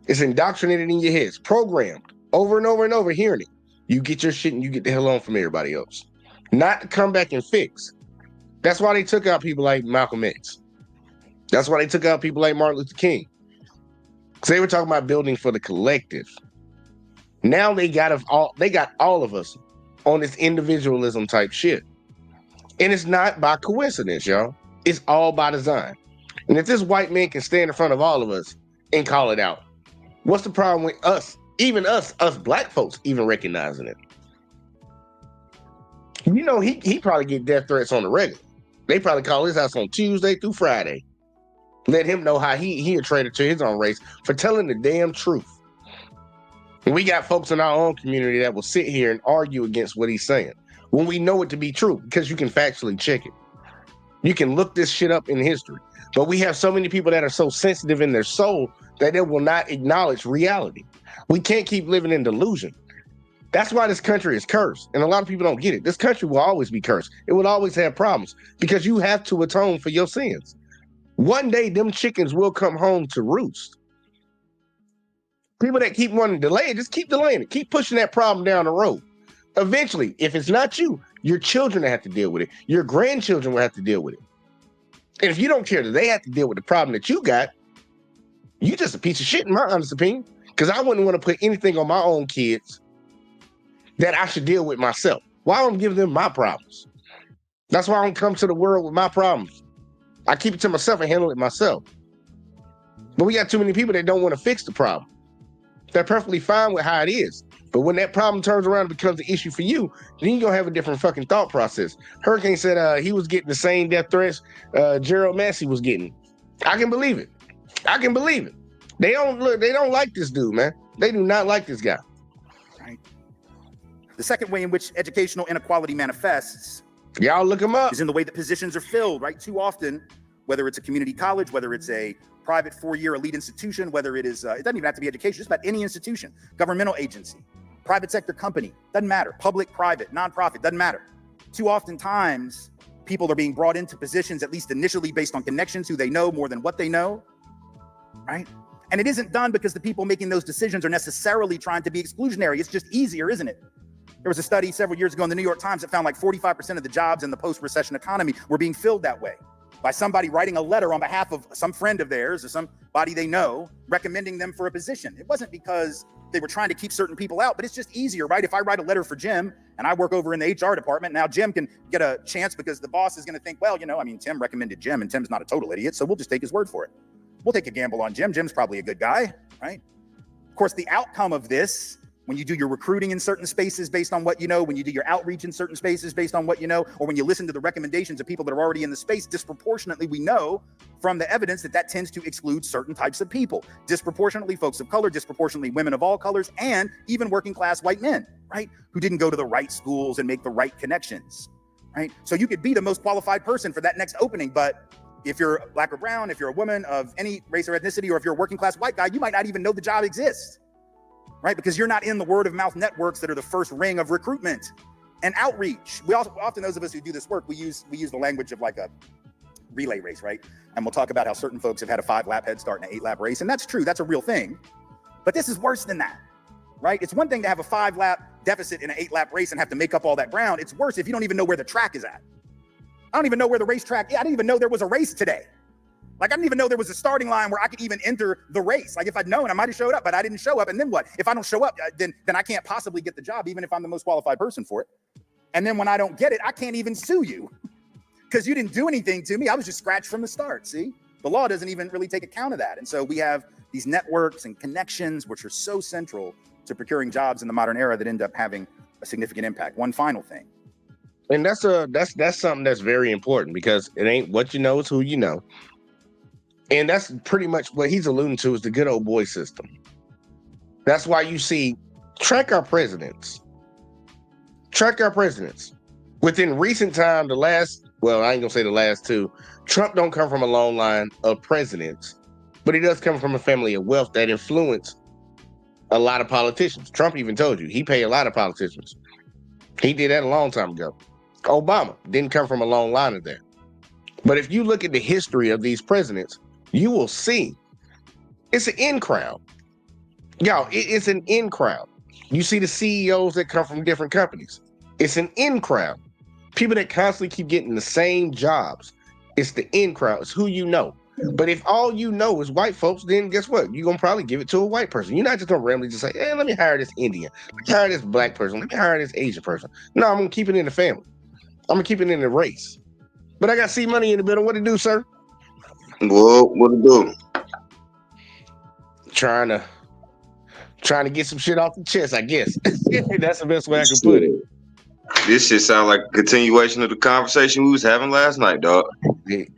it's indoctrinated in your heads, programmed over and over and over, hearing it. You get your shit and you get the hell on from everybody else. Not to come back and fix. That's why they took out people like Malcolm X. That's why they took out people like Martin Luther King. Because they were talking about building for the collective. Now they got all of us on this individualism type shit. And it's not by coincidence, y'all. It's all by design. And if this white man can stand in front of all of us and call it out, what's the problem with us, even us black folks, even recognizing it? You know, he probably get death threats on the regular. They probably call his house on Tuesday through Friday. Let him know how he a traitor to his own race for telling the damn truth. And we got folks in our own community that will sit here and argue against what he's saying when we know it to be true, because you can factually check it. You can look this shit up in history. But we have so many people that are so sensitive in their soul that they will not acknowledge reality. We can't keep living in delusion. That's why this country is cursed. And a lot of people don't get it. This country will always be cursed. It will always have problems because you have to atone for your sins. One day, them chickens will come home to roost. People that keep wanting to delay it, just keep delaying it. Keep pushing that problem down the road. Eventually, if it's not you, your children have to deal with it. Your grandchildren will have to deal with it. And if you don't care that they have to deal with the problem that you got, you just a piece of shit in my honest opinion. Because I wouldn't want to put anything on my own kids that I should deal with myself. Why don't I give them my problems? That's why I don't come to the world with my problems. I keep it to myself and handle it myself. But we got too many people that don't want to fix the problem. They're perfectly fine with how it is. But when that problem turns around and becomes an issue for you, then you're going to have a different fucking thought process. Hurricane said he was getting the same death threats Gerald Massey was getting. I can believe it. I can believe it. They don't like this dude, man. They do not like this guy. Right. The second way in which educational inequality manifests, y'all look him up, is in the way that positions are filled, right? Too often, whether it's a community college, whether it's a private 4-year elite institution, whether it is, it doesn't even have to be education, just about any institution, governmental agency, private sector company, doesn't matter. Public, private, nonprofit, doesn't matter. Too often times, people are being brought into positions, at least initially, based on connections, who they know more than what they know, right? And it isn't done because the people making those decisions are necessarily trying to be exclusionary. It's just easier, isn't it? There was a study several years ago in the New York Times that found like 45% of the jobs in the post-recession economy were being filled that way by somebody writing a letter on behalf of some friend of theirs or somebody they know, recommending them for a position. It wasn't because they were trying to keep certain people out, but it's just easier, right? If I write a letter for Jim and I work over in the HR department, now Jim can get a chance because the boss is going to think, well, you know, I mean, Tim recommended Jim and Tim's not a total idiot, so we'll just take his word for it. We'll take a gamble on Jim. Jim's probably a good guy, right? Of course, the outcome of this, when you do your recruiting in certain spaces based on what you know, when you do your outreach in certain spaces based on what you know, or when you listen to the recommendations of people that are already in the space, disproportionately, we know from the evidence that tends to exclude certain types of people. Disproportionately, folks of color, disproportionately, women of all colors, and even working class white men, right? Who didn't go to the right schools and make the right connections, right? So you could be the most qualified person for that next opening, but if you're black or brown, if you're a woman of any race or ethnicity, or if you're a working class white guy, you might not even know the job exists, right? Because you're not in the word of mouth networks that are the first ring of recruitment and outreach. We also, often those of us who do this work, we use the language of like a relay race, right? And we'll talk about how certain folks have had a 5-lap head start in an 8-lap race. And that's true, that's a real thing. But this is worse than that, right? It's one thing to have a 5-lap deficit in an 8-lap race and have to make up all that ground. It's worse if you don't even know where the track is at. I don't even know where the racetrack is. I didn't even know there was a race today. Like, I didn't even know there was a starting line where I could even enter the race. Like, if I'd known, I might have showed up, but I didn't show up. And then what? If I don't show up, then I can't possibly get the job, even if I'm the most qualified person for it. And then when I don't get it, I can't even sue you because you didn't do anything to me. I was just scratched from the start. See, the law doesn't even really take account of that. And so we have these networks and connections, which are so central to procuring jobs in the modern era, that end up having a significant impact. One final thing. And that's something that's very important, because it ain't what you know, it's who you know. And that's pretty much what he's alluding to, is the good old boy system. That's why you see, track our presidents. Within recent time, I ain't gonna say the last two, Trump don't come from a long line of presidents, but he does come from a family of wealth that influenced a lot of politicians. Trump even told you he paid a lot of politicians. He did that a long time ago. Obama didn't come from a long line of that. But if you look at the history of these presidents, you will see it's an in crowd. Y'all, it's an in crowd. You see the CEOs that come from different companies. It's an in crowd. People that constantly keep getting the same jobs. It's the in crowd. It's who you know. But if all you know is white folks, then guess what? You're going to probably give it to a white person. You're not just going to randomly just say, hey, let me hire this Indian. Let me hire this black person. Let me hire this Asian person. No, I'm going to keep it in the family. I'm going to keep it in the race. But I got C Money in the middle. What to do, sir? Well, what to do? Trying to get some shit off the chest, I guess. That's the best way I can put it. This shit sound like a continuation of the conversation we was having last night, dog.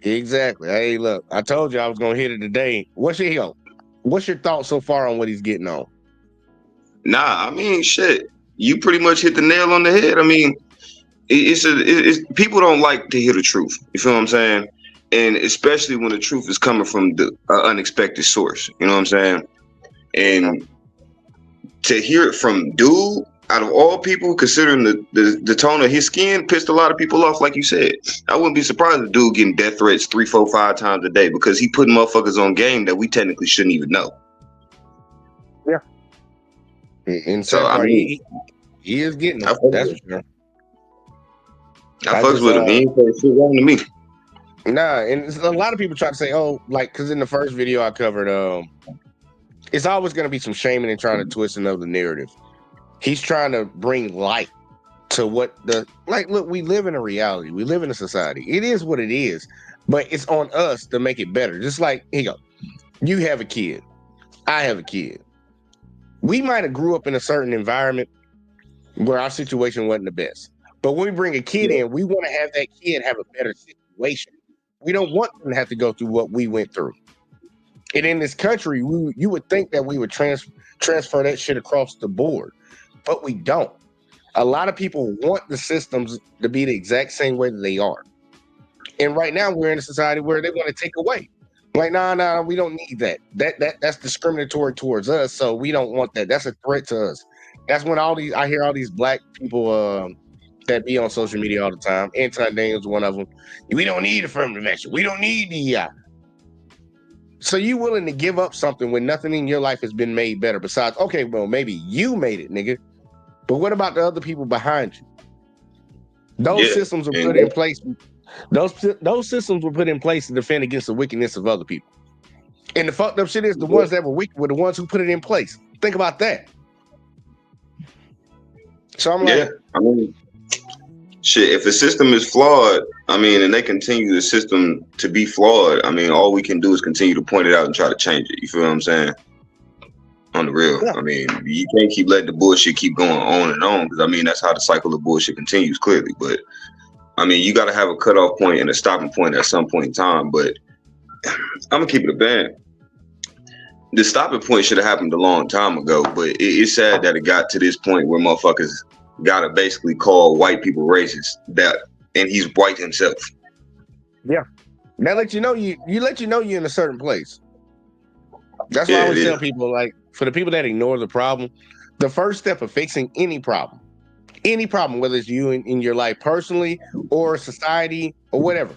Exactly. Hey, look, I told you I was gonna hit it today. What's your thoughts so far on what he's getting on? Nah, I mean, shit. You pretty much hit the nail on the head. I mean, it's people don't like to hear the truth. You feel what I'm saying? And especially when the truth is coming from the unexpected source. You know what I'm saying? And to hear it from dude, out of all people, considering the tone of his skin, pissed a lot of people off, like you said. I wouldn't be surprised if dude getting death threats 3, 4, 5 times a day, because he putting motherfuckers on game that we technically shouldn't even know. Yeah. And so I mean, he is getting it. That's for sure. I fucks with him. He ain't saying shit wrong to me. Nah, and a lot of people try to say, oh, like, because in the first video I covered, it's always going to be some shaming and trying to twist another narrative. He's trying to bring light to what look, we live in a reality. We live in a society. It is what it is, but it's on us to make it better. Just like, here you go. You have a kid. I have a kid. We might have grew up in a certain environment where our situation wasn't the best. But when we bring a kid in, we want to have that kid have a better situation. We don't want them to have to go through what we went through. And in this country, you would think that we would transfer that shit across the board, but we don't. A lot of people want the systems to be the exact same way that they are. And right now we're in a society where they want to take away. Like, nah, we don't need that. That's discriminatory towards us, so we don't want that. That's a threat to us. That's when I hear all these black people that be on social media all the time. Anton Daniels, one of them. We don't need affirmative action. We don't need DEI. So you willing to give up something when nothing in your life has been made better besides, okay, well, maybe you made it, nigga. But what about the other people behind you? Those systems were put in place. Those systems were put in place to defend against the wickedness of other people. And the fucked up shit is the ones that were weak were the ones who put it in place. Think about that. So I'm like, I mean, shit, if the system is flawed, I mean, and they continue the system to be flawed, I mean, all we can do is continue to point it out and try to change it. You feel what I'm saying? On the real. Yeah. I mean, you can't keep letting the bullshit keep going on and on, because I mean, that's how the cycle of bullshit continues, clearly. But I mean, you got to have a cutoff point and a stopping point at some point in time. But I'm gonna keep it a band. The stopping point should have happened a long time ago, but it's sad that it got to this point where motherfuckers gotta basically call white people racist. And he's white himself. Yeah, that let you know you let you know you're in a certain place. That's why I always tell people, like, for the people that ignore the problem, the first step of fixing any problem, whether it's you in your life personally or society or whatever,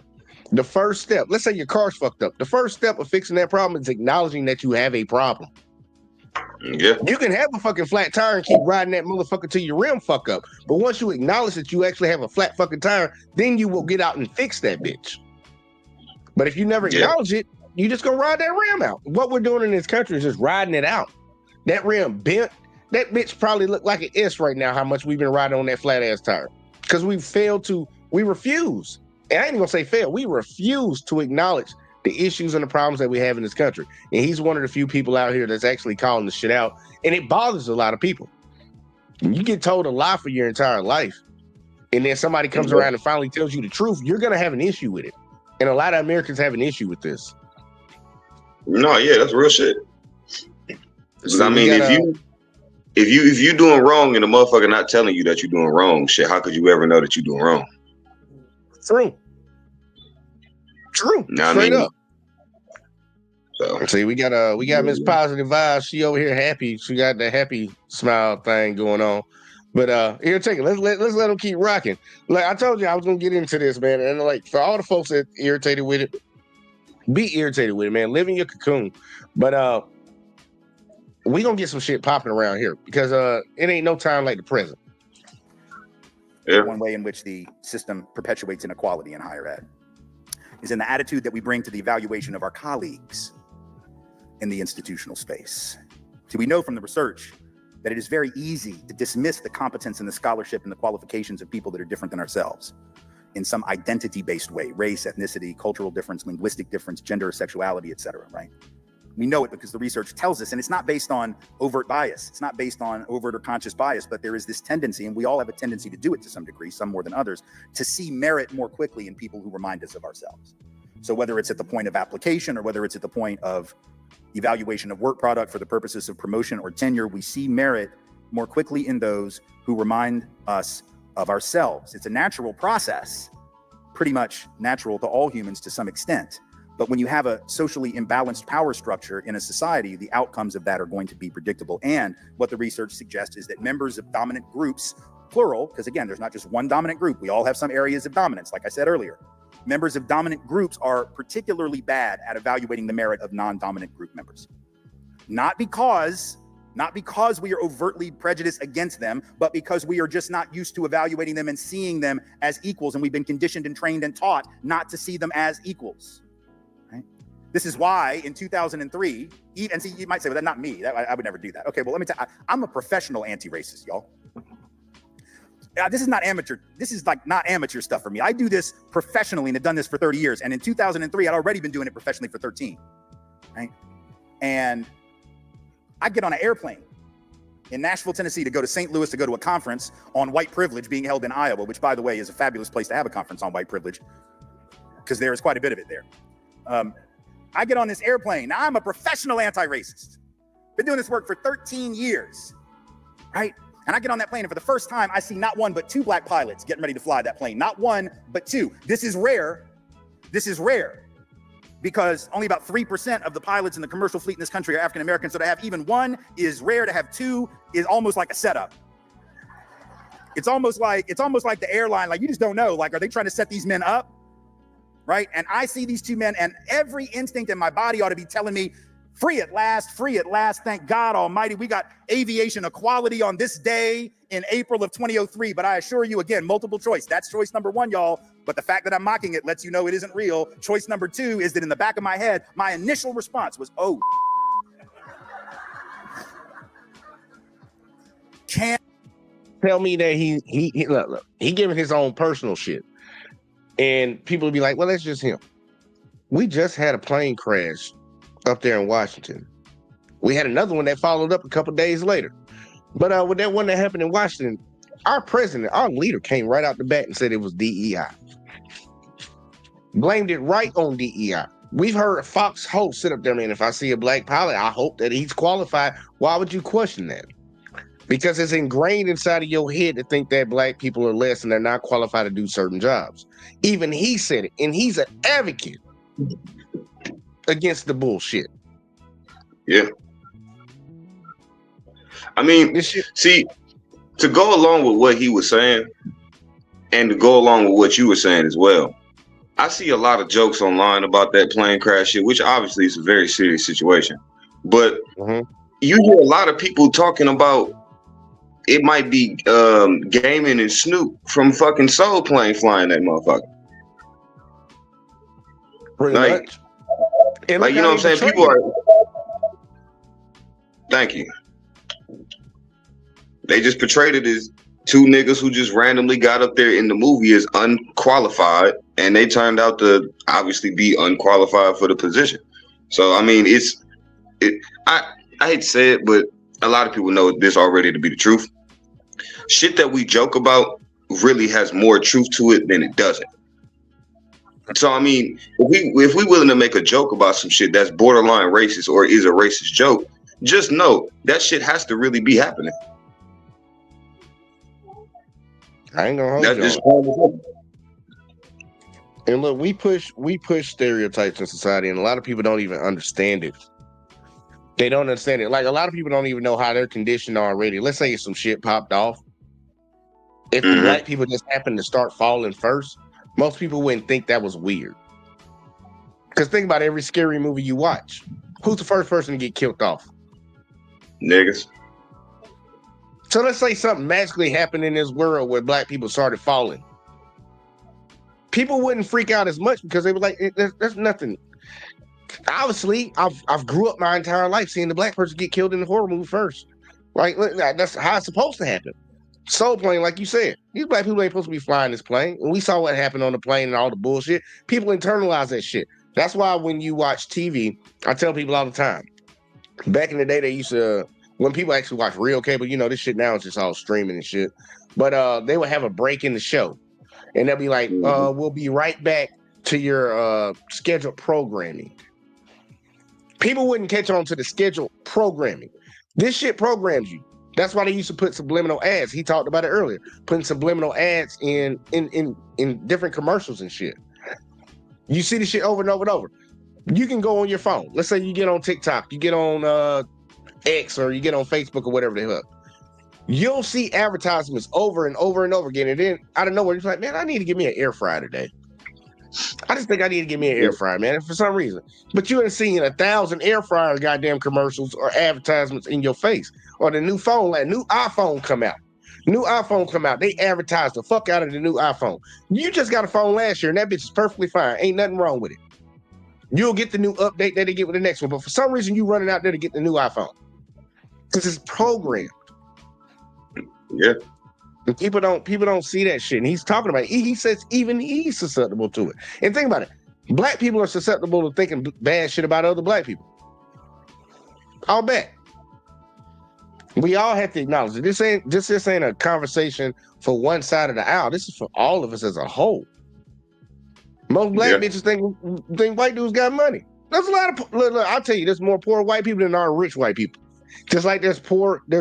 the first step, let's say your car's fucked up. The first step of fixing that problem is acknowledging that you have a problem. Yeah. You can have a fucking flat tire and keep riding that motherfucker till your rim fuck up. But once you acknowledge that you actually have a flat fucking tire, then you will get out and fix that bitch. But if you never acknowledge it, You just gonna ride that rim out. What we're doing in this country is just riding it out. That rim bent. That bitch probably look like an S right now, how much we've been riding on that flat ass tire. Because we refuse. And I ain't even gonna say fail. We refuse to acknowledge the issues and the problems that we have in this country. And he's one of the few people out here that's actually calling the shit out. And it bothers a lot of people. You get told a lie for your entire life, and then somebody comes around and finally tells you the truth, you're gonna have an issue with it. And a lot of Americans have an issue with this. No, yeah, that's real shit. So I mean, if you doing wrong and the motherfucker not telling you that you're doing wrong, shit, how could you ever know that you're doing wrong? True. Now, Straight up. So see, we got Miss Positive Vibes. She over here happy. She got the happy smile thing going on. But here, take it. Let's let them keep rocking. Like I told you, I was gonna get into this, man. And like for all the folks that irritated with it, be irritated with it, man. Live in your cocoon. But we gonna get some shit popping around here because it ain't no time like the present. Yeah. One way in which the system perpetuates inequality in higher ed is in the attitude that we bring to the evaluation of our colleagues in the institutional space. See, we know from the research that it is very easy to dismiss the competence and the scholarship and the qualifications of people that are different than ourselves in some identity-based way, race, ethnicity, cultural difference, linguistic difference, gender, sexuality, etc., right? We know it because the research tells us, and it's not based on overt bias. It's not based on overt or conscious bias, but there is this tendency, and we all have a tendency to do it to some degree, some more than others, to see merit more quickly in people who remind us of ourselves. So whether it's at the point of application or whether it's at the point of evaluation of work product for the purposes of promotion or tenure, we see merit more quickly in those who remind us of ourselves. It's a natural process, pretty much natural to all humans to some extent. But when you have a socially imbalanced power structure in a society, the outcomes of that are going to be predictable. And what the research suggests is that members of dominant groups, plural, because again, there's not just one dominant group. We all have some areas of dominance, like I said earlier. Members of dominant groups are particularly bad at evaluating the merit of non-dominant group members. Not because we are overtly prejudiced against them, but because we are just not used to evaluating them and seeing them as equals. And we've been conditioned and trained and taught not to see them as equals. This is why in 2003, and see, you might say, well, that's not me. I would never do that. Okay, well, let me tell you, I'm a professional anti-racist, y'all. This is not amateur. This is like not amateur stuff for me. I do this professionally and have done this for 30 years. And in 2003, I'd already been doing it professionally for 13, right? And I get on an airplane in Nashville, Tennessee to go to St. Louis to go to a conference on white privilege being held in Iowa, which by the way, is a fabulous place to have a conference on white privilege because there is quite a bit of it there. I get on this airplane. Now I'm a professional anti-racist. Been doing this work for 13 years, right? And I get on that plane, and for the first time, I see not one, but two black pilots getting ready to fly that plane. Not one, but two. This is rare. This is rare because only about 3% of the pilots in the commercial fleet in this country are African-American. So to have even one is rare. To have two is almost like a setup. It's almost like the airline. Like, you just don't know. Like, are they trying to set these men up? Right? And I see these two men, and every instinct in my body ought to be telling me, free at last, thank God Almighty. We got aviation equality on this day in April of 2003. But I assure you, again, multiple choice. That's choice number one, y'all. But the fact that I'm mocking it lets you know it isn't real. Choice number two is that in the back of my head, my initial response was, oh, can't tell me that he giving his own personal shit. And people would be like, well, that's just him. We just had a plane crash up there in Washington. We had another one that followed up a couple days later. But with that one that happened in Washington, our president, our leader came right out the bat and said it was DEI. Blamed it right on DEI. We've heard Fox host sit up there, man, if I see a black pilot, I hope that he's qualified. Why would you question that? Because it's ingrained inside of your head to think that black people are less and they're not qualified to do certain jobs. Even he said it, and he's an advocate against the bullshit. Yeah. I mean, see, to go along with what he was saying and to go along with what you were saying as well, I see a lot of jokes online about that plane crash shit, which obviously is a very serious situation. But you hear a lot of people talking about it might be Gaming and Snoop from fucking Soul Plane flying that motherfucker. Pretty much. And Like, look you know how what I'm they saying? portray People it. are. Thank you. They just portrayed it as two niggas who just randomly got up there in the movie as unqualified, and they turned out to obviously be unqualified for the position. So I mean, I hate to say it, but a lot of people know this already to be the truth. Shit that we joke about really has more truth to it than it doesn't. So I mean, if we willing to make a joke about some shit that's borderline racist or is a racist joke, just know that shit has to really be happening. I ain't gonna hold That's you just on it. And look, we push stereotypes in society, and a lot of people don't even understand it. They don't understand it. Like, a lot of people don't even know how they're conditioned already. Let's say some shit popped off. If the black people just happened to start falling first, most people wouldn't think that was weird. Because think about every scary movie you watch. Who's the first person to get killed off? Niggas. So let's say something magically happened in this world where black people started falling. People wouldn't freak out as much because they were like, there's nothing. Obviously, I've grew up my entire life seeing the black person get killed in the horror movie first. Like, look, that's how it's supposed to happen. Soul Plane, like you said, these black people ain't supposed to be flying this plane. And we saw what happened on the plane and all the bullshit. People internalize that shit. That's why when you watch TV, I tell people all the time, back in the day, they used to, when people actually watch real cable, you know, this shit now is just all streaming and shit. But they would have a break in the show. And they'll be like, we'll be right back to your scheduled programming. People wouldn't catch on to the scheduled programming. This shit programs you. That's why they used to put subliminal ads. He talked about it earlier, putting subliminal ads in different commercials and shit. You see this shit over and over and over. You can go on your phone. Let's say you get on TikTok, you get on X, or you get on Facebook or whatever the hell. You'll see advertisements over and over and over again. And then out of nowhere, you're like, man, I need to give me an air fryer today. I just think I need to give me an air fryer, man, for some reason. But you ain't seeing 1,000 air fryer goddamn commercials or advertisements in your face. Or the new phone, like new iPhone come out. New iPhone come out. They advertise the fuck out of the new iPhone. You just got a phone last year, and that bitch is perfectly fine. Ain't nothing wrong with it. You'll get the new update that they get with the next one. But for some reason, you running out there to get the new iPhone. Because it's programmed. Yeah. And people don't see that shit. And he's talking about it. He says even he's susceptible to it. And think about it. Black people are susceptible to thinking bad shit about other black people. I'll bet. We all have to acknowledge it. This ain't a conversation for one side of the aisle. This is for all of us as a whole. Most black bitches think white dudes got money. There's a lot of look, I'll tell you, there's more poor white people than there are rich white people. Just like there's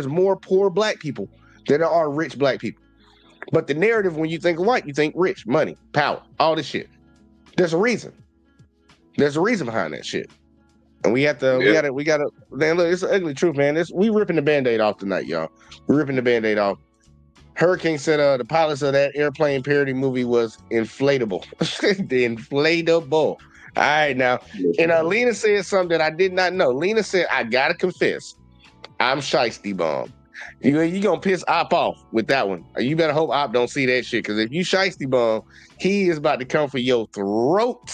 more poor black people than there are rich black people. But the narrative, when you think of white, you think rich, money, power, all this shit. There's a reason. There's a reason behind that shit. And we gotta, man, look, it's an ugly truth, man. We ripping the Band-Aid off tonight, y'all. We're ripping the Band-Aid off. Hurricane said the pilots of that airplane parody movie was inflatable. The inflatable. All right, now. And Lena said something that I did not know. Lena said, I gotta confess, I'm shiesty bomb. You gonna piss Op off with that one. You better hope Op don't see that shit, because if you shiesty bomb, he is about to come for your throat,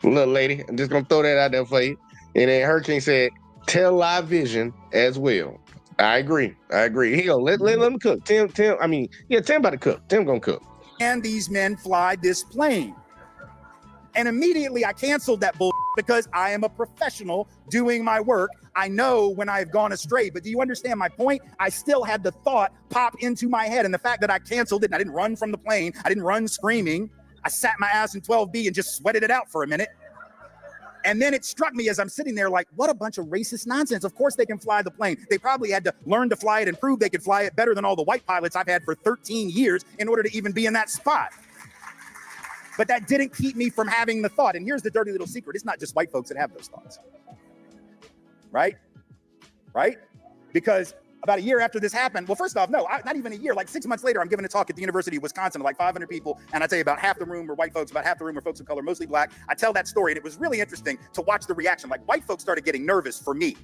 little lady. I'm just gonna throw that out there for you. And then Hurricane said, tell Live Vision as well. I agree. He go, let him cook. Tim about to cook. Tim gonna cook. And these men fly this plane. And immediately I canceled that bull because I am a professional doing my work. I know when I've gone astray, but do you understand my point? I still had the thought pop into my head, and the fact that I canceled it and I didn't run from the plane, I didn't run screaming. I sat my ass in 12B and just sweated it out for a minute. And then it struck me as I'm sitting there like, what a bunch of racist nonsense. Of course they can fly the plane. They probably had to learn to fly it and prove they could fly it better than all the white pilots I've had for 13 years in order to even be in that spot. But that didn't keep me from having the thought. And here's the dirty little secret. It's not just white folks that have those thoughts. Right? Because about a year after this happened, well, first off, no, not even a year, like 6 months later, I'm giving a talk at the University of Wisconsin to like 500 people. And I tell you, about half the room were white folks, about half the room were folks of color, mostly black. I tell that story, and it was really interesting to watch the reaction. Like, white folks started getting nervous for me.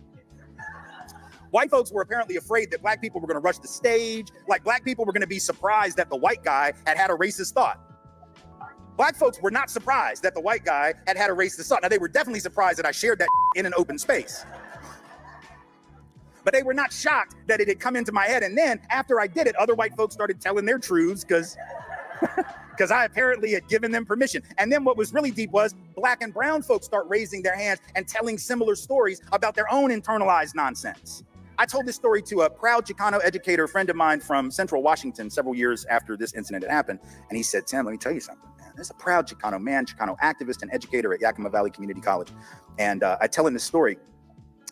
White folks were apparently afraid that black people were going to rush the stage. Like, black people were going to be surprised that the white guy had a racist thought. Black folks were not surprised that the white guy had a racist assault. Now, they were definitely surprised that I shared that in an open space. But they were not shocked that it had come into my head. And then after I did it, other white folks started telling their truths because I apparently had given them permission. And then what was really deep was black and brown folks start raising their hands and telling similar stories about their own internalized nonsense. I told this story to a proud Chicano educator, friend of mine from Central Washington, several years after this incident had happened. And he said, Tim, let me tell you something, man. There's a proud Chicano man, Chicano activist and educator at Yakima Valley Community College. And I tell him this story.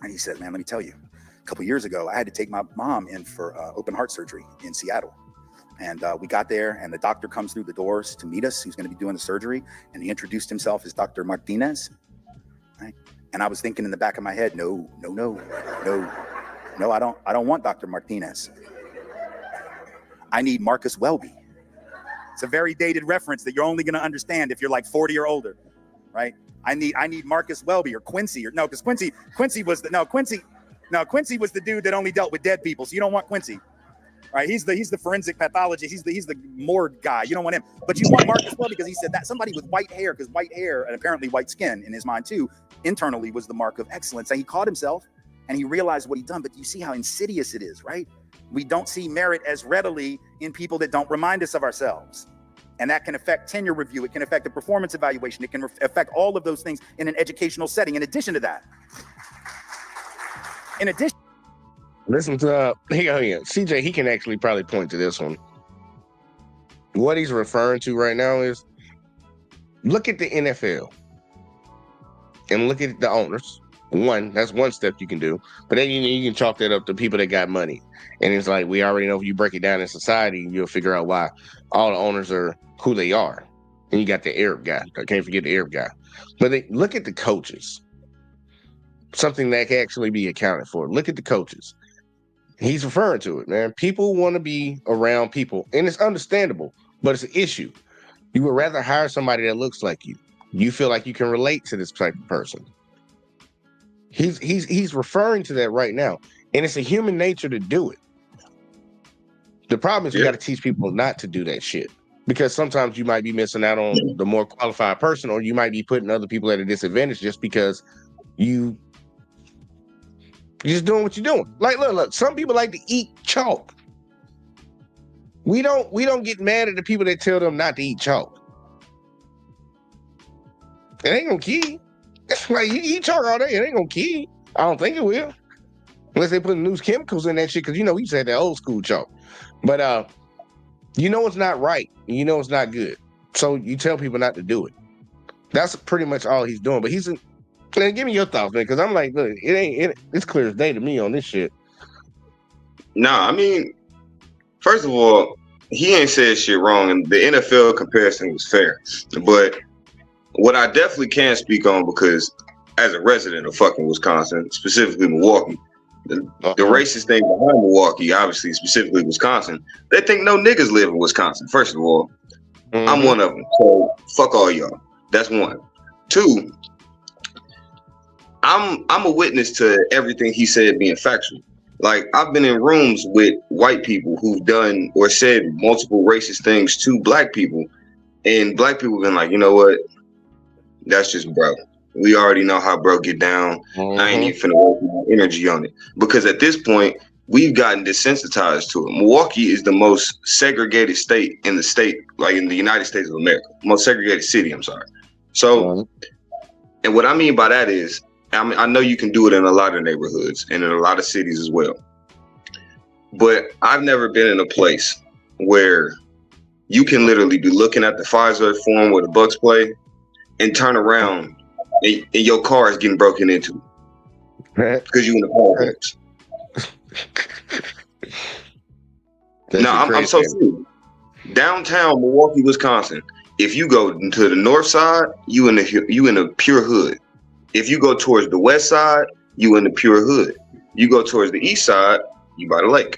And he said, man, let me tell you, a couple years ago, I had to take my mom in for open heart surgery in Seattle. And we got there, and the doctor comes through the doors to meet us, who's going to be doing the surgery. And he introduced himself as Dr. Martinez. Right? And I was thinking in the back of my head, no, I don't want Dr. Martinez. I need Marcus Welby. It's a very dated reference that you're only going to understand if you're like 40 or older, right? I need Marcus Welby or Quincy or no, because Quincy was the dude that only dealt with dead people. So you don't want Quincy, right? He's the forensic pathologist. He's the morgue guy. You don't want him, but you want Marcus Welby because he said that somebody with white hair, because white hair and apparently white skin in his mind too, internally was the mark of excellence. And he caught himself. And he realized what he'd done, but you see how insidious it is, right? We don't see merit as readily in people that don't remind us of ourselves. And that can affect tenure review. It can affect a performance evaluation. It can affect all of those things in an educational setting. In addition to that, listen to CJ, he can actually probably point to this one. What he's referring to right now is, look at the NFL and look at the owners. That's one step you can do, but then you can chalk that up to people that got money. And it's like, we already know if you break it down in society, you'll figure out why all the owners are who they are. And you got the Arab guy. I can't forget the Arab guy. But look at the coaches. Something that can actually be accounted for. Look at the coaches. He's referring to it, man. People want to be around people, and it's understandable, but it's an issue. You would rather hire somebody that looks like you. You feel like you can relate to this type of person. He's referring to that right now, and it's a human nature to do it. The problem is you got to teach people not to do that shit, because sometimes you might be missing out on the more qualified person, or you might be putting other people at a disadvantage just because you're just doing what you're doing. Like, look, some people like to eat chalk. We don't get mad at the people that tell them not to eat chalk. It ain't gonna kill you. Like, you eat chalk all day, it ain't gonna kill you. I don't think it will. Unless they put new chemicals in that shit, because we used to have that old school chalk. But it's not right. It's not good. So you tell people not to do it. That's pretty much all he's doing. But man, give me your thoughts, man, because I'm like, look, it's clear as day to me on this shit. Nah, I mean, first of all, he ain't said shit wrong, and the NFL comparison was fair. But what I definitely can speak on, because as a resident of fucking Wisconsin, specifically Milwaukee, the racist thing behind Milwaukee, obviously specifically Wisconsin, they think no niggas live in Wisconsin. First of all, I'm one of them. So fuck all y'all. That's one. Two, I'm a witness to everything he said being factual. Like, I've been in rooms with white people who've done or said multiple racist things to black people, and black people have been like, you know what? That's just bro. We already know how bro get down. I ain't even finna waste my energy on it. Because at this point, we've gotten desensitized to it. Milwaukee is the most segregated state in the state, like in the United States of America. Most segregated city, I'm sorry. So, and what I mean by that is, I know you can do it in a lot of neighborhoods and in a lot of cities as well. But I've never been in a place where you can literally be looking at the Pfizer Forum where the Bucks play and turn around and your car is getting broken into because you in the politics. No, I'm so serious. Downtown Milwaukee, Wisconsin. If you go to the north side, you in the pure hood. If you go towards the west side, you in the pure hood. You go towards the east side, you by the lake.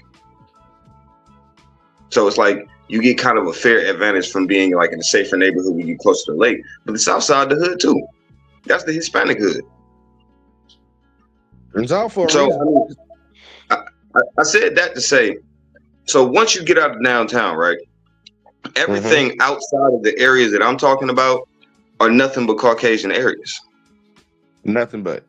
So it's like you get kind of a fair advantage from being like in a safer neighborhood when you close to the lake. But the south side of the hood too. That's the Hispanic hood. It's all for so I said that to say, so once you get out of downtown, right? Everything outside of the areas that I'm talking about are nothing but Caucasian areas. Nothing but.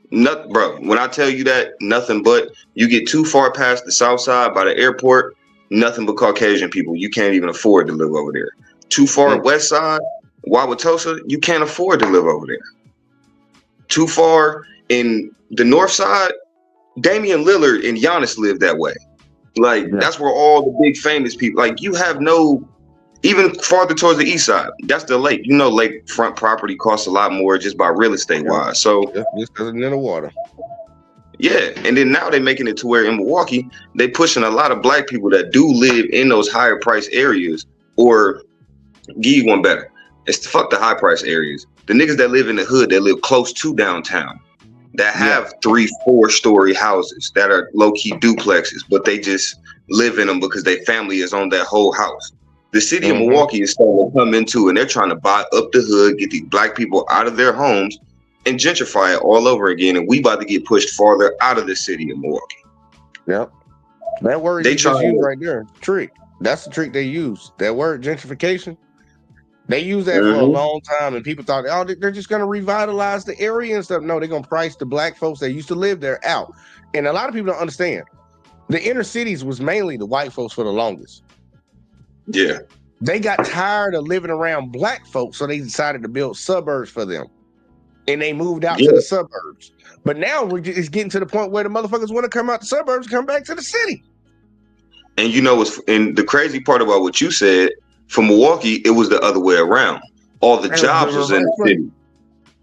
Nothing, bro. When I tell you that, nothing but. You get too far past the south side by the airport, nothing but Caucasian people. You can't even afford to live over there. Too far west side, Wauwatosa, you can't afford to live over there. Too far in the north side, Damian Lillard and Giannis live that way. Like, that's where all the big famous people, like, you have no, even farther towards the east side, that's the lake. You know, lakefront property costs a lot more just by real estate wise. So, just because it's in the water. Yeah, and then now they're making it to where in Milwaukee, they pushing a lot of black people that do live in those higher price areas, or give you one better. It's fuck the high price areas. The niggas that live in the hood, that live close to downtown, that have 3-4 story houses that are low key duplexes, but they just live in them because their family is on that whole house. The city of Milwaukee is starting to come into, and they're trying to buy up the hood, get these black people out of their homes, and gentrify it all over again. And we about to get pushed farther out of the city of Milwaukee. Yep. That word They you just try- used right there. Trick. That's the trick they use. That word gentrification. They use that for a long time, and people thought, oh, they're just going to revitalize the area and stuff. No, they're going to price the black folks that used to live there out. And a lot of people don't understand. The inner cities was mainly the white folks for the longest. Yeah. They got tired of living around black folks, so they decided to build suburbs for them. And they moved out to the suburbs. But now it's getting to the point where the motherfuckers want to come out the suburbs and come back to the city. And you know what's, and the crazy part about what you said, for Milwaukee, it was the other way around. All the jobs was in the city.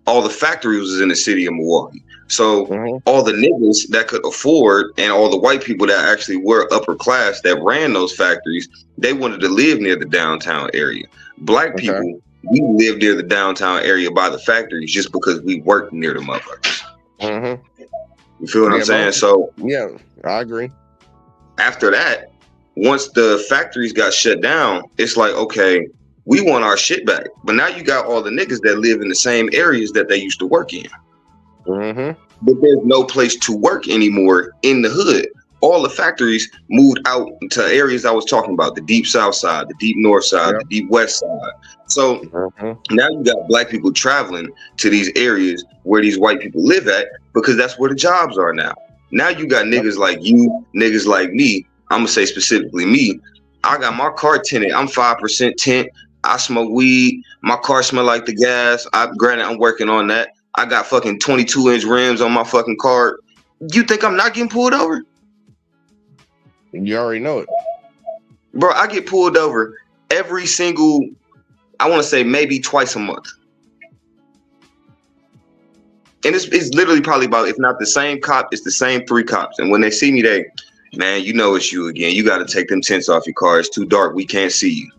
All the factories was in the city of Milwaukee. So all the niggas that could afford, and all the white people that actually were upper class that ran those factories, they wanted to live near the downtown area. Black people, we lived near the downtown area by the factories just because we worked near the motherfuckers. You feel what I'm saying? So yeah, I agree. After that, once the factories got shut down, it's like, okay, we want our shit back. But now you got all the niggas that live in the same areas that they used to work in. But there's no place to work anymore in the hood. All the factories moved out to areas I was talking about, the deep south side, the deep north side, the deep west side. So now you got black people traveling to these areas where these white people live at, because that's where the jobs are now. Now you got niggas like you, niggas like me. I'm gonna say specifically me. I got my car tinted. I'm 5% tint. I smoke weed. My car smell like the gas. Granted, I'm working on that. I got fucking 22-inch rims on my fucking car. You think I'm not getting pulled over? You already know it. Bro, I get pulled over every single, I want to say maybe twice a month. And it's literally probably about, if not the same cop, it's the same 3 cops. And when they see me, they, man, you know it's you again. You got to take them tents off your car. It's too dark. We can't see you.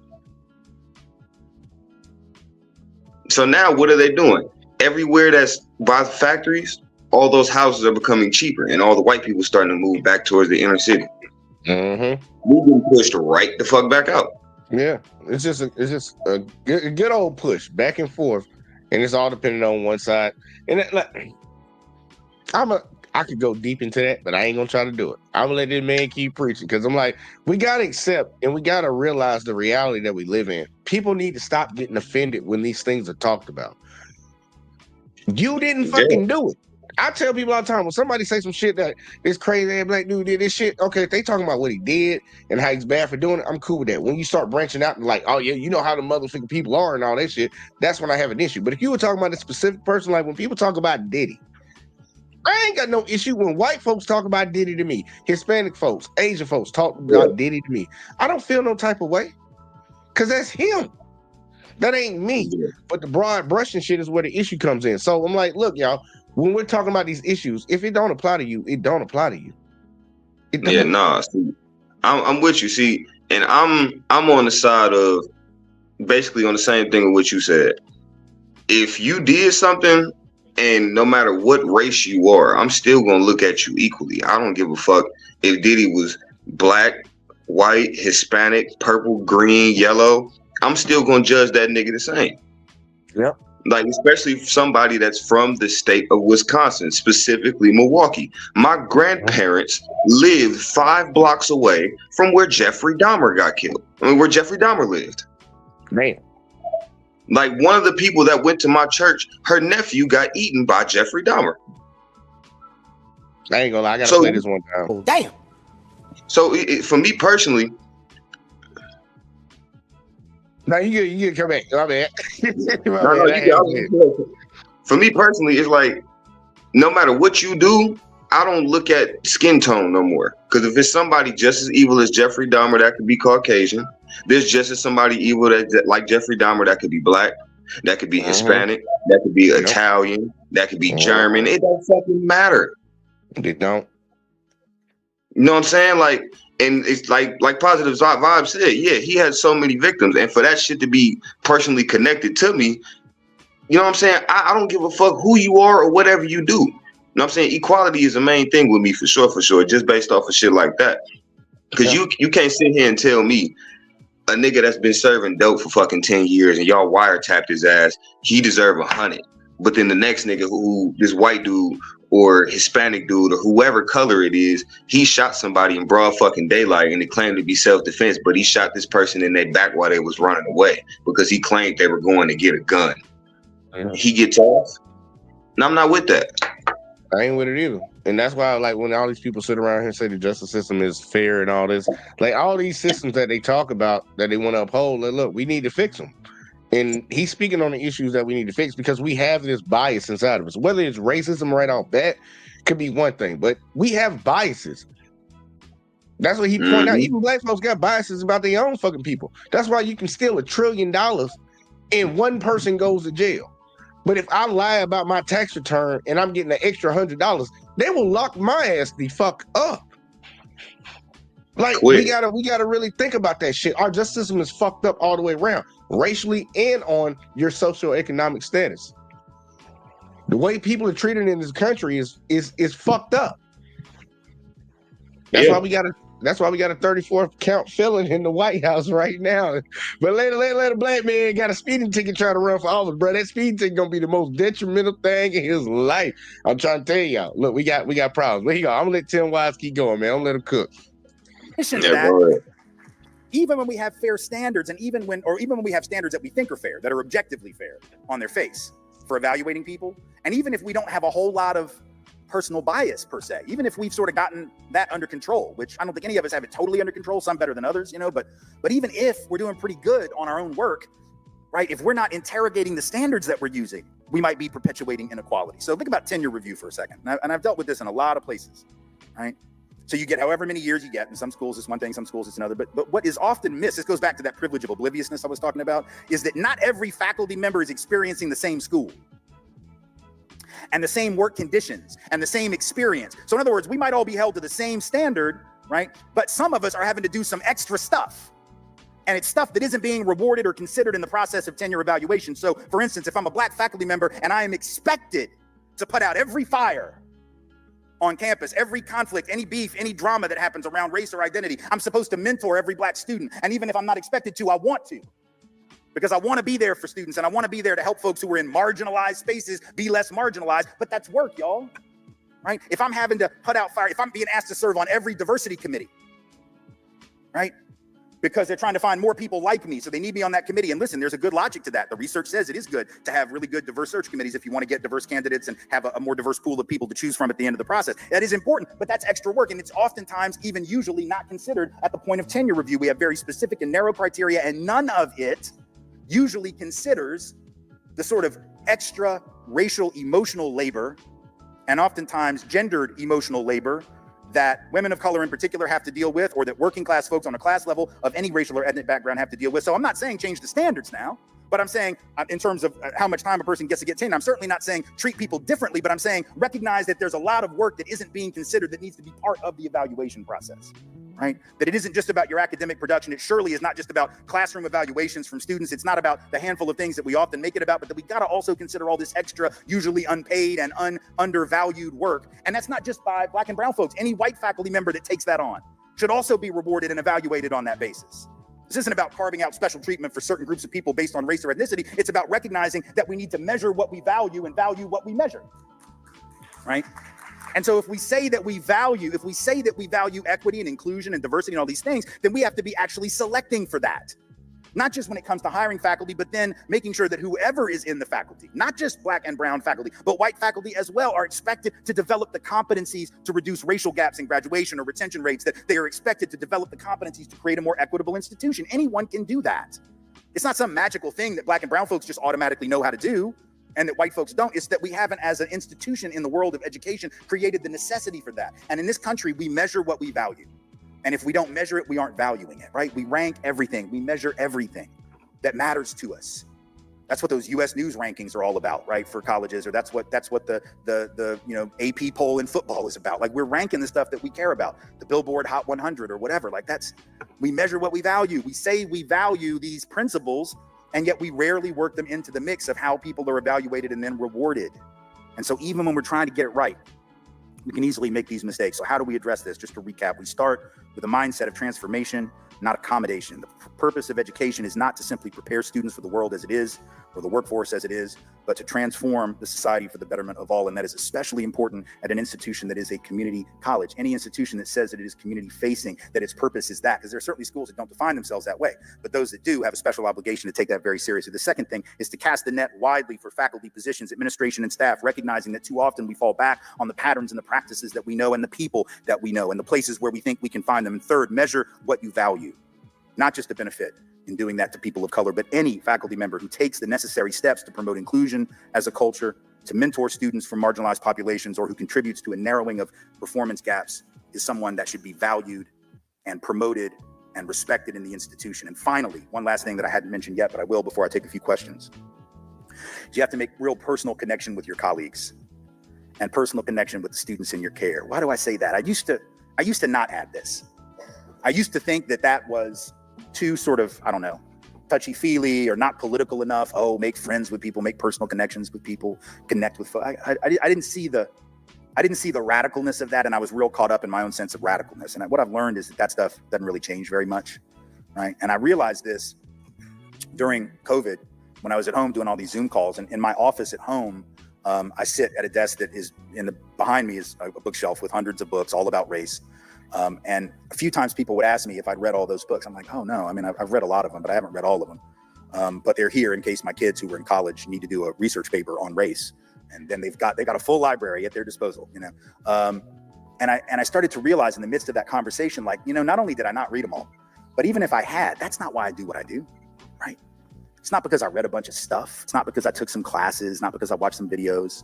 So now what are they doing? Everywhere that's by the factories, all those houses are becoming cheaper, and all the white people starting to move back towards the inner city. We've been pushed right the fuck back out. Yeah, it's just a good old push back and forth, and it's all depending on one side. And I could go deep into that, but I ain't gonna try to do it. I'm gonna let this man keep preaching, because I'm like, we gotta accept and we gotta realize the reality that we live in. People need to stop getting offended when these things are talked about. You didn't fucking do it. I tell people all the time, when somebody say some shit that this crazy ass black dude did this shit, okay, if they talking about what he did and how he's bad for doing it, I'm cool with that. When you start branching out and like, oh yeah, you know how the motherfucking people are and all that shit, that's when I have an issue. But if you were talking about a specific person, like when people talk about Diddy, I ain't got no issue when white folks talk about Diddy to me, Hispanic folks, Asian folks talk about Diddy to me. I don't feel no type of way, because that's him. That ain't me. But the broad brushing shit is where the issue comes in. So I'm like, look, y'all, when we're talking about these issues, if it don't apply to you, it don't apply to you. Yeah, nah. See, I'm with you. See, and I'm on the side of basically on the same thing with what you said. If you did something, and no matter what race you are, I'm still gonna look at you equally. I don't give a fuck if Diddy was black, white, Hispanic, purple, green, yellow. I'm still gonna judge that nigga the same. Yep. Like, especially somebody that's from the state of Wisconsin, specifically Milwaukee. My grandparents lived 5 blocks away from where Jeffrey Dahmer got killed. I mean, where Jeffrey Dahmer lived. Man. Like, one of the people that went to my church, her nephew got eaten by Jeffrey Dahmer. I ain't gonna lie, I gotta play this one down. Oh, damn. So for me personally, no, you come back. My bad. For me personally, it's like, no matter what you do, I don't look at skin tone no more. Because if it's somebody just as evil as Jeffrey Dahmer, that could be Caucasian. There's just as somebody evil that like Jeffrey Dahmer, that could be black, that could be Hispanic, that could be Italian, that could be German. It don't fucking matter. They don't. You know what I'm saying? Like, and it's like Positive Vibe said, yeah, he had so many victims, and for that shit to be personally connected to me, you know what I'm saying? I don't give a fuck who you are or whatever you do. You know what I'm saying? Equality is the main thing with me, for sure, just based off of shit like that. Because you can't sit here and tell me a nigga that's been serving dope for fucking 10 years and y'all wiretapped his ass, he deserve 100. But then the next nigga who, this white dude or Hispanic dude or whoever color it is, he shot somebody in broad fucking daylight and it claimed to be self-defense, but he shot this person in their back while they was running away because he claimed they were going to get a gun. He gets off. And I'm not with that. I ain't with it either. And that's why, like, when all these people sit around here and say the justice system is fair and all this, like, all these systems that they talk about that they want to uphold, like, look, we need to fix them. And he's speaking on the issues that we need to fix because we have this bias inside of us. Whether it's racism right off bat could be one thing, but we have biases. That's what he pointed out. Even black folks got biases about their own fucking people. That's why you can steal $1 trillion and one person goes to jail. But if I lie about my tax return and I'm getting an extra $100, they will lock my ass the fuck up. Like, we gotta really think about that shit. Our justice system is fucked up all the way around, racially and on your socioeconomic status. The way people are treated in this country is fucked up. That's why we got a 34 count felon in the White House right now. But let a black man got a speeding ticket trying to run for office, bro. That speeding ticket gonna be the most detrimental thing in his life. I'm trying to tell y'all. Look, we got problems. But here you go. I'm gonna let Tim Wise keep going, man. I'm gonna let him cook. Even when we have fair standards, and even when we have standards that we think are fair, that are objectively fair on their face for evaluating people, and even if we don't have a whole lot of personal bias per se, even if we've sort of gotten that under control, which I don't think any of us have it totally under control, some better than others, you know, but even if we're doing pretty good on our own work, right, if we're not interrogating the standards that we're using, we might be perpetuating inequality. So think about tenure review for a second. And I've dealt with this in a lot of places, right? So you get however many years you get. In some schools it's one thing, some schools it's another. But what is often missed, this goes back to that privilege of obliviousness I was talking about, is that not every faculty member is experiencing the same school and the same work conditions and the same experience. So in other words, we might all be held to the same standard, right? But some of us are having to do some extra stuff. And it's stuff that isn't being rewarded or considered in the process of tenure evaluation. So for instance, if I'm a black faculty member and I am expected to put out every fire on campus, every conflict, any beef, any drama that happens around race or identity, I'm supposed to mentor every black student. And even if I'm not expected to, I want to. Because I want to be there for students and I want to be there to help folks who are in marginalized spaces be less marginalized. But that's work, y'all, right? If I'm having to put out fire, if I'm being asked to serve on every diversity committee, right? Because they're trying to find more people like me, so they need me on that committee. And listen, there's a good logic to that. The research says it is good to have really good diverse search committees if you want to get diverse candidates and have a more diverse pool of people to choose from at the end of the process. That is important, but that's extra work, and it's oftentimes even usually not considered at the point of tenure review. We have very specific and narrow criteria, and none of it usually considers the sort of extra racial emotional labor and oftentimes gendered emotional labor that women of color in particular have to deal with, or that working class folks on a class level of any racial or ethnic background have to deal with. So I'm not saying change the standards now, but I'm saying in terms of how much time a person gets to get tenure, I'm certainly not saying treat people differently, but I'm saying recognize that there's a lot of work that isn't being considered that needs to be part of the evaluation process, right? That it isn't just about your academic production. It surely is not just about classroom evaluations from students. It's not about the handful of things that we often make it about, but that we got to also consider all this extra, usually unpaid and undervalued work. And that's not just by black and brown folks. Any white faculty member that takes that on should also be rewarded and evaluated on that basis, This isn't about carving out special treatment for certain groups of people based on race or ethnicity. It's about recognizing that we need to measure what we value and value what we measure, right? And so if we say that we value equity and inclusion and diversity and all these things, then we have to be actually selecting for that. Not just when it comes to hiring faculty, but then making sure that whoever is in the faculty, not just black and brown faculty, but white faculty as well, are expected to develop the competencies to reduce racial gaps in graduation or retention rates, that they are expected to develop the competencies to create a more equitable institution. Anyone can do that. It's not some magical thing that black and brown folks just automatically know how to do and that white folks don't. It's that we haven't, as an institution in the world of education, created the necessity for that. And in this country, we measure what we value. And if we don't measure it, we aren't valuing it, right? We rank everything. We measure everything that matters to us. That's what those U.S. News rankings are all about, right? For colleges, or that's what the AP poll in football is about. Like, we're ranking the stuff that we care about, the Billboard Hot 100 or whatever. Like, we measure what we value. We say we value these principles, and yet we rarely work them into the mix of how people are evaluated and then rewarded. And so even when we're trying to get it right, we can easily make these mistakes. So how do we address this? Just to recap, we start with a mindset of transformation, not accommodation. The purpose of education is not to simply prepare students for the world as it is, or the workforce as it is, but to transform the society for the betterment of all. And that is especially important at an institution that is a community college. Any institution that says that it is community facing, that its purpose is that, because there are certainly schools that don't define themselves that way, but those that do have a special obligation to take that very seriously. The second thing is to cast the net widely for faculty positions, administration, and staff, recognizing that too often we fall back on the patterns and the practices that we know and the people that we know and the places where we think we can find them. And third, measure what you value, not just a benefit in doing that to people of color, but any faculty member who takes the necessary steps to promote inclusion as a culture, to mentor students from marginalized populations, or who contributes to a narrowing of performance gaps is someone that should be valued and promoted and respected in the institution. And finally, one last thing that I hadn't mentioned yet, but I will before I take a few questions. You have to make real personal connection with your colleagues and personal connection with the students in your care. Why do I say that? I used to not add this. I used to think that was too sort of, I don't know, touchy-feely or not political enough. Oh, make friends with people, make personal connections with people, connect with folks. I didn't see the radicalness of that, and I was real caught up in my own sense of radicalness. And what I've learned is that stuff doesn't really change very much, right? And I realized this during COVID when I was at home doing all these Zoom calls. And in my office at home, I sit at a desk that is behind me is a bookshelf with hundreds of books all about race. And a few times people would ask me if I'd read all those books. I'm like, oh no, I mean, I've read a lot of them, but I haven't read all of them. But they're here in case my kids who were in college need to do a research paper on race. And then they've got a full library at their disposal, you know? And I started to realize in the midst of that conversation, like, you know, not only did I not read them all, but even if I had, that's not why I do what I do, right? It's not because I read a bunch of stuff. It's not because I took some classes, not because I watched some videos.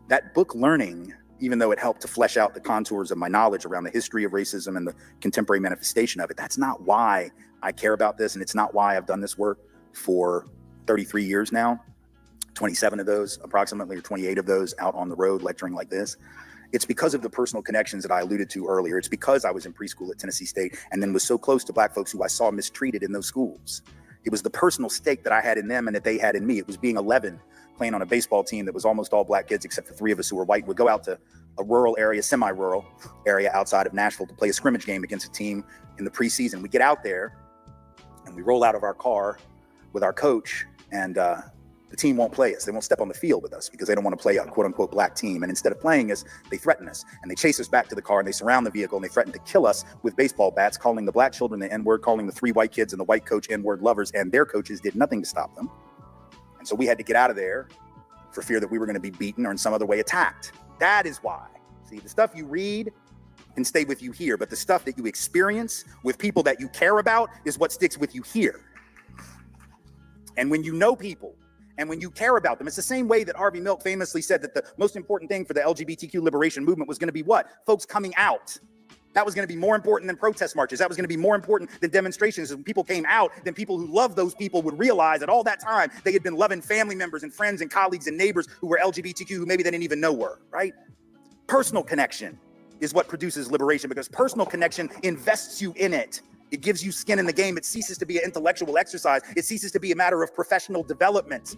That book learning, even though it helped to flesh out the contours of my knowledge around the history of racism and the contemporary manifestation of it, that's not why I care about this. And it's not why I've done this work for 33 years now, 27 of those approximately, or 28 of those out on the road lecturing like this. It's because of the personal connections that I alluded to earlier. It's because I was in preschool at Tennessee State and then was so close to Black folks who I saw mistreated in those schools. It was the personal stake that I had in them and that they had in me. It was being 11, playing on a baseball team that was almost all Black kids except for 3 of us who were white. We'd go out to a rural area, semi-rural area outside of Nashville to play a scrimmage game against a team in the preseason. We get out there and we roll out of our car with our coach, and the team won't play us. They won't step on the field with us because they don't want to play a quote unquote Black team. And instead of playing us, they threaten us and they chase us back to the car and they surround the vehicle and they threaten to kill us with baseball bats, calling the Black children the N-word, calling the 3 white kids and the white coach N-word lovers, and their coaches did nothing to stop them. And so we had to get out of there for fear that we were going to be beaten or in some other way attacked. That is why. See, the stuff you read can stay with you here, but the stuff that you experience with people that you care about is what sticks with you here. And when you know people, and when you care about them, it's the same way that Harvey Milk famously said that the most important thing for the LGBTQ liberation movement was going to be what? Folks coming out. That was going to be more important than protest marches. That was going to be more important than demonstrations. When people came out, then people who loved those people would realize that all that time they had been loving family members and friends and colleagues and neighbors who were LGBTQ who maybe they didn't even know were, right? Personal connection is what produces liberation, because personal connection invests you in it. It gives you skin in the game. It ceases to be an intellectual exercise. It ceases to be a matter of professional development.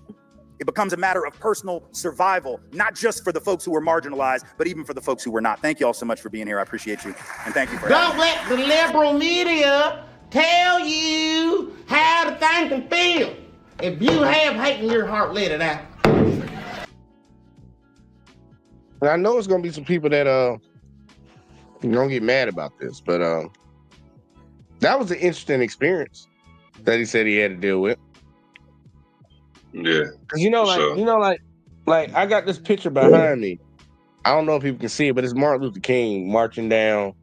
It becomes a matter of personal survival, not just for the folks who were marginalized, but even for the folks who were not. Thank you all so much for being here. I appreciate you. And thank you for Don't let the liberal media tell you how to think and feel. If you have hate in your heart, let it out. And I know it's gonna be some people that gonna get mad about this, but that was an interesting experience that he said he had to deal with. Yeah. Cause like I got this picture behind me. I don't know if people can see it, but it's Martin Luther King marching down.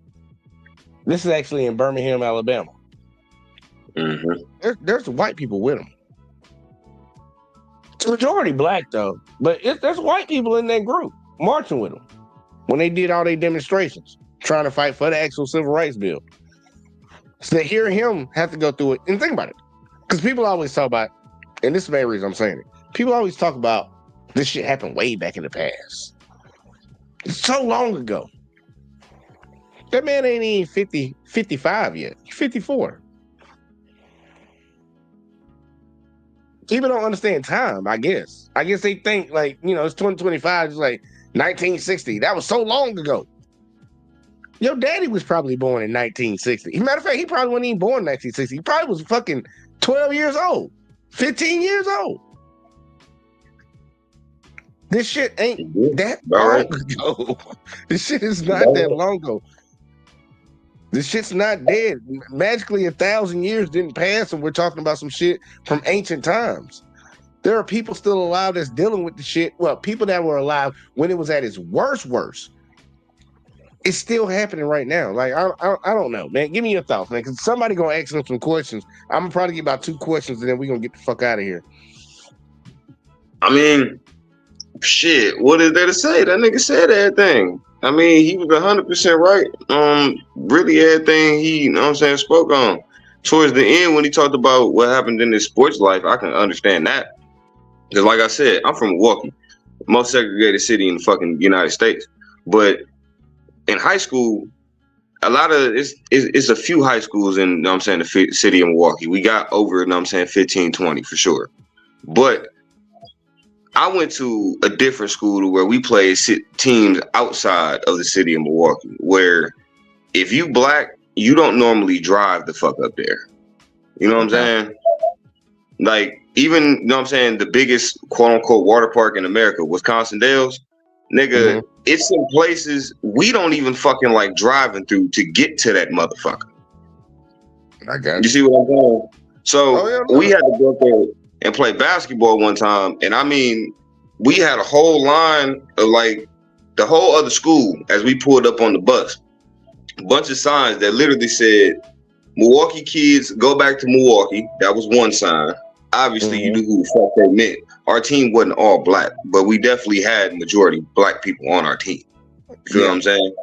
This is actually in Birmingham, Alabama. Mm-hmm. There's white people with him. It's a majority black though, but there's white people in that group marching with him when they did all their demonstrations, trying to fight for the actual civil rights bill. So to hear him have to go through it, and think about it, because people always talk about, and this is the main reason I'm saying it, people always talk about this shit happened way back in the past. It's so long ago. That man ain't even 55 yet. He's 54. People don't understand time, I guess. I guess they think like, it's 2025, it's like 1960. That was so long ago. Your daddy was probably born in 1960. As a matter of fact, he probably wasn't even born in 1960. He probably was fucking 12 years old, 15 years old. This shit ain't that long ago. This shit is not that long ago. This shit's not dead. Magically, 1,000 years didn't pass, and we're talking about some shit from ancient times. There are people still alive that's dealing with the shit. Well, people that were alive when it was at its worst. It's still happening right now. Like, I don't know, man. Give me your thoughts, man, because somebody going to ask them some questions. I'm going to probably get about 2 questions, and then we're going to get the fuck out of here. I mean, shit, what is there to say? That nigga said everything. I mean, he was 100% right. Really everything he, spoke on. Towards the end, when he talked about what happened in his sports life, I can understand that. Because like I said, I'm from Milwaukee, most segregated city in the fucking United States. But in high school, a lot of it's a few high schools in, the city of Milwaukee. We got over, 15, 20 for sure. But I went to a different school where we played teams outside of the city of Milwaukee, where if you black, you don't normally drive the fuck up there. You know what I'm saying? Like, even, the biggest quote unquote water park in America, Wisconsin Dells, nigga, it's in places we don't even fucking like driving through to get to that motherfucker. I got you. See what I'm saying? So we had to go up there and play basketball one time, and I mean, we had a whole line of like the whole other school as we pulled up on the bus, a bunch of signs that literally said, Milwaukee kids, go back to Milwaukee. That was one sign. Obviously, you knew who the fuck they meant. Our team wasn't all black, but we definitely had majority black people on our team. You feel what I'm saying?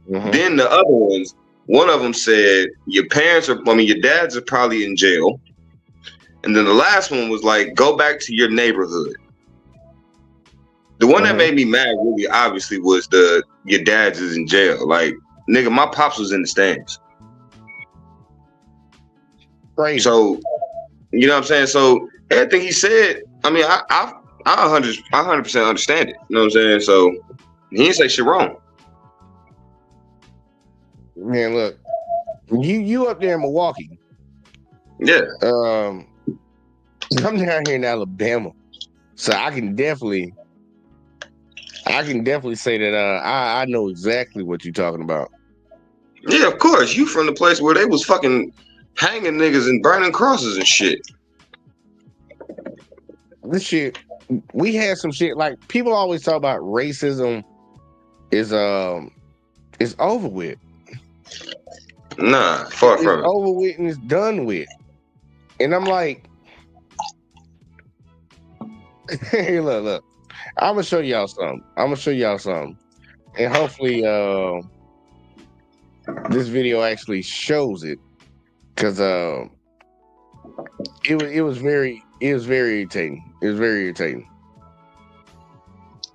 Then the other ones, one of them said, your dads are probably in jail. And then the last one was like, go back to your neighborhood. The one that made me mad really obviously was your dad's is in jail. Like, nigga, my pops was in the stands. Right. So, you know what I'm saying? So everything he said, I mean, I 100% understand it. You know what I'm saying? So he didn't say shit wrong. Man, look, you up there in Milwaukee. Yeah. I'm down here in Alabama, so I can definitely say that I know exactly what you're talking about. Yeah, of course. You from the place where they was fucking hanging niggas and burning crosses and shit. This shit, we had some shit like people always talk about racism is over with. Nah, far from it. It's over with and it's done with. And I'm like, hey, look. I'm gonna show y'all something. And hopefully this video actually shows it. Cause it was very irritating. It was very irritating.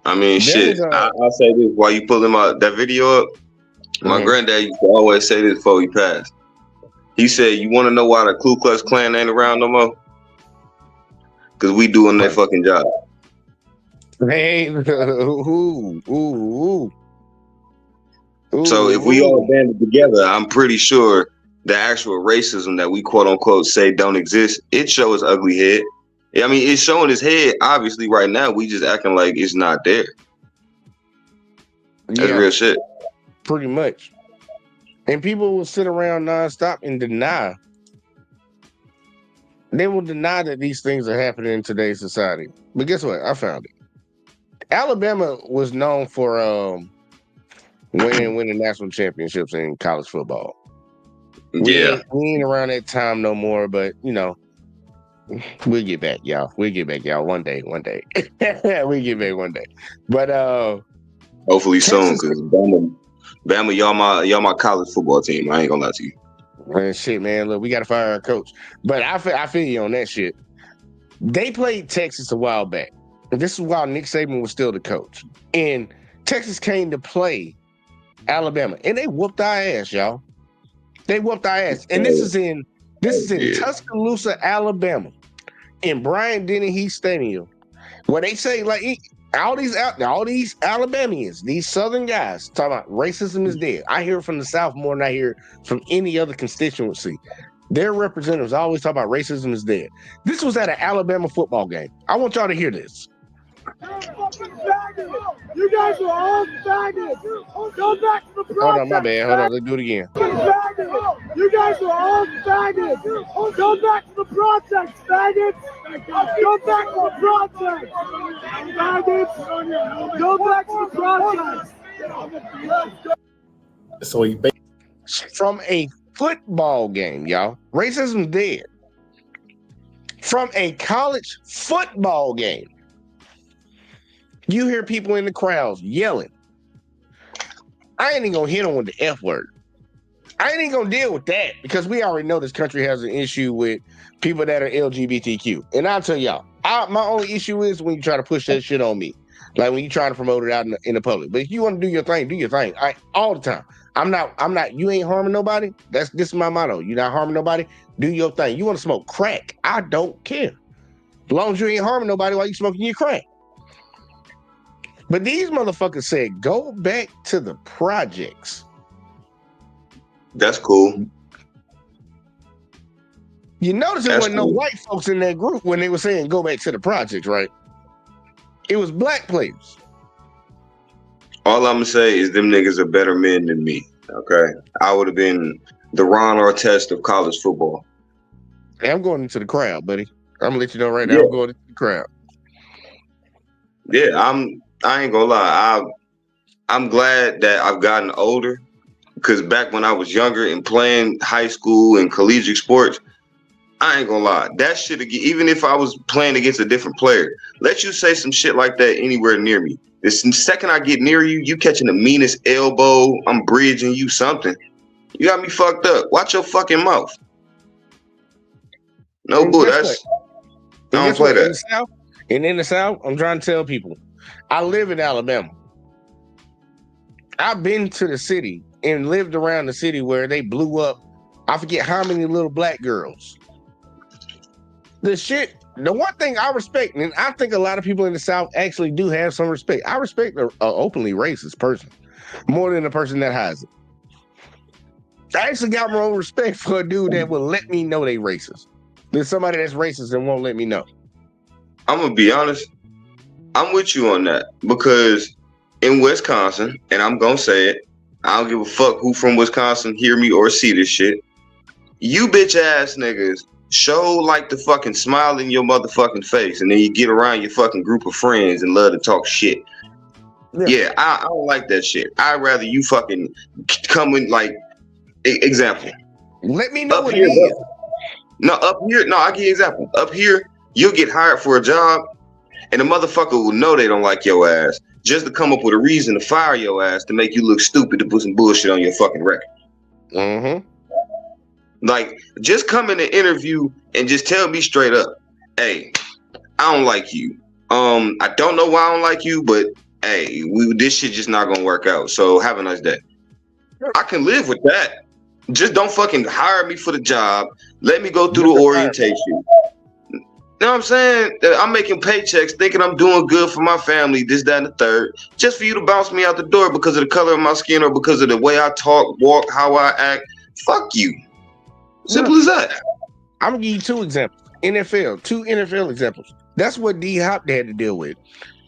I mean, shit. I'll say this while you pulling that video up. My granddad used to always say this before he passed. He said, "You want to know why the Ku Klux Klan ain't around no more? Because we doing their fucking job." Hey, So if we all banded together, I'm pretty sure the actual racism that we quote unquote say don't exist, it shows his ugly head. I mean, it's showing his head. Obviously, right now we just acting like it's not there. That's real shit. Pretty much. And people will sit around nonstop and deny. They will deny that these things are happening in today's society. But guess what? I found it. Alabama was known for winning national championships in college football. We ain't around that time no more, but you know, we'll get back, y'all. We'll get back, y'all. One day. We'll get back one day. But hopefully soon, because Bama, y'all my college football team. I ain't gonna lie to you. Man, shit, man. Look, we gotta fire our coach. But I feel you on that shit. They played Texas a while back. This is while Nick Saban was still the coach. And Texas came to play Alabama. And they whooped our ass, y'all. They whooped our ass. And this is in Tuscaloosa, Alabama. In Bryant-Denny Stadium. Where they say, like, all these Alabamians, these Southern guys, talking about racism is dead. I hear it from the South more than I hear it from any other constituency. Their representatives always talk about racism is dead. This was at an Alabama football game. I want y'all to hear this. You guys are all faggots. Go back to the project. Hold on, my bad. Hold on, let's do it again. You guys are all faggots. Go back to the project, faggots. Go back to the project. Faggots. Go back to the project. So he from a football game, y'all. Racism's dead. From a college football game. You hear people in the crowds yelling. I ain't even gonna hit them with the F word. I ain't even gonna deal with that because we already know this country has an issue with people that are LGBTQ. And I'll tell y'all, my only issue is when you try to push that shit on me. Like when you try to promote it out in the public. But if you want to do your thing, do your thing. All the time. I'm not, you ain't harming nobody. This is my motto. You're not harming nobody. Do your thing. You want to smoke crack? I don't care. As long as you ain't harming nobody while you smoking your crack. But these motherfuckers said, go back to the projects. That's cool. You notice there wasn't no white folks in that group when they were saying go back to the projects, right? It was black players. All I'm gonna say is them niggas are better men than me. Okay, I would have been the Ron Artest of college football. Hey, I'm going into the crowd, buddy. I'm gonna let you know right now. I'm going into the crowd. Yeah, I ain't gonna lie. I'm glad that I've gotten older because back when I was younger and playing high school and collegiate sports, I ain't gonna lie. That shit, even if I was playing against a different player, let you say some shit like that anywhere near me. The second I get near you, you catching the meanest elbow, I'm bridging you something. You got me fucked up. Watch your fucking mouth. No bull. I don't play that. And in the South, I'm trying to tell people, I live in Alabama. I've been to the city and lived around the city where they blew up, I forget how many little black girls. The one thing I respect, and I think a lot of people in the South actually do have some respect. I respect an openly racist person more than a person that hides it. I actually got my own respect for a dude that will let me know they racist. There's somebody that's racist and won't let me know. I'm gonna be honest. I'm with you on that because in Wisconsin, and I'm gonna say it, I don't give a fuck who from Wisconsin hear me or see this shit. You bitch ass niggas show like the fucking smile in your motherfucking face, and then you get around your fucking group of friends and love to talk shit. Yeah, I don't like that shit. I'd rather you fucking come in like example. Let me know up what here, it is. No, up here, no, I give you an example. Up here, you'll get hired for a job, and the motherfucker will know they don't like your ass just to come up with a reason to fire your ass to make you look stupid to put some bullshit on your fucking record. Mm-hmm. Like, just come in the interview and just tell me straight up, hey, I don't like you. I don't know why I don't like you, but hey, this shit just not gonna work out. So have a nice day. I can live with that. Just don't fucking hire me for the job. Let me go through the orientation. You know what I'm saying? I'm making paychecks thinking I'm doing good for my family, this, that, and the third, just for you to bounce me out the door because of the color of my skin or because of the way I talk, walk, how I act. Fuck you. Simple as that. I'm gonna give you two examples. Two NFL examples. That's what D Hop had to deal with.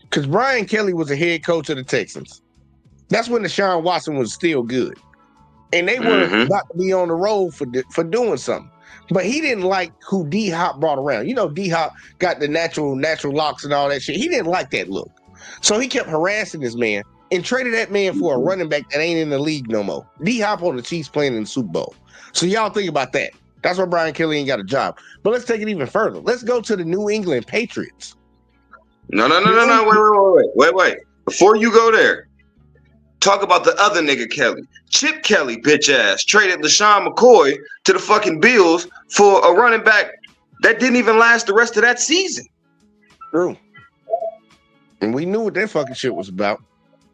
Because Brian Kelly was the head coach of the Texans. That's when Deshaun Watson was still good. And they were about to be on the road for doing something. But he didn't like who D Hop brought around. You know, D Hop got the natural locks and all that shit. He didn't like that look. So he kept harassing this man and traded that man for a running back that ain't in the league no more. D Hop on the Chiefs playing in the Super Bowl. So y'all think about that. That's why Brian Kelly ain't got a job. But let's take it even further. Let's go to the New England Patriots. No. Wait. Before you go there, talk about the other nigga Kelly. Chip Kelly, bitch ass, traded LaShawn McCoy to the fucking Bills for a running back that didn't even last the rest of that season. True. And we knew what that fucking shit was about.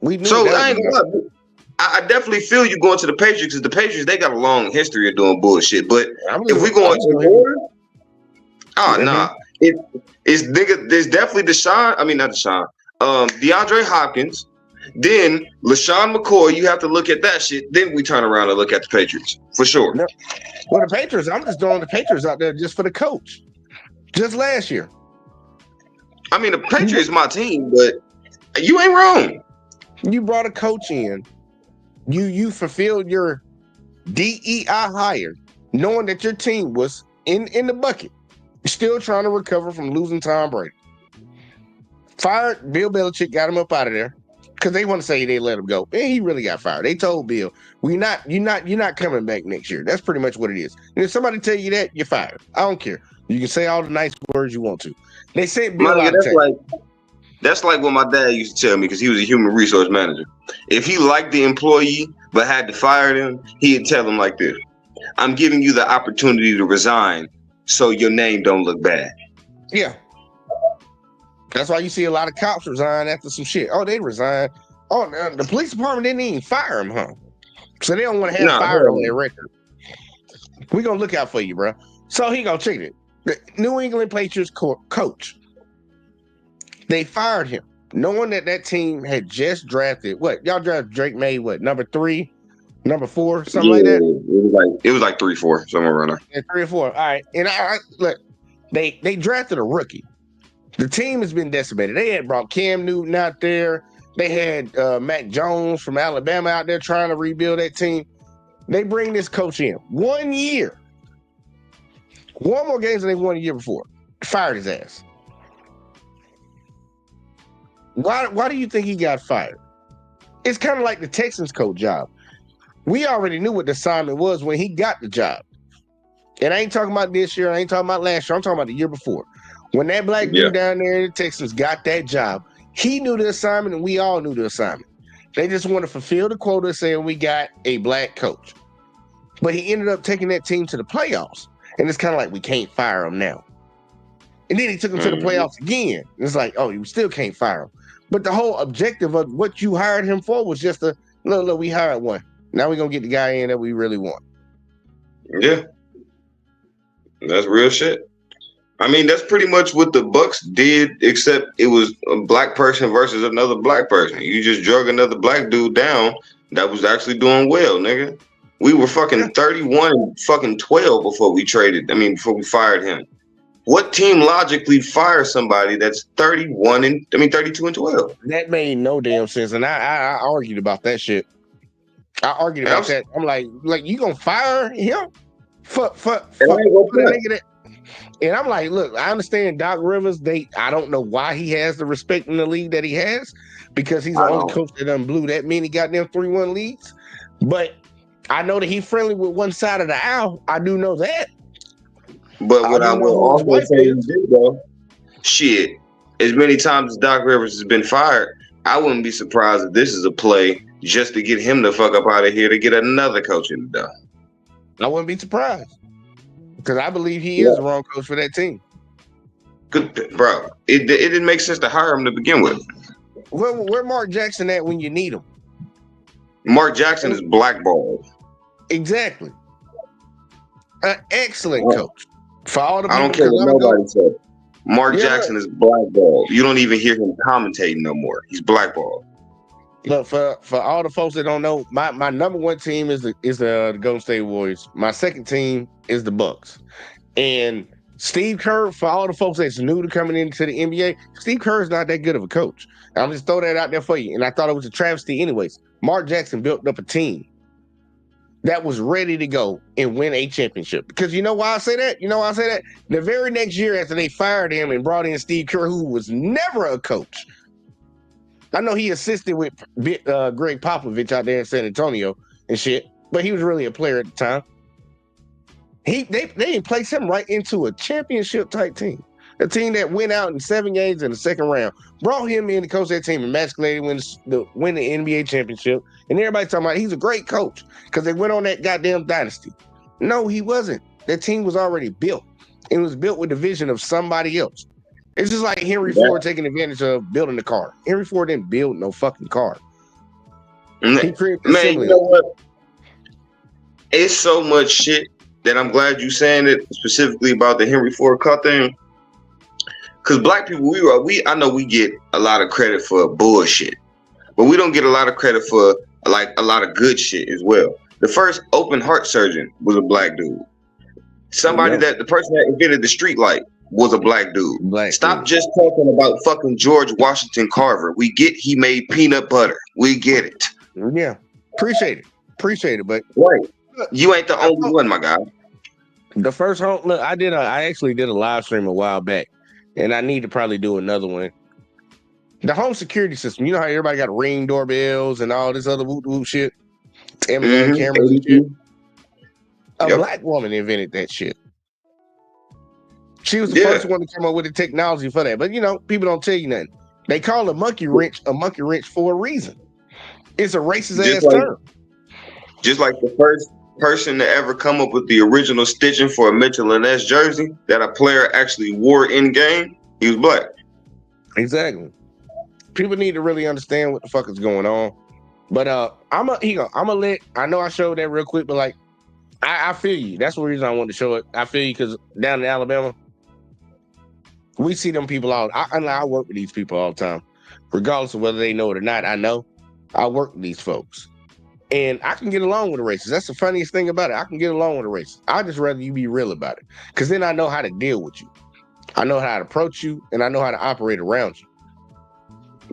We knew. So I definitely feel you going to the Patriots because the Patriots, they got a long history of doing bullshit. But if we go into the order, it's nigga. There's definitely DeAndre Hopkins. Then LaShawn McCoy. You have to look at that shit. Then we turn around and look at the Patriots for sure. No. Well, the Patriots. I'm just throwing the Patriots out there just for the coach. Just last year. I mean, the Patriots my team, but you ain't wrong. You brought a coach in. You fulfilled your DEI hire, knowing that your team was in the bucket, still trying to recover from losing Tom Brady. Fired Bill Belichick, got him up out of there because they want to say they let him go. And he really got fired. They told Bill, you're not coming back next year. That's pretty much what it is. And if somebody tell you that, you're fired. I don't care. You can say all the nice words you want to. They sent Bill out That's like what my dad used to tell me because he was a human resource manager. If he liked the employee but had to fire them, he'd tell them like this: I'm giving you the opportunity to resign so your name don't look bad. Yeah. That's why you see a lot of cops resign after some shit. Oh, they resigned. Oh, the police department didn't even fire him, huh? So they don't want to have fired on their record. We're going to look out for you, bro. So he going to check it. The New England Patriots coach. They fired him, knowing that team had just drafted what? Y'all drafted Drake May, what, number 3, number 4, something like that? It was like 3-4, somewhere around there. Yeah, 3 or 4. All right. And I look, they drafted a rookie. The team has been decimated. They had brought Cam Newton out there. They had Mac Jones from Alabama out there trying to rebuild that team. They bring this coach in 1 year. One more games than they won a year before. Fired his ass. Why do you think he got fired? It's kind of like the Texans coach job. We already knew what the assignment was when he got the job. And I ain't talking about this year. I ain't talking about last year. I'm talking about the year before. When that black dude down there in the Texans got that job, he knew the assignment and we all knew the assignment. They just want to fulfill the quota saying we got a black coach. But he ended up taking that team to the playoffs. And it's kind of like, we can't fire him now. And then he took him to the playoffs again. It's like, oh, you still can't fire him. But the whole objective of what you hired him for was just look, we hired one. Now we're going to get the guy in that we really want. Yeah. That's real shit. I mean, that's pretty much what the Bucks did, except it was a black person versus another black person. You just drug another black dude down that was actually doing well, nigga. We were fucking 31 and fucking 12 before we before we fired him. What team logically fires somebody that's 32 and 12? That made no damn sense. And I argued about that shit. I argued about that. I'm like you gonna fire him? Fuck that nigga that. And I'm like, look, I understand Doc Rivers. I don't know why he has the respect in the league that he has, because he's the only coach that done blew that many goddamn 3-1 leagues. But I know that he's friendly with one side of the aisle. I do know that. But what I will also say is this, though, shit, as many times as Doc Rivers has been fired, I wouldn't be surprised if this is a play just to get him the fuck up out of here to get another coach in the door. I wouldn't be surprised, because I believe he is the wrong coach for that team. Good, bro. It didn't make sense to hire him to begin with. Where Mark Jackson at when you need him? Mark Jackson is blackballed. Exactly. An excellent coach. For all the I don't care what nobody said. Mark Jackson is blackballed. You don't even hear him commentating no more. He's blackballed. Look, for all the folks that don't know, my number one team is the Golden State Warriors. My second team is the Bucks. And Steve Kerr, for all the folks that's new to coming into the NBA, Steve Kerr is not that good of a coach. I'll just throw that out there for you. And I thought it was a travesty anyways. Mark Jackson built up a team that was ready to go and win a championship. Because you know why I say that? The very next year after they fired him and brought in Steve Kerr, who was never a coach. I know he assisted with Greg Popovich out there in San Antonio and shit, but he was really a player at the time. They placed him right into a championship type team. A team that went out in 7 games in the second round, brought him in to coach that team and emasculated win the NBA championship. And everybody talking about he's a great coach because they went on that goddamn dynasty. No, he wasn't. That team was already built. It was built with the vision of somebody else. It's just like Henry Ford taking advantage of building the car. Henry Ford didn't build no fucking car. He created the Man, you know what? It's so much shit that I'm glad you saying it specifically about the Henry Ford car thing. Because black people, I know we get a lot of credit for bullshit, but we don't get a lot of credit for like a lot of good shit as well. The first open heart surgeon was a black dude. The person that invented the street light was a black dude. Stop just talking about fucking George Washington Carver. We get he made peanut butter. We get it. Yeah, appreciate it, but right, you ain't the only one, my guy. The first home look, I actually did a live stream a while back, and I need to probably do another one. The home security system, you know how everybody got Ring doorbells and all this other woo shit, cameras and shit. A black woman invented that shit. She was the first one to come up with the technology for that. But you know, people don't tell you nothing. They call a monkey wrench for a reason. It's a racist ass term. Just like the first person to ever come up with the original stitching for a Mitchell & Ness jersey that a player actually wore in game, he was black. Exactly. People need to really understand what the fuck is going on. But I'm gonna let. I know I showed that real quick, but like, I feel you. That's the reason I wanted to show it. I feel you because down in Alabama, we see them people all. I work with these people all the time, regardless of whether they know it or not. I know I work with these folks, and I can get along with the racists. That's the funniest thing about it. I can get along with the racists. I just rather you be real about it, because then I know how to deal with you. I know how to approach you, and I know how to operate around you.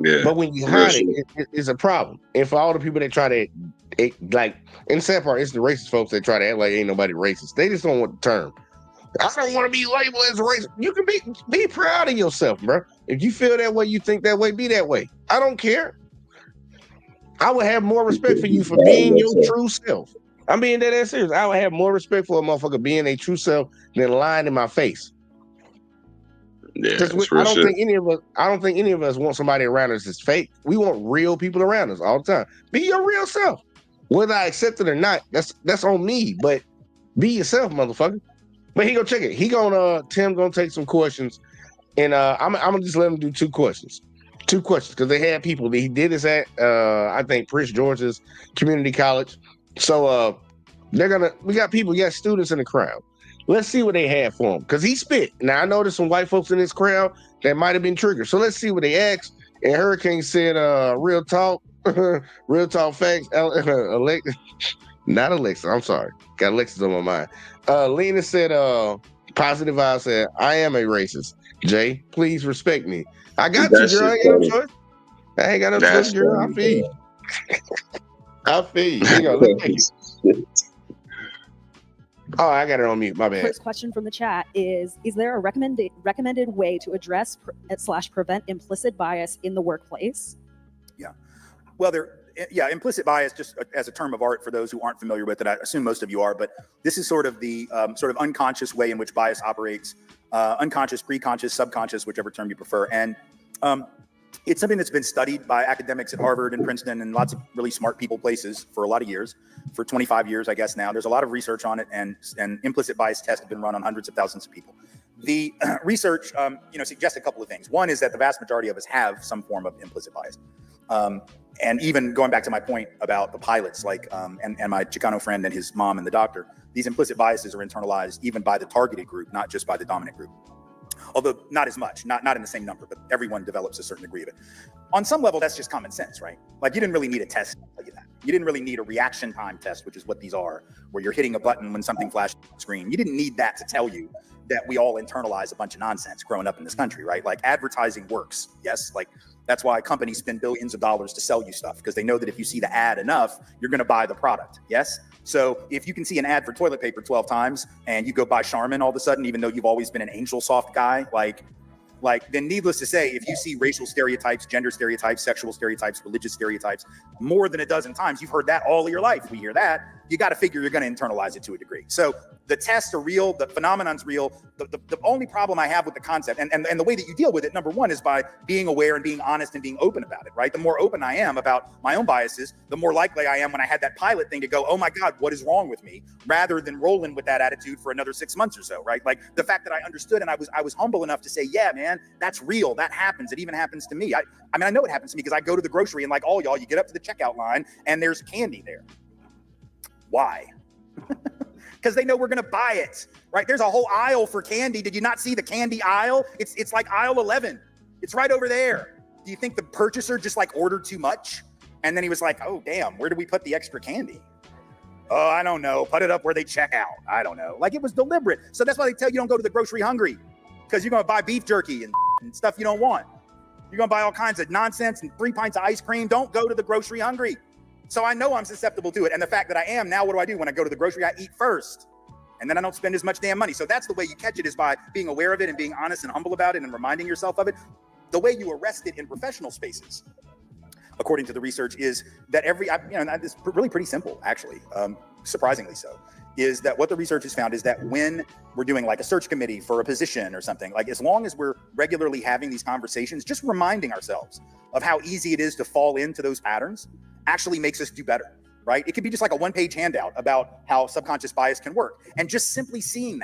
Yeah. But when you hide it's a problem. And for all the people that try to, like, in the sad part, it's the racist folks that try to act like ain't nobody racist. They just don't want the term. I don't want to be labeled as a racist. You can be proud of yourself, bro. If you feel that way, you think that way, be that way. I don't care. I would have more respect for you for being your true self. I'm being dead ass serious. I would have more respect for a motherfucker being a true self than lying in my face. Yeah, I don't think any of us want somebody around us that's fake. We want real people around us all the time. Be your real self. Whether I accept it or not, that's on me. But be yourself, motherfucker. But he gonna check it. Tim gonna take some questions, and I'm gonna just let him do two questions because they had people. He did this at I think Prince George's Community College. So we got students in the crowd. Let's see what they had for him, because he spit. Now, I know there's some white folks in this crowd that might have been triggered. So let's see what they asked. And Hurricane said, real talk facts. Not Alexa, I'm sorry. Got Alexis on my mind. Lena said, positive vibe said, I am a racist. Jay, please respect me. I got you, girl. I ain't got no choice. I ain't got no choice, girl. I feel you. I feel you. Hang on, let's Oh, I got it on mute. My bad. First question from the chat is there a recommended way to address / prevent implicit bias in the workplace? Yeah. Well, implicit bias, just as a term of art for those who aren't familiar with it, I assume most of you are, but this is sort of the sort of unconscious way in which bias operates, unconscious, preconscious, subconscious, whichever term you prefer. And it's something that's been studied by academics at Harvard and Princeton and lots of really smart people places for a lot of years, for 25 years, I guess now. There's a lot of research on it, and implicit bias tests have been run on hundreds of thousands of people. The research, suggests a couple of things. One is that the vast majority of us have some form of implicit bias. And even going back to my point about the pilots, and my Chicano friend and his mom and the doctor, these implicit biases are internalized even by the targeted group, not just by the dominant group. although not as much, not in the same number, but everyone develops a certain degree of it. On some level, that's just common sense, right? Like, you didn't really need a test to tell you that. You didn't really need a reaction time test, which is what these are, where you're hitting a button when something flashes on the screen. You didn't need that to tell you that we all internalize a bunch of nonsense growing up in this country, right? Like, advertising works, yes? Like, that's why companies spend billions of dollars to sell you stuff, because they know that if you see the ad enough, you're going to buy the product, yes? So if you can see an ad for toilet paper 12 times and you go buy Charmin all of a sudden, even though you've always been an Angel Soft guy, then needless to say, if you see racial stereotypes, gender stereotypes, sexual stereotypes, religious stereotypes, more than a dozen times, you've heard that all of your life. We hear that. You got to figure you're going to internalize it to a degree. So the tests are real. The phenomenon's real. The only problem I have with the concept and the way that you deal with it, number one, is by being aware and being honest and being open about it, right? The more open I am about my own biases, the more likely I am when I had that pilot thing to go, oh my God, what is wrong with me? Rather than rolling with that attitude for another 6 months or so, right? Like the fact that I understood and I was humble enough to say, yeah, man, that's real. That happens. It even happens to me. I mean, I know it happens to me because I go to the grocery and like all y'all, you get up to the checkout line and there's candy there. Why? Because they know we're going to buy it, right? There's a whole aisle for candy. Did you not see the candy aisle? It's like aisle 11. It's right over there. Do you think the purchaser just like ordered too much? And then he was like, oh, damn, where did we put the extra candy? Oh, I don't know. Put it up where they check out. I don't know. Like, it was deliberate. So that's why they tell you don't go to the grocery hungry, because you're going to buy beef jerky and stuff you don't want. You're going to buy all kinds of nonsense and 3 pints of ice cream. Don't go to the grocery hungry. So I know I'm susceptible to it. And the fact that I am now, what do? When I go to the grocery, I eat first. And then I don't spend as much damn money. So that's the way you catch it, is by being aware of it and being honest and humble about it and reminding yourself of it. The way you arrest it in professional spaces, according to the research, is that it's really pretty simple, actually, surprisingly so, is that what the research has found is that when we're doing like a search committee for a position or something, like as long as we're regularly having these conversations, just reminding ourselves of how easy it is to fall into those patterns actually makes us do better, right? It could be just like a one-page handout about how subconscious bias can work. And just simply seeing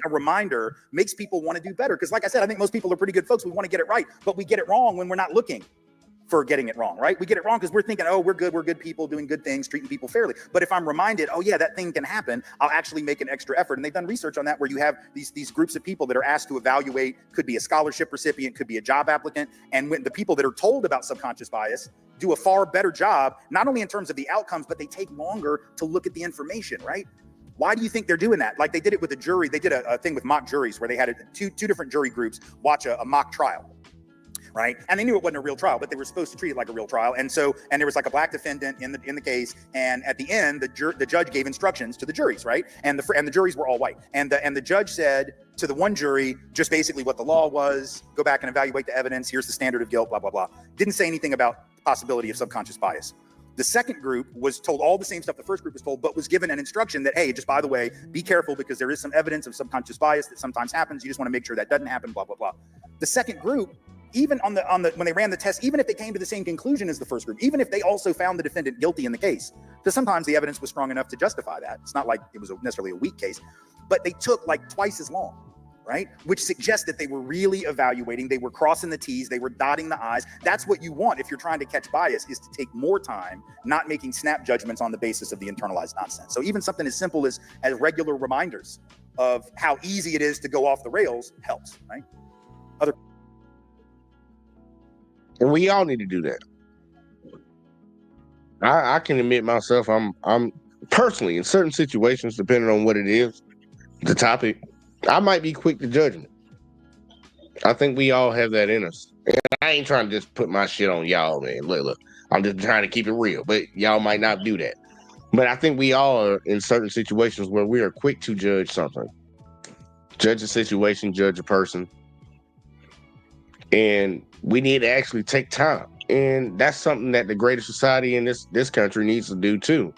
a reminder makes people want to do better. Because like I said, I think most people are pretty good folks. We want to get it right, but we get it wrong when we're not looking for getting it wrong, right? We get it wrong because we're thinking, oh, we're good people doing good things, treating people fairly. But if I'm reminded, oh yeah, that thing can happen, I'll actually make an extra effort. And they've done research on that, where you have these groups of people that are asked to evaluate, could be a scholarship recipient, could be a job applicant. And when the people that are told about subconscious bias do a far better job, not only in terms of the outcomes, but they take longer to look at the information, right? Why do you think they're doing that? Like they did it with a jury. They did a thing with mock juries where they had two different jury groups watch a mock trial. Right. And they knew it wasn't a real trial, but they were supposed to treat it like a real trial. And there was like a black defendant in the case. And at the end, the judge gave instructions to the juries. Right. And the juries were all white. And the judge said to the one jury, just basically what the law was, go back and evaluate the evidence. Here's the standard of guilt, blah, blah, blah. Didn't say anything about the possibility of subconscious bias. The second group was told all the same stuff the first group was told, but was given an instruction that, hey, just by the way, be careful because there is some evidence of subconscious bias that sometimes happens. You just want to make sure that doesn't happen, blah, blah, blah. The second group, even on the when they ran the test, even if they came to the same conclusion as the first group, even if they also found the defendant guilty in the case, because sometimes the evidence was strong enough to justify that. It's not like it was necessarily a weak case, but they took like twice as long, right? Which suggests that they were really evaluating, they were crossing the T's, they were dotting the I's. That's what you want if you're trying to catch bias, is to take more time, not making snap judgments on the basis of the internalized nonsense. So even something as simple as regular reminders of how easy it is to go off the rails helps, right? And we all need to do that. I can admit myself, I'm personally in certain situations, depending on what it is, the topic, I might be quick to judgment. I think we all have that in us. And I ain't trying to just put my shit on y'all, man. Look, I'm just trying to keep it real, but y'all might not do that. But I think we all are in certain situations where we are quick to judge something. Judge a situation, judge a person. And we need to actually take time. And that's something that the greater society in this country needs to do too.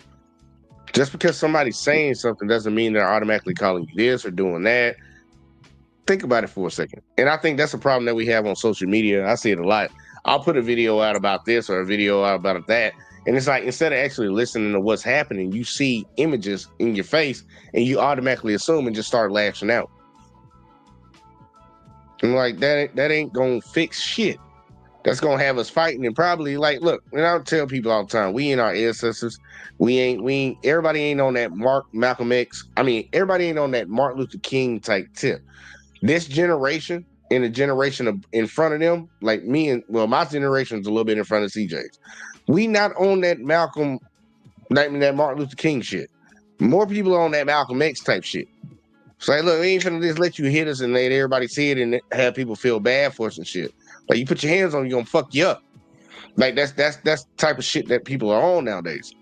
Just because somebody's saying something doesn't mean they're automatically calling you this or doing that. Think about it for a second. And I think that's a problem that we have on social media. I see it a lot. I'll put a video out about this or a video out about that. And it's like, instead of actually listening to what's happening, you see images in your face and you automatically assume and just start lashing out. And like, that ain't gonna fix shit. That's gonna have us fighting. And probably, like, look, and I'll tell people all the time, we ain't our ancestors. Everybody ain't on that Malcolm X. I mean, everybody ain't on that Martin Luther King type tip. this generation and the generation in front of them, like me and my generation is a little bit in front of CJ's. We not on that Malcolm, that Martin Luther King shit. More people on that Malcolm X type shit. It's like, look, we ain't finna just let you hit us and let everybody see it and have people feel bad for us and shit. Like, you put your hands on you, gonna fuck you up. Like, that's the type of shit that people are on nowadays.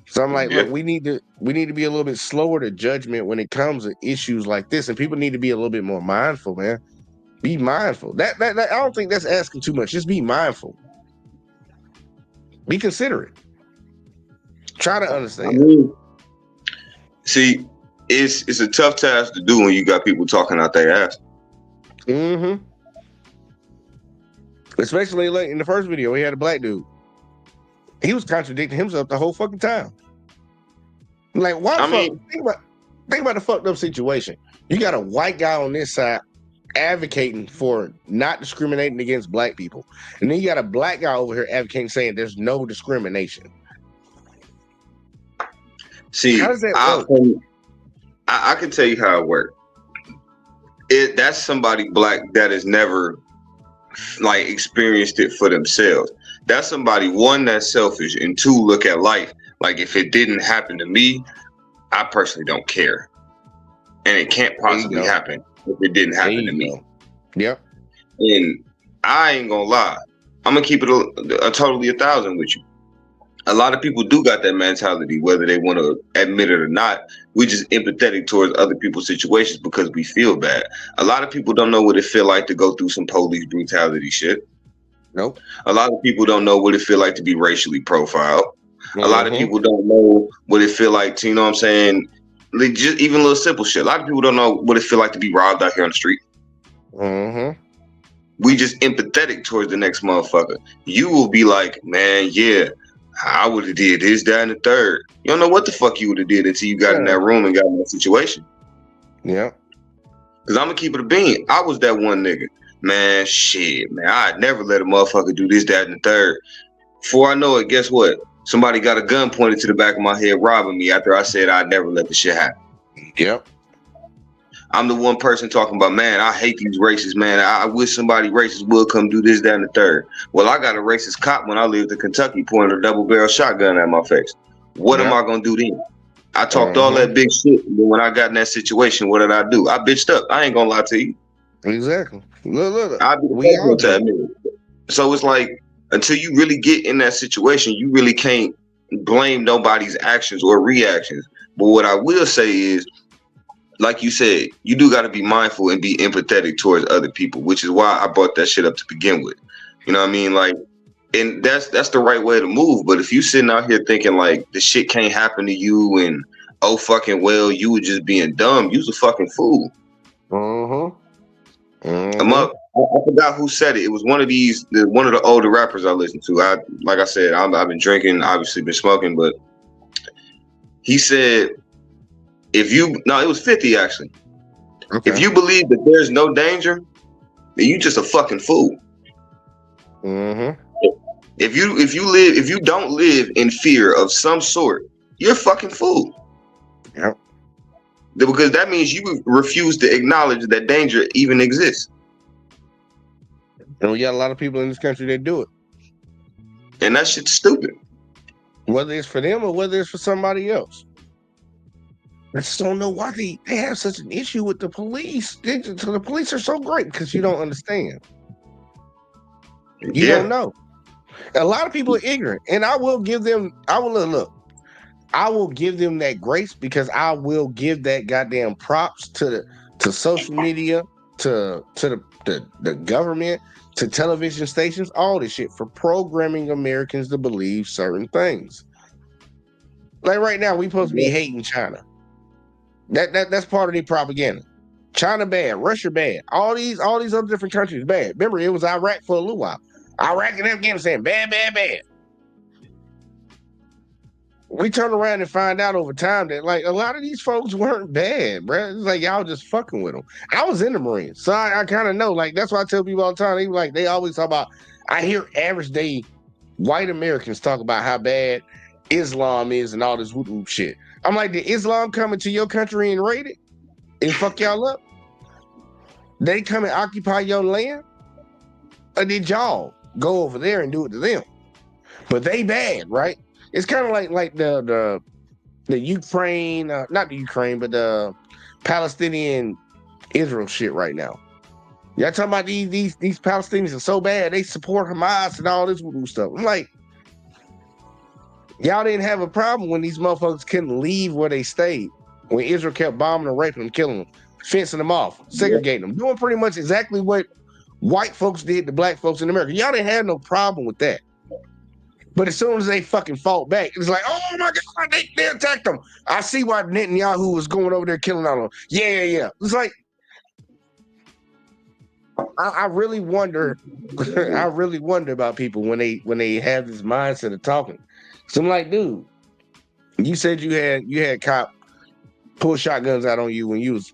So I'm like, look, we need to be a little bit slower to judgment when it comes to issues like this, and people need to be a little bit more mindful, man. Be mindful. That I don't think that's asking too much. Just be mindful. Be considerate. Try to understand. I mean, see, it's a tough task to do when you got people talking out their ass. Mm-hmm. Especially like in the first video, we had a black dude. He was contradicting himself the whole fucking time. Like, why the fuck? Think about the fucked up situation. You got a white guy on this side advocating for not discriminating against black people, and then you got a black guy over here advocating saying there's no discrimination. See, how does that work? I can tell you how it works. That's somebody black that has never like experienced it for themselves. That's somebody, one, that's selfish, and two, look at life like, if it didn't happen to me, I personally don't care, and it can't possibly happen if it didn't happen to me. Yep. And I ain't gonna lie, I'm gonna keep it a totally 1,000 with you. A lot of people do got that mentality, whether they want to admit it or not. We just empathetic towards other people's situations because we feel bad. A lot of people don't know what it feel like to go through some police brutality shit. Nope. A lot of people don't know what it feel like to be racially profiled. A lot of people don't know what it feel like to, you know what I'm saying? Like, just even little simple shit. A lot of people don't know what it feel like to be robbed out here on the street. We just empathetic towards the next motherfucker. You will be like, man, yeah, I would have did this, that, and the third. You don't know what the fuck you would have did until you got in that room and got in that situation. Yeah. Because I'm going to keep it a bean. I was that one nigga. Man, shit, man, I'd never let a motherfucker do this, that, and the third. Before I know it, guess what? Somebody got a gun pointed to the back of my head robbing me after I said I'd never let the shit happen. Yep. I'm the one person talking about, man, I hate these racists, man. I wish somebody racist would come do this, that, and the third. Well, I got a racist cop when I lived in Kentucky pointing a double-barrel shotgun at my face. What am I going to do then? I talked all that big shit, but when I got in that situation, what did I do? I bitched up. I ain't going to lie to you. Exactly. Look. We all to admit it. So it's like, until you really get in that situation, you really can't blame nobody's actions or reactions. But what I will say is, like you said, you do got to be mindful and be empathetic towards other people, which is why I brought that shit up to begin with. You know what I mean? Like, and that's the right way to move. But if you sitting out here thinking like the shit can't happen to you and oh fucking well, you were just being dumb, you's a fucking fool. I'm up. I forgot who said it. It was one of the older rappers I listened to. Like I said, I've been drinking, obviously been smoking, but he said, it was 50 actually. Okay. If you believe that there's no danger, then you just a fucking fool. If you don't live in fear of some sort, you're a fucking fool. Yep. Because that means you refuse to acknowledge that danger even exists. And we got a lot of people in this country that do it. And that shit's stupid. Whether it's for them or whether it's for somebody else. I just don't know why they have such an issue with the police. The police are so great because you don't understand. You don't know. A lot of people are ignorant. And I will give them, I will give them that grace because I will give that goddamn props to social media, to the government, to television stations, all this shit for programming Americans to believe certain things. Like right now, we supposed to be hating China. That's part of the propaganda. China bad, Russia bad, all these other different countries bad. Remember, it was Iraq for a little while. Iraq and Afghanistan, bad, bad, bad. We turn around and find out over time that like a lot of these folks weren't bad, bro. It's like y'all just fucking with them. I was in the Marines, so I kind of know. Like that's why I tell people all the time. They always talk about. I hear average day white Americans talk about how bad Islam is and all this whoop whoop shit. I'm like, did Islam come into your country and raid it and fuck y'all up? they come and occupy your land? Or did y'all go over there and do it to them? But they bad, right? It's kind of like the Ukraine, not the Ukraine, but the Palestinian Israel shit right now. Y'all talking about these Palestinians are so bad, they support Hamas and all this voodoo stuff. I'm like, y'all didn't have a problem when these motherfuckers couldn't leave where they stayed. When Israel kept bombing and raping them, killing them, fencing them off, segregating them, doing pretty much exactly what white folks did to black folks in America. Y'all didn't have no problem with that. But as soon as they fucking fought back, it's like, oh my God, they attacked them. I see why Netanyahu was going over there killing all of them. Yeah. It's like, I really wonder, I really wonder about people when they have this mindset of talking. So I'm like, dude, you said you had cop pull shotguns out on you when you was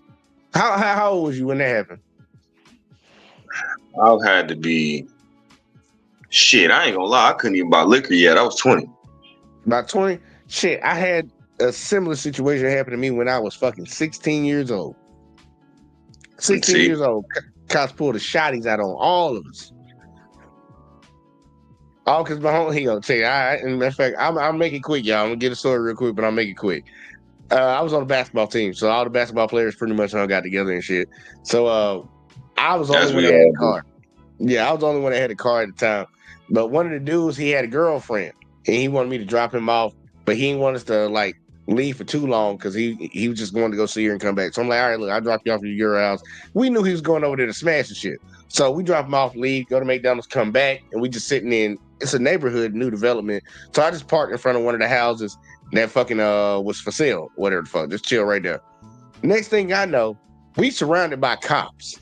how old was you when that happened? I had to be shit. I ain't gonna lie, I couldn't even buy liquor yet. I was 20. About 20? Shit, I had a similar situation happen to me when I was fucking 16 years old. 16 years old. Cops pulled the shotties out on all of us. All because my homie, he gonna tell you. All right, and matter of fact, I'll make it quick, y'all. I'm gonna get a story real quick, but I'll make it quick. I was on a basketball team, so all the basketball players pretty much all got together and shit. So I was the only one that had a car. Yeah, I was the only one that had a car at the time. But one of the dudes, he had a girlfriend, and he wanted me to drop him off, but he didn't want us to like leave for too long because he was just going to go see her and come back. So I'm like, all right, look, I'll drop you off at your house. We knew he was going over there to smash and shit. So we drop him off, leave, go to McDonald's, come back, and we just sitting in, it's a neighborhood, new development. So I just parked in front of one of the houses that fucking was for sale, whatever the fuck, just chill right there. Next thing I know, we surrounded by cops.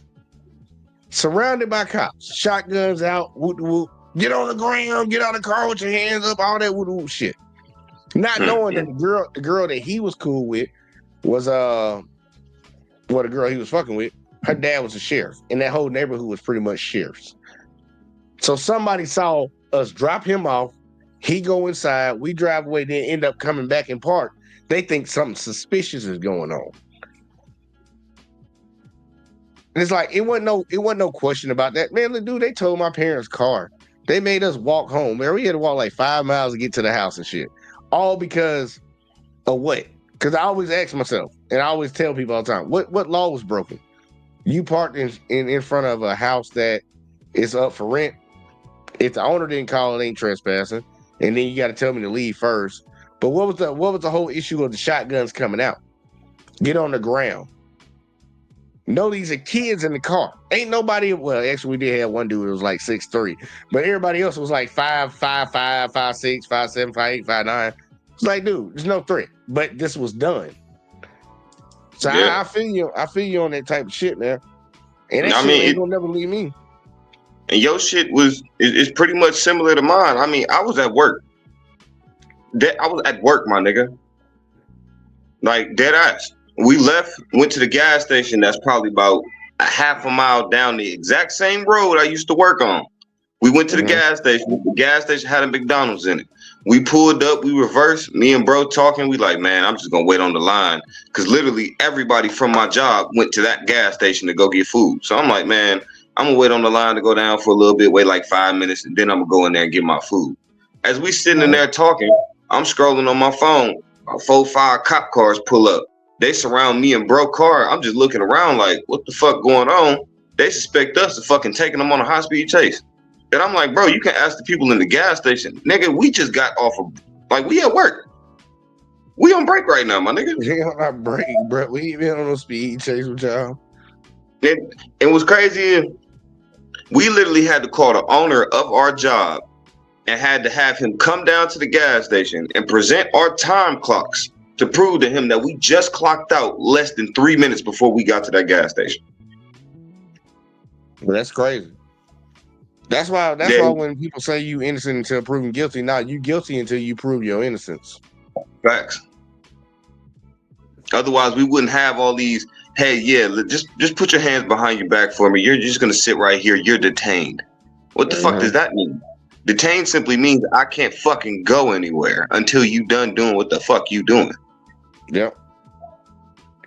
Shotguns out, whoop whoop. Get on the ground, get out of the car with your hands up, all that whoop whoop shit. Not knowing that the girl that he was cool with was the girl he was fucking with, her dad was a sheriff, and that whole neighborhood was pretty much sheriffs. So somebody saw us drop him off, he go inside, we drive away, then end up coming back in park. They think something suspicious is going on. And it's like it wasn't no question about that. Man, look, dude, they told my parents' car. They made us walk home. Man, we had to walk like 5 miles to get to the house and shit. All because of what? Because I always ask myself, and I always tell people all the time, what law was broken? You parked in front of a house that is up for rent. If the owner didn't call, it ain't trespassing. And then you got to tell me to leave first. But what was the whole issue of the shotguns coming out? Get on the ground. No, these are kids in the car. Ain't nobody. Well, actually, we did have one dude who was like 6'3", but everybody else was like 5'5", 5'6", 5'7", 5'8", 5'9". It's like, dude, there's no threat. But this was done. So yeah. I feel you. I feel you on that type of shit, man. And that shit ain't gonna never leave me. And your shit is pretty much similar to mine. I mean, I was at work. I was at work, my nigga. Like dead ass. We left, went to the gas station. That's probably about a half a mile down the exact same road I used to work on. We went to the gas station. The gas station had a McDonald's in it. We pulled up, we reversed, me and bro talking. We like, man, I'm just gonna wait on the line. Cause literally everybody from my job went to that gas station to go get food. So I'm like, man, I'm gonna wait on the line to go down for a little bit, wait like 5 minutes, and then I'm gonna go in there and get my food. As we sitting in there talking, I'm scrolling on my phone. About 4 or 5 cop cars pull up. They surround me and bro car. I'm just looking around like, what the fuck going on? They suspect us of fucking taking them on a high speed chase. And I'm like, bro, you can ask the people in the gas station. Nigga, we just got off of, like, we at work. We on break right now, my nigga. We on our break, bro. We ain't been on no speed chase with y'all. And what's crazy is we literally had to call the owner of our job and had to have him come down to the gas station and present our time clocks to prove to him that we just clocked out less than 3 minutes before we got to that gas station. Well, that's crazy. That's why when people say you innocent until proven guilty, you guilty until you prove your innocence. Facts. Otherwise, we wouldn't have all these, hey, yeah, just put your hands behind your back for me. You're just going to sit right here. You're detained. What the fuck does that mean? Detained simply means I can't fucking go anywhere until you done doing what the fuck you doing. Yep.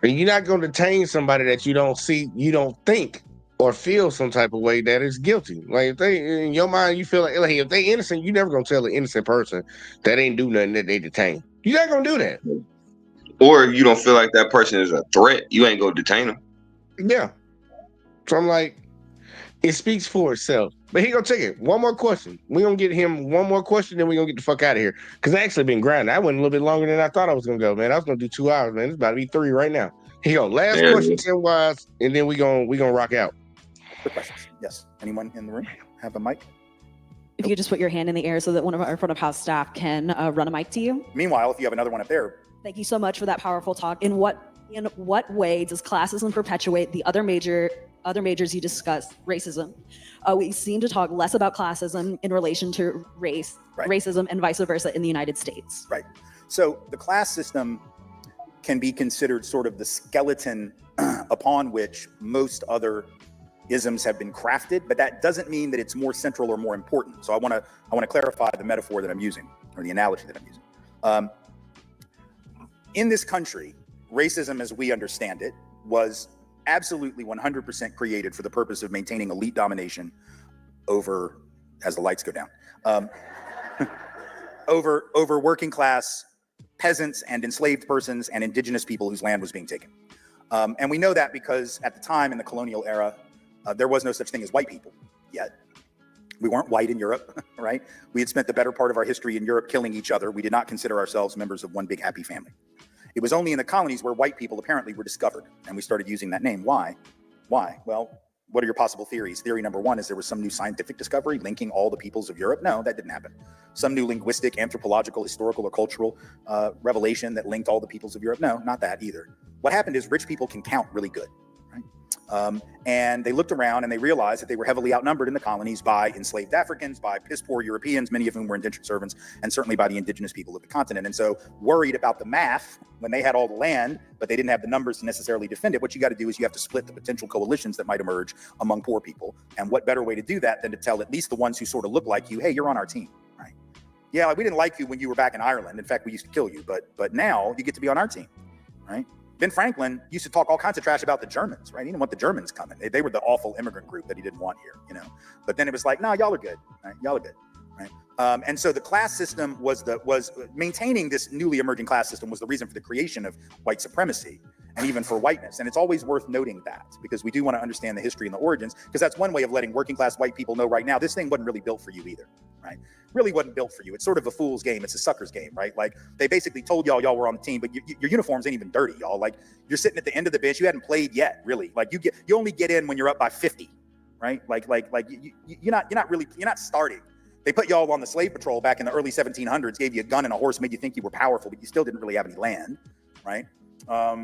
And you're not going to detain somebody that you don't see, you don't think or feel some type of way that is guilty. Like if they in your mind, you feel like if they innocent, you never gonna tell an innocent person that ain't do nothing that they detain. You're not gonna do that. Or if you don't feel like that person is a threat, you ain't gonna detain them. Yeah. So I'm like, it speaks for itself. But he gonna take it. One more question. We're gonna get him one more question, then we're gonna get the fuck out of here. Because I actually been grinding. I went a little bit longer than I thought I was gonna go, man. I was gonna do 2 hours, man. It's about to be 3 right now. Here you go. Last question, Tim Wise, and then we gonna rock out. Quick questions. Yes. Anyone in the room have a mic? If you could just put your hand in the air so that one of our front of house staff can run a mic to you. Meanwhile, if you have another one up there. Thank you so much for that powerful talk. In what way does classism perpetuate the other majors you discussed, racism? We seem to talk less about classism in relation to race, racism, and vice versa in the United States. Right. So the class system can be considered sort of the skeleton upon which most other isms have been crafted, but that doesn't mean that it's more central or more important. So I want to clarify the metaphor that I'm using, or the analogy that I'm using. In this country, racism as we understand it was absolutely 100% created for the purpose of maintaining elite domination over, as the lights go down, over working class peasants and enslaved persons and indigenous people whose land was being taken. And we know that because at the time in the colonial era, there was no such thing as white people yet. We weren't white in Europe, right? We had spent the better part of our history in Europe killing each other. We did not consider ourselves members of one big happy family. It was only in the colonies where white people apparently were discovered, and we started using that name. Why? Why? Well, what are your possible theories? Theory number one is there was some new scientific discovery linking all the peoples of Europe. No, that didn't happen. Some new linguistic, anthropological, historical, or cultural revelation that linked all the peoples of Europe. No, not that either. What happened is rich people can count really good, right? And they looked around and they realized that they were heavily outnumbered in the colonies by enslaved Africans, by piss poor Europeans, many of whom were indentured servants, and certainly by the indigenous people of the continent. And so worried about the math when they had all the land, but they didn't have the numbers to necessarily defend it, what you got to do is you have to split the potential coalitions that might emerge among poor people. And what better way to do that than to tell at least the ones who sort of look like you, hey, you're on our team, right? Yeah, like we didn't like you when you were back in Ireland. In fact, we used to kill you, but now you get to be on our team, right? Ben Franklin used to talk all kinds of trash about the Germans, right? He didn't want the Germans coming. They were the awful immigrant group that he didn't want here, you know. But then it was like, no, y'all are good, right? Y'all are good, right? And so the class system was maintaining this newly emerging class system was the reason for the creation of white supremacy and even for whiteness. And it's always worth noting that because we do want to understand the history and the origins, because that's one way of letting working class white people know right now, this thing wasn't really built for you either, right? Really wasn't built for you. It's sort of a fool's game. It's a sucker's game, right? Like they basically told y'all were on the team, but your uniforms ain't even dirty, y'all. Like you're sitting at the end of the bench. You hadn't played yet, really. Like you only get in when you're up by 50, right? You're not starting. They put y'all on the slave patrol back in the early 1700s, gave you a gun and a horse, made you think you were powerful, but you still didn't really have any land, right?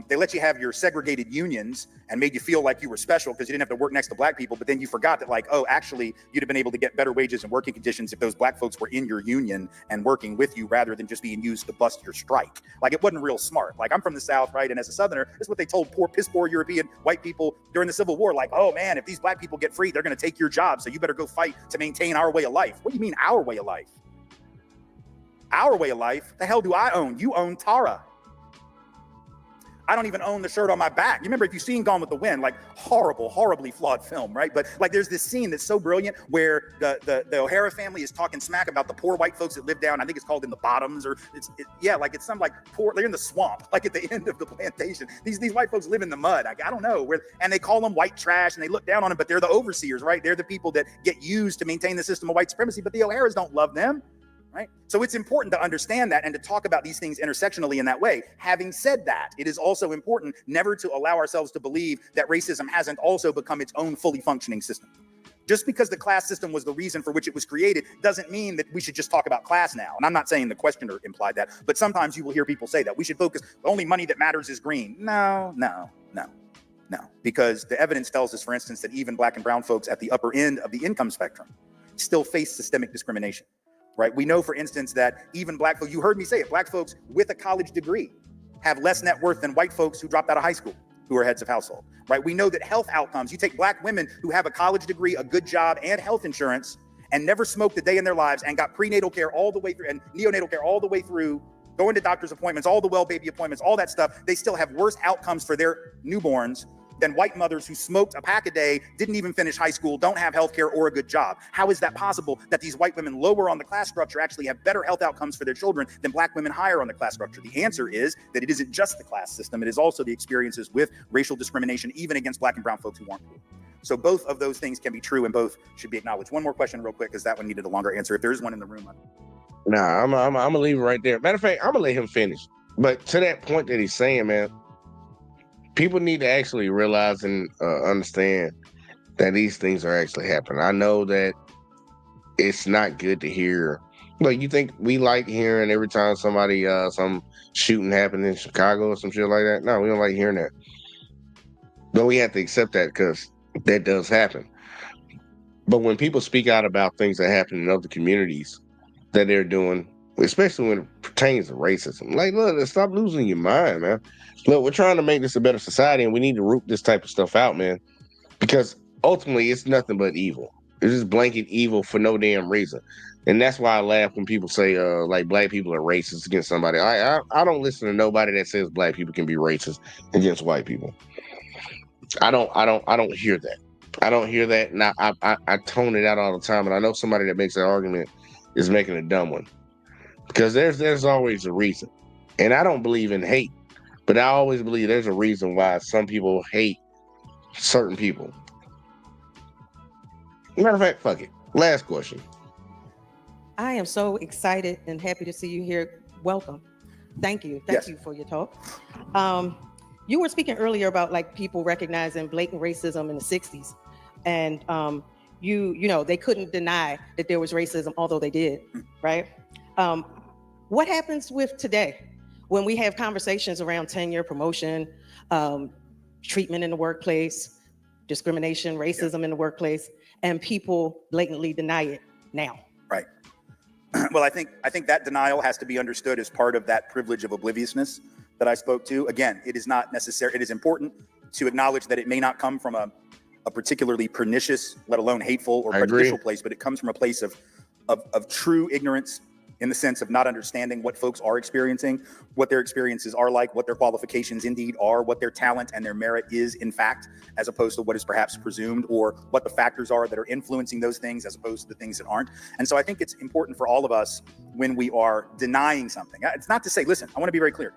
They let you have your segregated unions and made you feel like you were special because you didn't have to work next to black people. But then you forgot that, like, oh, actually, you'd have been able to get better wages and working conditions if those black folks were in your union and working with you rather than just being used to bust your strike. Like, it wasn't real smart. Like, I'm from the South, right? And as a Southerner, this is what they told piss poor European white people during the Civil War. Like, oh, man, if these black people get free, they're going to take your job. So you better go fight to maintain our way of life. What do you mean our way of life? Our way of life? The hell do I own? You own Tara. I don't even own the shirt on my back. You remember, if you've seen Gone with the Wind, like horribly flawed film, right? But like there's this scene that's so brilliant where the O'Hara family is talking smack about the poor white folks that live down, I think it's called In the Bottoms, or it's some like poor, they're in the swamp, like at the end of the plantation. These white folks live in the mud. I don't know where, and they call them white trash and they look down on them, but they're the overseers, right? They're the people that get used to maintain the system of white supremacy, but the O'Haras don't love them. Right? So it's important to understand that and to talk about these things intersectionally in that way. Having said that, it is also important never to allow ourselves to believe that racism hasn't also become its own fully functioning system. Just because the class system was the reason for which it was created doesn't mean that we should just talk about class now. And I'm not saying the questioner implied that, but sometimes you will hear people say that. We should focus, the only money that matters is green. No. Because the evidence tells us, for instance, that even black and brown folks at the upper end of the income spectrum still face systemic discrimination. Right? We know, for instance, that even black folks, you heard me say it, black folks with a college degree have less net worth than white folks who dropped out of high school, who are heads of household, right? We know that health outcomes, you take black women who have a college degree, a good job, and health insurance, and never smoked a day in their lives, and got prenatal care all the way through, and neonatal care all the way through, going to doctor's appointments, all the well baby appointments, all that stuff, they still have worse outcomes for their newborns than white mothers who smoked a pack a day, didn't even finish high school, don't have health care or a good job? How is that possible that these white women lower on the class structure actually have better health outcomes for their children than black women higher on the class structure? The answer is that it isn't just the class system, it is also the experiences with racial discrimination, even against black and brown folks who aren't poor. So both of those things can be true and both should be acknowledged. One more question real quick, because that one needed a longer answer. If there is one in the room. Nah, I'm gonna leave it right there. Matter of fact, I'm gonna let him finish. But to that point that he's saying, man, people need to actually realize and understand that these things are actually happening. I know that it's not good to hear. Like, you think we like hearing every time somebody some shooting happened in Chicago or some shit like that? No, we don't like hearing that. But we have to accept that because that does happen. But when people speak out about things that happen in other communities that they're doing, especially when it pertains to racism, like, look, stop losing your mind, man. Look, we're trying to make this a better society, and we need to root this type of stuff out, man, because ultimately it's nothing but evil. It's just blanket evil for no damn reason. And that's why I laugh when people say like black people are racist against somebody. I don't listen to nobody that says black people can be racist against white people. I don't hear that. I don't hear that, and I tone it out all the time. And I know somebody that makes that argument is making a dumb one, because there's always a reason. And I don't believe in hate, but I always believe there's a reason why some people hate certain people. Matter of fact, fuck it. Last question. I am so excited and happy to see you here. Welcome. Thank you. Thank you for your talk. You were speaking earlier about like people recognizing blatant racism in the 60s. And you know, they couldn't deny that there was racism, although they did, right? What happens with today when we have conversations around tenure, promotion, treatment in the workplace, discrimination, racism in the workplace, and people blatantly deny it now? Right. Well, I think that denial has to be understood as part of that privilege of obliviousness that I spoke to. Again, it is not necessary. It is important to acknowledge that it may not come from a particularly pernicious, let alone hateful or prejudicial place, but it comes from a place of true ignorance, in the sense of not understanding what folks are experiencing, what their experiences are like, what their qualifications indeed are, what their talent and their merit is in fact, as opposed to what is perhaps presumed, or what the factors are that are influencing those things as opposed to the things that aren't. And so I think it's important for all of us when we are denying something. It's not to say, listen, I want to be very clear.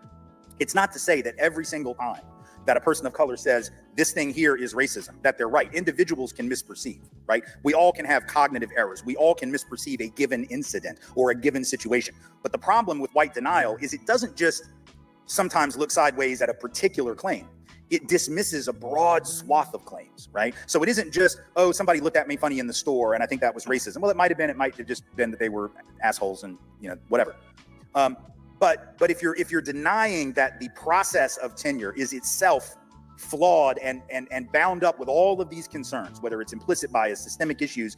It's not to say that every single time that a person of color says this thing here is racism, that they're right. Individuals can misperceive, right? We all can have cognitive errors. We all can misperceive a given incident or a given situation. But the problem with white denial is it doesn't just sometimes look sideways at a particular claim. It dismisses a broad swath of claims, right? So it isn't just, oh, somebody looked at me funny in the store and I think that was racism. Well, it might have been. It might have just been that they were assholes and, you know, whatever. But if you're denying that the process of tenure is itself flawed and bound up with all of these concerns, whether it's implicit bias, systemic issues,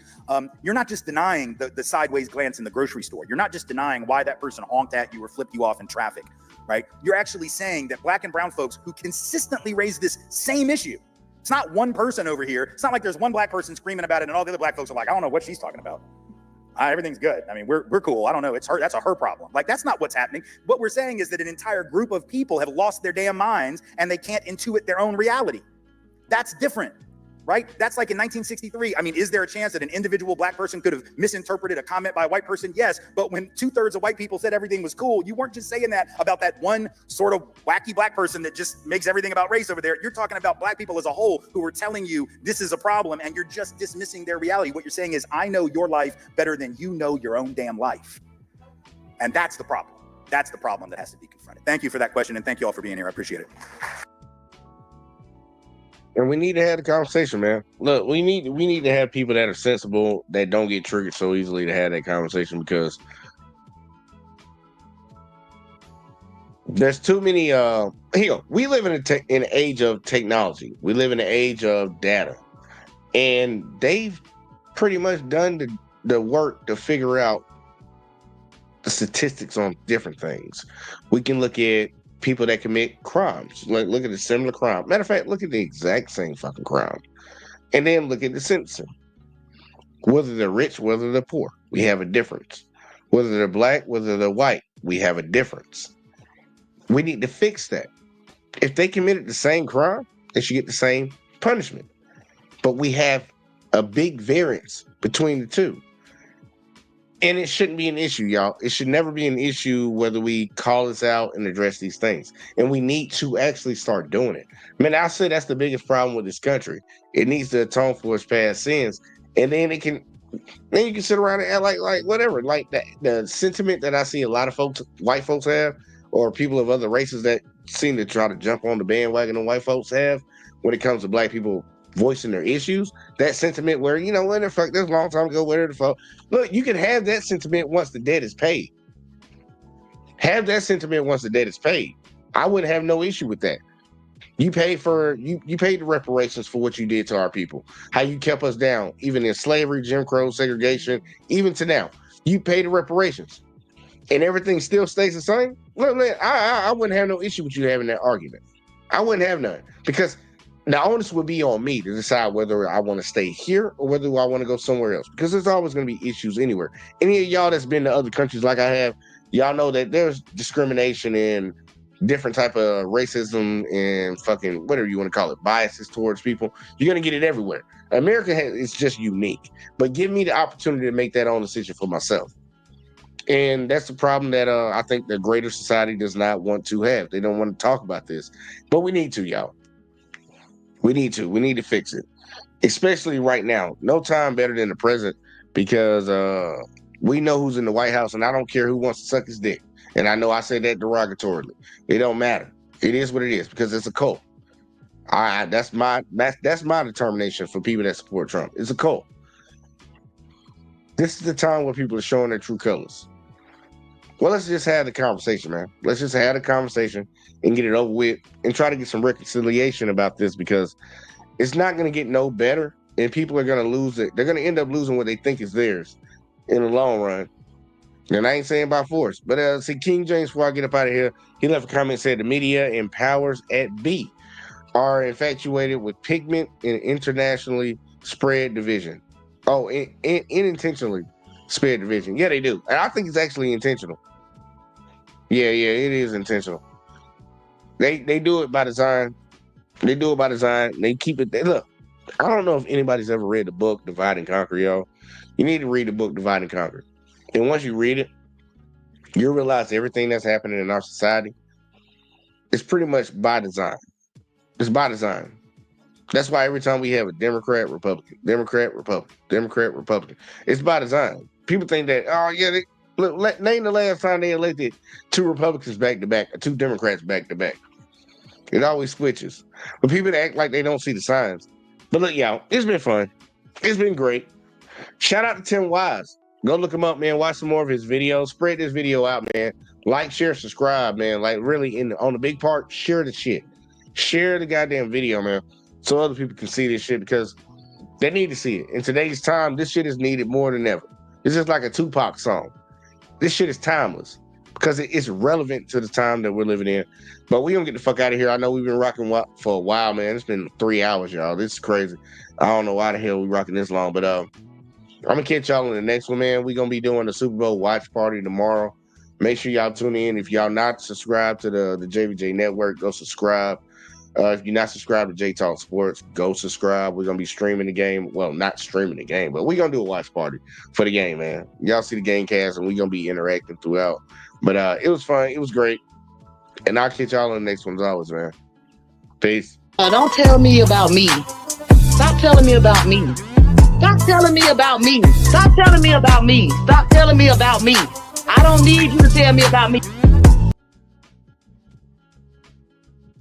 you're not just denying the sideways glance in the grocery store. You're not just denying why that person honked at you or flipped you off in traffic, right? You're actually saying that black and brown folks who consistently raise this same issue, it's not one person over here. It's not like there's one black person screaming about it and all the other black folks are like, I don't know what she's talking about. Everything's good. I mean, we're cool. I don't know. It's her. That's her problem. Like, that's not what's happening. What we're saying is that an entire group of people have lost their damn minds and they can't intuit their own reality. That's different, right? That's like in 1963. I mean, is there a chance that an individual black person could have misinterpreted a comment by a white person? Yes. But when 2/3 of white people said everything was cool, you weren't just saying that about that one sort of wacky black person that just makes everything about race over there. You're talking about black people as a whole who are telling you this is a problem and you're just dismissing their reality. What you're saying is, I know your life better than you know your own damn life. And that's the problem. That's the problem that has to be confronted. Thank you for that question. And thank you all for being here. I appreciate it. And we need to have the conversation, man. Look, we need to have people that are sensible, that don't get triggered so easily to have that conversation, because there's too many. We live in an age of technology. We live in an age of data, and they've pretty much done the work to figure out the statistics on different things. We can look at people that commit crimes. Like, look at the similar crime. Matter of fact, look at the exact same fucking crime. And then look at the sentencing. Whether they're rich, whether they're poor, we have a difference. Whether they're black, whether they're white, we have a difference. We need to fix that. If they committed the same crime, they should get the same punishment. But we have a big variance between the two. And it shouldn't be an issue, y'all. It should never be an issue whether we call this out and address these things. And we need to actually start doing it. Man, I'll say that's the biggest problem with this country. It needs to atone for its past sins. And then you can sit around and act like whatever. Like the sentiment that I see a lot of folks, white folks have, or people of other races that seem to try to jump on the bandwagon of white folks have when it comes to black people voicing their issues, that sentiment where, you know, when the fuck, that's a long time ago, where the fuck. Look, you can have that sentiment once the debt is paid. Have that sentiment once the debt is paid. I wouldn't have no issue with that. You paid the reparations for what you did to our people, how you kept us down, even in slavery, Jim Crow, segregation, even to now. You paid the reparations, and everything still stays the same. Look, man, I wouldn't have no issue with you having that argument. I wouldn't have none, because the onus would be on me to decide whether I want to stay here or whether I want to go somewhere else, because there's always going to be issues anywhere. Any of y'all that's been to other countries like I have, y'all know that there's discrimination and different type of racism and fucking whatever you want to call it, biases towards people. You're going to get it everywhere. America is just unique, but give me the opportunity to make that own decision for myself. And that's the problem that I think the greater society does not want to have. They don't want to talk about this, but we need to, y'all. We need to fix it, especially right now. No time better than the present, because we know who's in the White House, and I don't care who wants to suck his dick. And I know I say that derogatorily. It don't matter. It is what it is, because it's a cult. That's my determination for people that support Trump. It's a cult. This is the time where people are showing their true colors. Well, let's just have the conversation, man. Let's just have the conversation and get it over with and try to get some reconciliation about this, because it's not going to get no better, and people are going to lose it. They're going to end up losing what they think is theirs in the long run. And I ain't saying by force, but see, King James, before I get up out of here, he left a comment, said the media and powers at B are infatuated with pigment and internationally spread division. Oh, unintentionally spread division. Yeah, they do. And I think it's actually intentional. Yeah, it is intentional. They do it by design. They do it by design. They keep it. Look, I don't know if anybody's ever read the book Divide and Conquer, y'all. You need to read the book Divide and Conquer. And once you read it, you'll realize everything that's happening in our society is pretty much by design. It's by design. That's why every time we have a Democrat, Republican, Democrat, Republican, Democrat, Republican, it's by design. People think that, oh, yeah, name the last time they elected 2 Republicans back to back, or 2 Democrats back to back. It always switches. But people act like they don't see the signs. But look, y'all, it's been fun. It's been great. Shout out to Tim Wise. Go look him up, man. Watch some more of his videos. Spread this video out, man. Like, share, subscribe, man. Like, really, on the big part, share the shit. Share the goddamn video, man, so other people can see this shit, because they need to see it. In today's time, this shit is needed more than ever. It's just like a Tupac song. This shit is timeless, because it's relevant to the time that we're living in. But we gonna get the fuck out of here. I know we've been rocking for a while, man. It's been 3 hours, y'all. This is crazy. I don't know why the hell we rocking this long, but I'm gonna catch y'all in the next one, man. We're gonna be doing the Super Bowl watch party tomorrow. Make sure y'all tune in. If y'all not subscribed to the JVJ Network, go subscribe. If you're not subscribed to J Talk Sports, go subscribe. We're gonna be streaming the game. Well, not streaming the game, but we're gonna do a watch party for the game, man. Y'all see the game cast, and we're gonna be interacting throughout. But it was fun. It was great. And I'll catch y'all in the next one as always, man. Peace. Don't tell me about me. Stop telling me about me. Stop telling me about me. Stop telling me about me. Stop telling me about me. I don't need you to tell me about me.